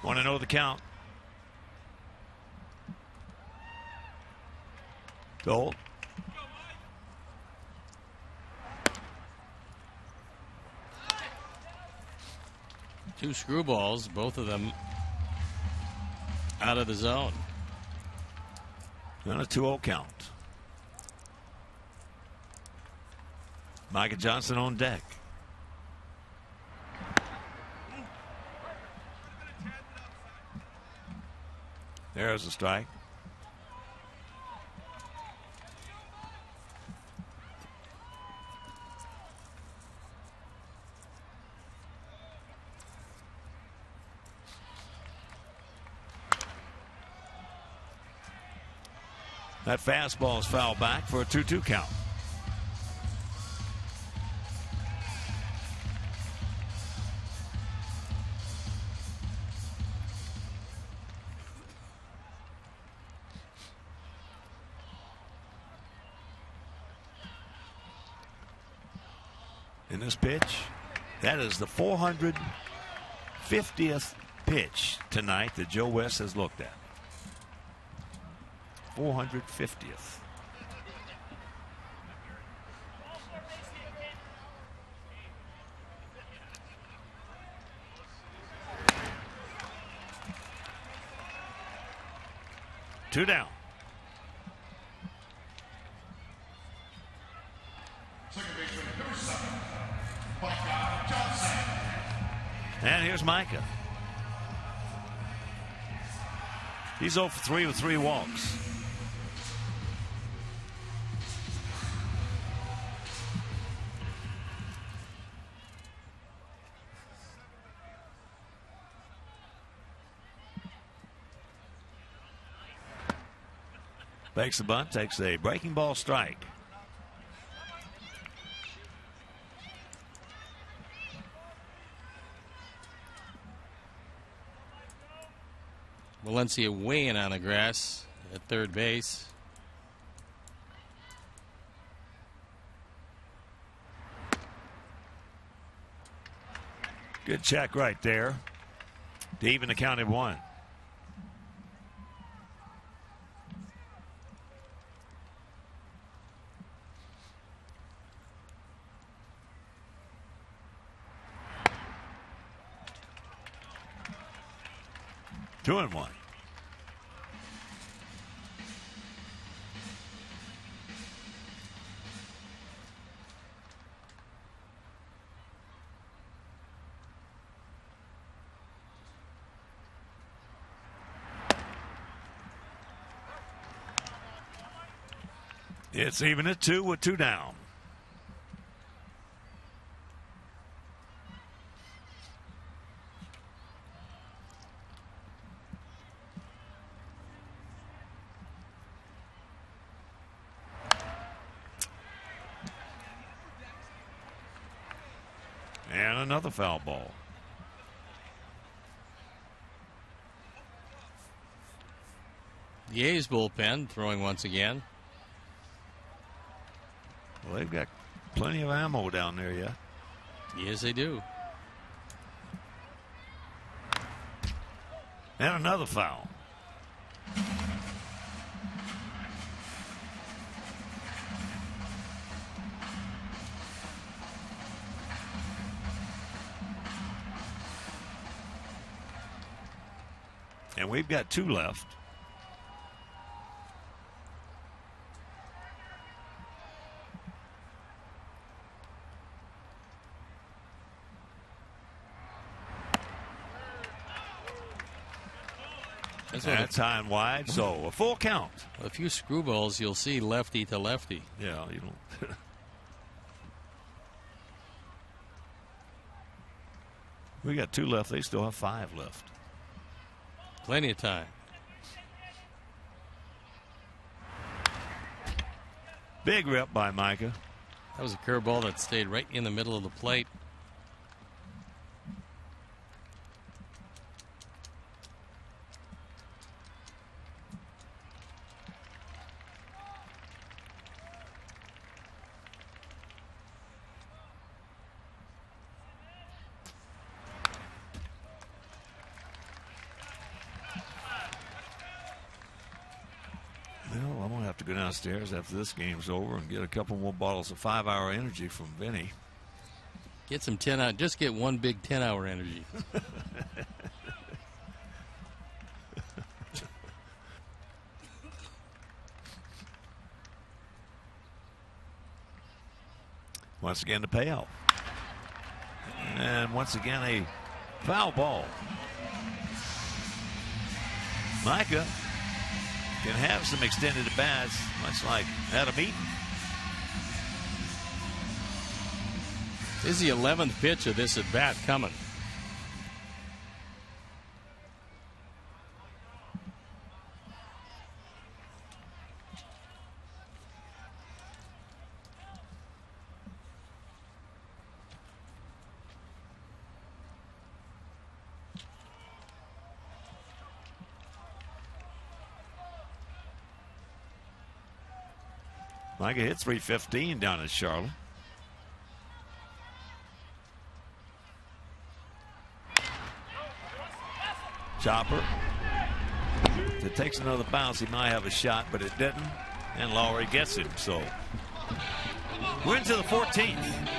Want to know the count? Gold. Two screwballs, both of them out of the zone. On a 2-0 count. Micah Johnson on deck. There's a strike. That fastball is fouled back for a 2-2 count. In this pitch, that is the 450th pitch tonight that Joe West has looked at. 450th. Two down. And here's Micah. He's 0 for 3 with 3 walks. Fakes the bunt, takes a breaking ball strike. Valencia weighing on the grass at third base. Good check right there to even the count at 1. Two and 1. It's even at 2 with 2 down. And another foul ball. The A's bullpen throwing once again. Well, they've got plenty of ammo down there yet. Yes, they do. And another foul. And we've got 2 left. That's high and wide, so a full count. A few screwballs, you'll see lefty to lefty. Yeah, you don't. We got 2 left. They still have 5 left. Plenty of time. Big rip by Micah. That was a curveball that stayed right in the middle of the plate. Well, I'm going to have to go downstairs after this game's over and get a couple more bottles of 5-hour energy from Vinny. Get some 10-hour. Just get one big 10-hour energy. Once again, the payoff. And once again, a foul ball. Micah can have some extended at-bats, much like Adam Eaton. This is the 11th pitch of this at-bat coming. Micah hit .315 down in Charlotte. Chopper. If it takes another bounce, he might have a shot, but it didn't. And Lowry gets him. So we're into the 14th.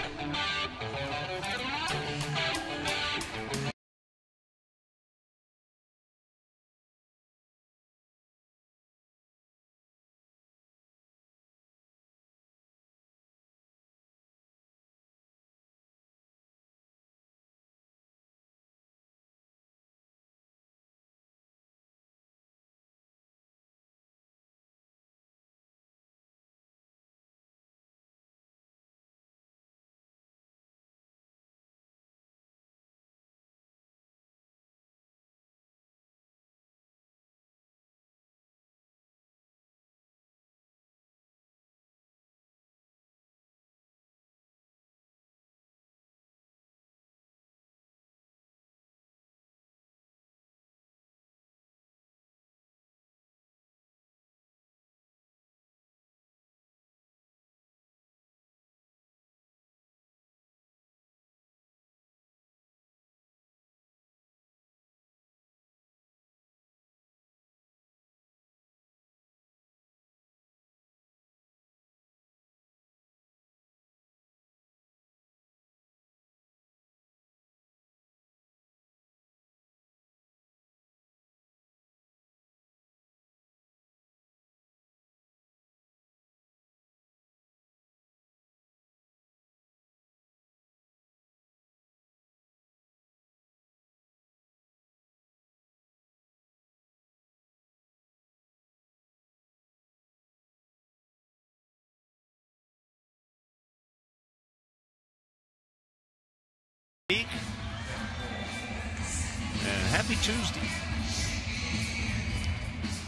And happy Tuesday.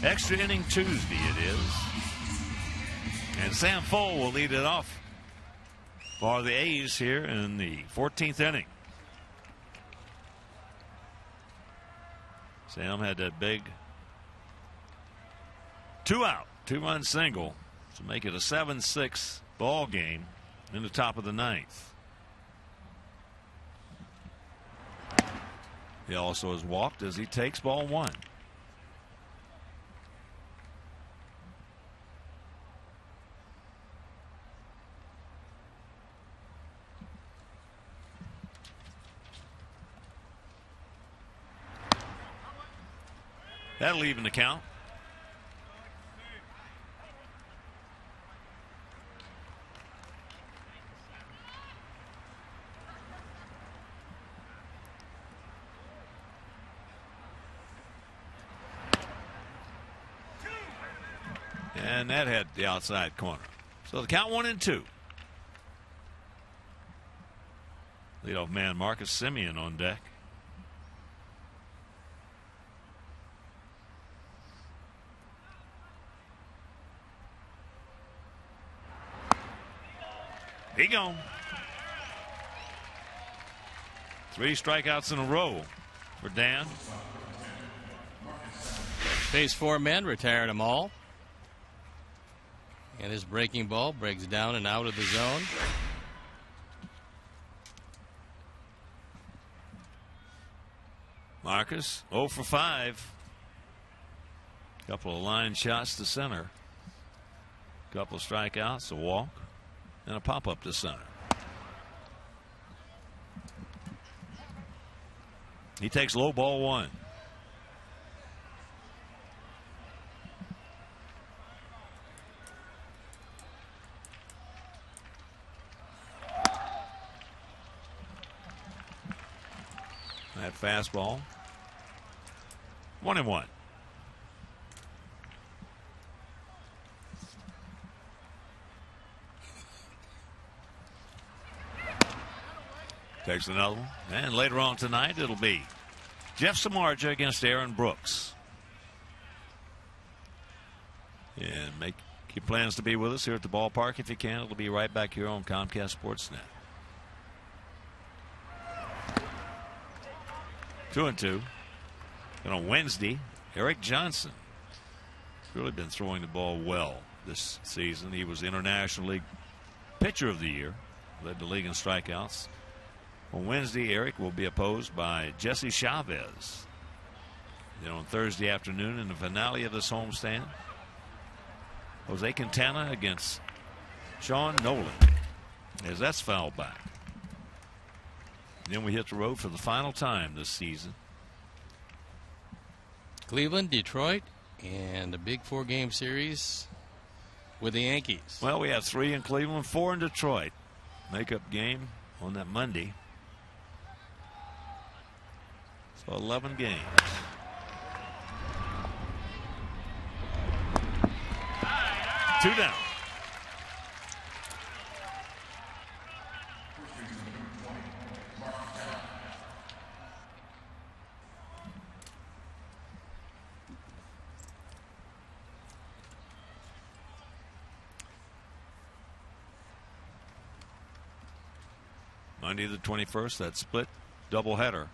Extra inning Tuesday it is. And Sam Foll will lead it off for the A's here in the 14th inning. Sam had that big 2-out, 2-run single to make it a 7-6 ball game in the top of the 9th. He also has walked as he takes ball 1. That'll even the count. And that had the outside corner. So the count 1-2. Leadoff man Marcus Semien on deck. He gone. 3 strikeouts in a row for Dan. Phase 4 men retired them all. And his breaking ball breaks down and out of the zone. Marcus 0 for 5. Couple of line shots to center. Couple of strikeouts, a walk, and a pop up to center. He takes low ball 1. That fastball. 1-1. Takes another one. And later on tonight, it'll be Jeff Samardzija against Aaron Brooks. And keep plans to be with us here at the ballpark if you can. It'll be right back here on Comcast Sportsnet. 2-2. And on Wednesday, Eric Johnson has really been throwing the ball well this season. He was International League Pitcher of the Year, led the league in strikeouts. On Wednesday, Eric will be opposed by Jesse Chavez. Then on Thursday afternoon, in the finale of this homestand, Jose Quintana against Sean Nolan, as that's fouled back. Then we hit the road for the final time this season. Cleveland, Detroit, and a big 4-game series with the Yankees. Well, we have 3 in Cleveland, 4 in Detroit. Makeup game on that Monday. So 11 games. Two down. Monday the 21st, that split doubleheader.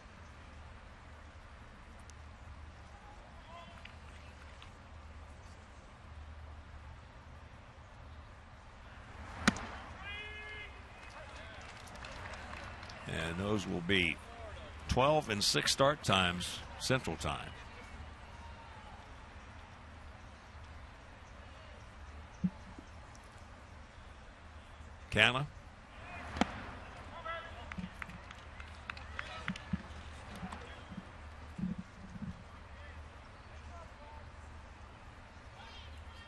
And those will be 12 and 6 start times Central Time. Canna.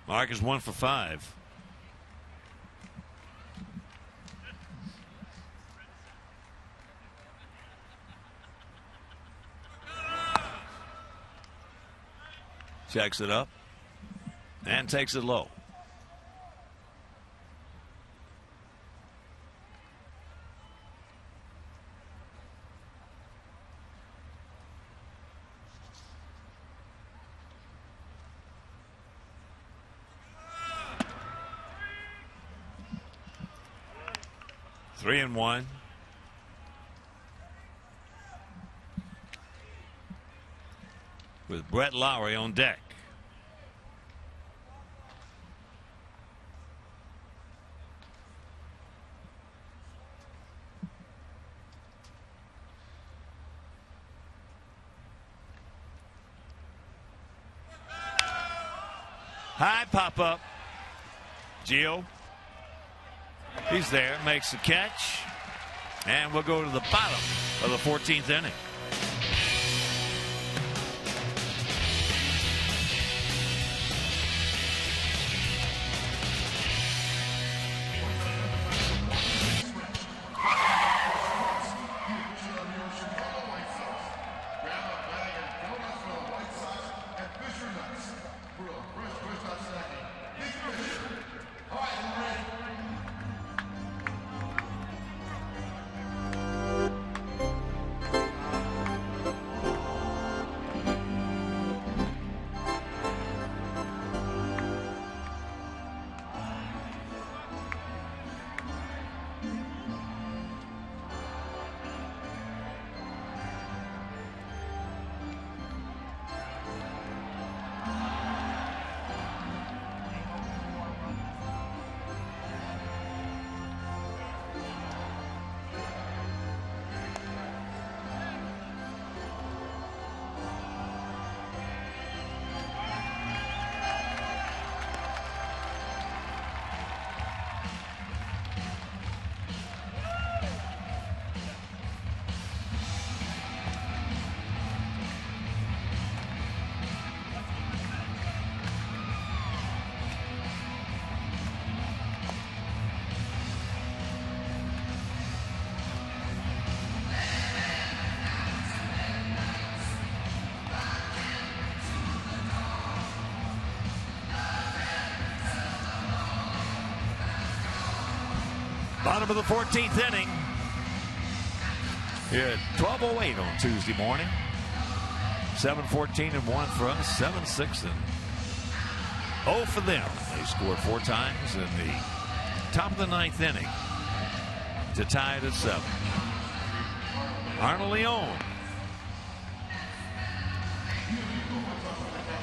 Mark is 1 for 5. Checks it up and takes it low. 3-1. With Brett Lowry on deck. High pop up. Gio. He's there, makes the catch. And we'll go to the bottom of the 14th inning. Bottom of the 14th inning. Here at 12:08 on Tuesday morning. 7-14 and 1 for us. 7-6 and 0 for them. They scored 4 times in the top of the 9th inning to tie it at 7. Arnold Leon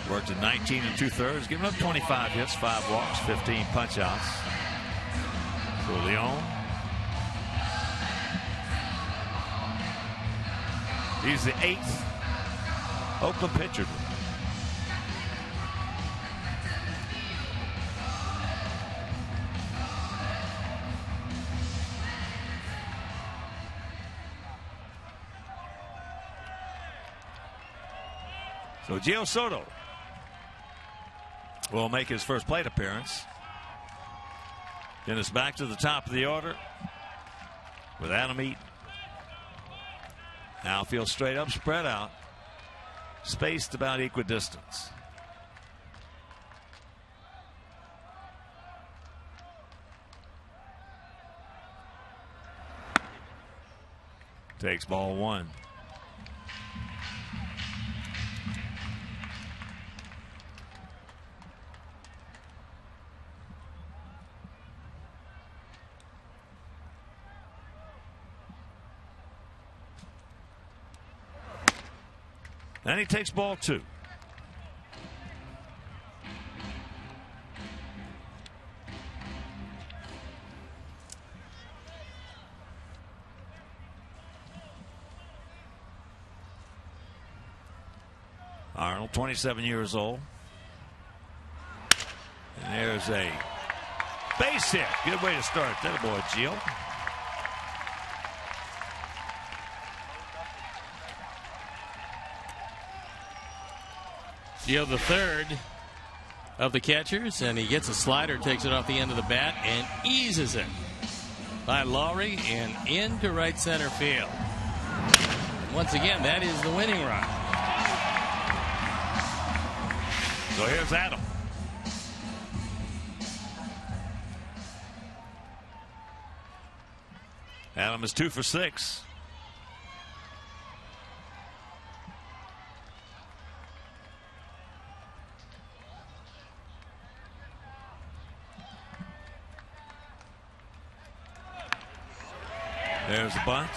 worked at 19 2/3, giving up 25 hits, 5 walks, 15 punch-outs. For Leon. He's the 8th Oakland pitcher. So Gio Soto will make his first plate appearance. Then it's back to the top of the order with Adam Eaton. Outfield straight up, spread out, spaced about equidistance. Takes ball 1. And he takes ball 2. Arnold, 27 years old. And there's a base hit. Good way to start that, boy, Gio. Gio, the third of the catchers, and he gets a slider, takes it off the end of the bat, and eases it by Lowry and into right center field. Once again, that is the winning run. So here's Adam. Adam is 2 for 6. There's the bunt.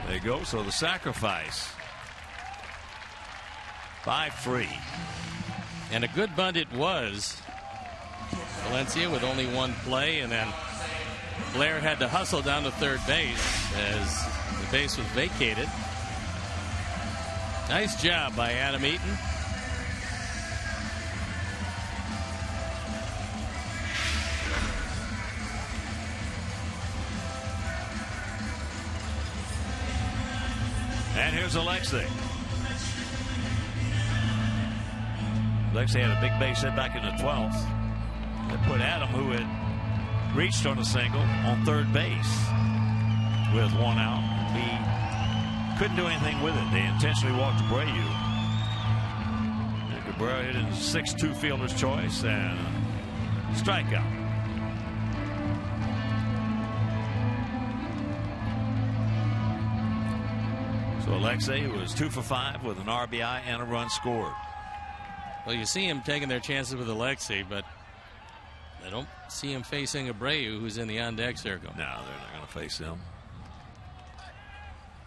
There you go. So the sacrifice. 5-3. And a good bunt it was. Valencia with only one play, and then Blair had to hustle down to third base as the base was vacated. Nice job by Adam Eaton. And here's Alexei. Alexei had a big base hit back in the 12th. That put Adam, who had reached on a single, on third base with one out. He couldn't do anything with it. They intentionally walked Abreu. And Cabrera hit in 6-2 fielder's choice and strikeout. So Alexei was 2 for 5 with an RBI and a run scored. Well, you see him taking their chances with Alexei, but I don't see him facing Abreu, who's in the on-deck circle. No, they're not going to face him.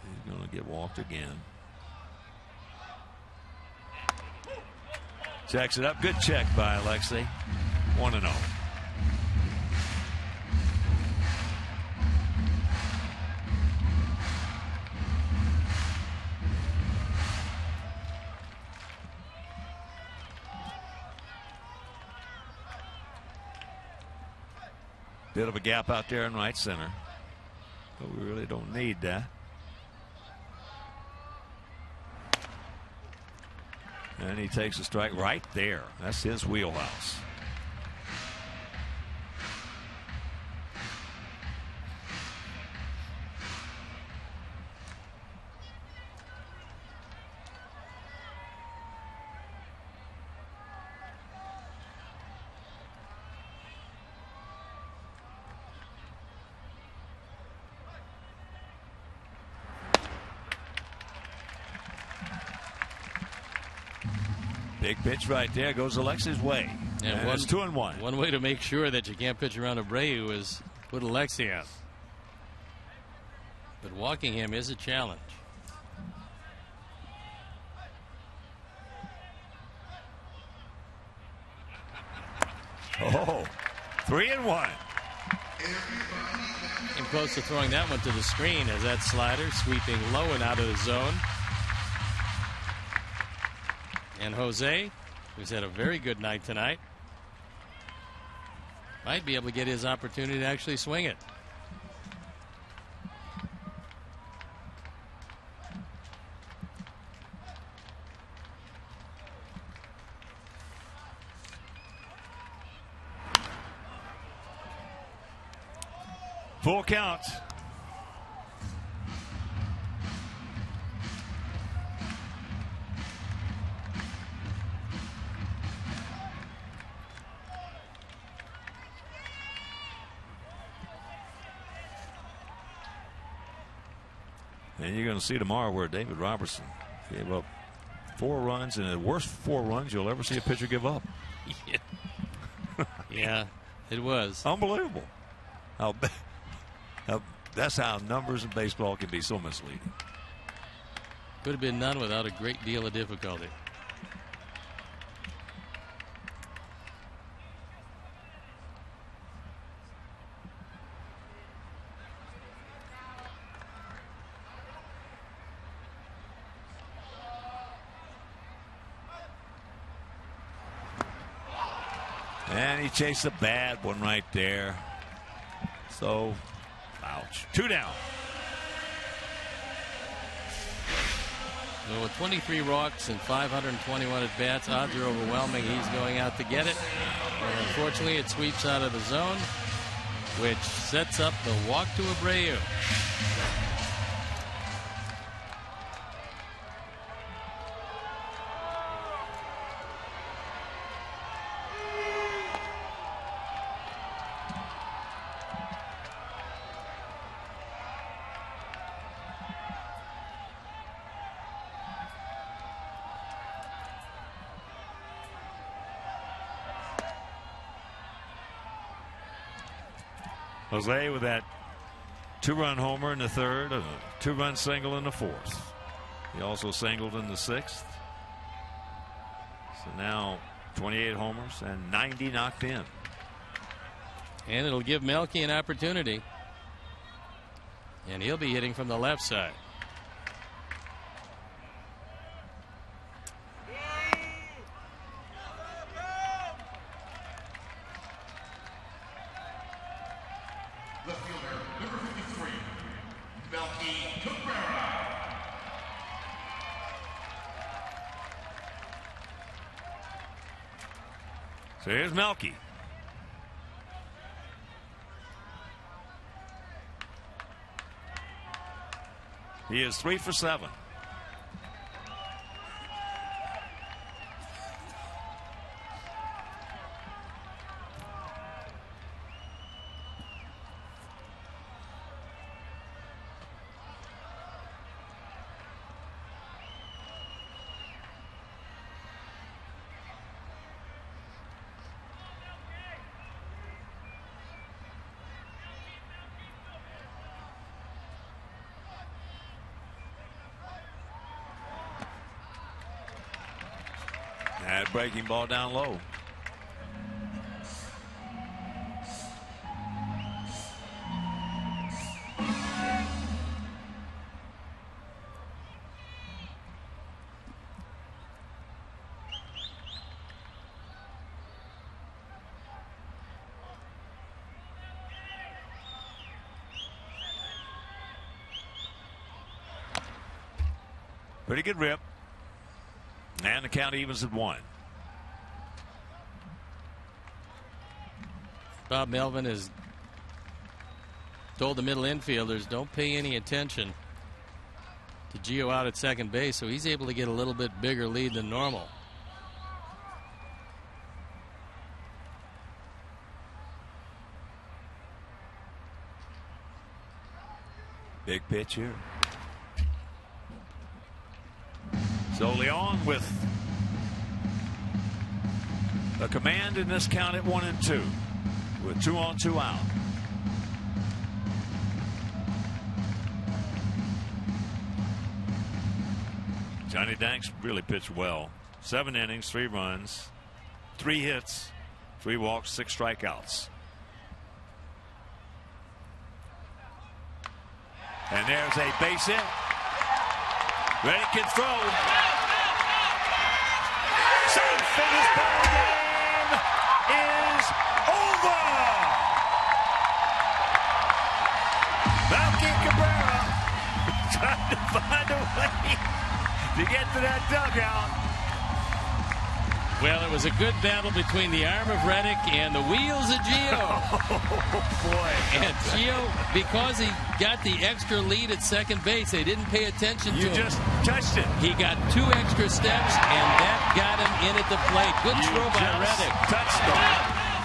He's going to get walked again. Checks it up. Good check by Alexei. 1-0. Bit of a gap out there in right center, but we really don't need that. And he takes a strike right there. That's his wheelhouse. Big pitch right there, goes Alexei's way. And it's 2-1. One way to make sure that you can't pitch around Abreu is put Alexei out. But walking him is a challenge. Oh, 3-1. Came close to throwing that one to the screen as that slider sweeping low and out of the zone. And Jose, who's had a very good night tonight, might be able to get his opportunity to actually swing it. Full count. And you're going to see tomorrow where David Robertson gave up 4 runs, and the worst 4 runs you'll ever see a pitcher give up. Yeah, it was unbelievable. That's how numbers in baseball can be so misleading. Could have been none without a great deal of difficulty. And he chased a bad one right there. So, ouch. 2 down. Well, with 23 walks and 521 at bats, odds are overwhelming. He's going out to get it. And unfortunately, it sweeps out of the zone, which sets up the walk to Abreu. Jose with that 2-run homer in the third, a 2-run single in the fourth. He also singled in the sixth. So now 28 homers and 90 knocked in. And it'll give Melky an opportunity. And he'll be hitting from the left side. Left fielder, number 53, Melky Cabrera. So here's Melky. He is 3 for 7. That breaking ball down low. Pretty good rip. And the count evens at 1. Bob Melvin has told the middle infielders don't pay any attention to Gio out at second base, so he's able to get a little bit bigger lead than normal. Big pitch here. So Leon with a command in this count at 1-2 with 2 on 2 out. Johnny Danks really pitched well. 7 innings, 3 runs, 3 hits, 3 walks, 6 strikeouts. And there's a base hit. Reddick can throw. Safe, and this ball game is over. Melky Cabrera trying to find a way to get to that dugout. Well, it was a good battle between the arm of Reddick and the wheels of Gio. Oh, boy. And Gio, because he got the extra lead at second base, they didn't pay attention to him. You just touched it. He got 2 extra steps, and that got him in at the plate. Good throw by Reddick. Touched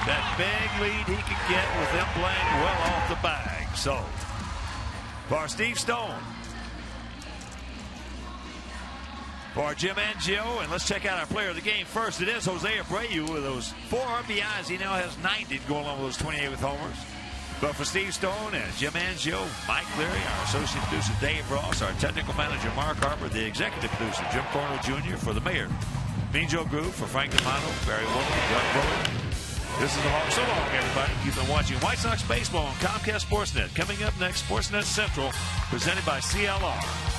that big lead he could get with them playing well off the bag. So, for Steve Stone, for Jim Angio, and let's check out our player of the game first. It is Jose Abreu with those 4 RBIs. He now has 90 going along with those 28 with homers. But for Steve Stone and Jim Angio, Mike Leary, our associate producer Dave Ross, our technical manager Mark Harper, the executive producer Jim Cornell Jr., for the mayor Mean Joe Groove, for Frank D'Amato, Barry Wilson, Doug Bullard. This is the Hawk. So long, everybody. You've been watching White Sox baseball on Comcast Sportsnet. Coming up next, Sportsnet Central, presented by CLR.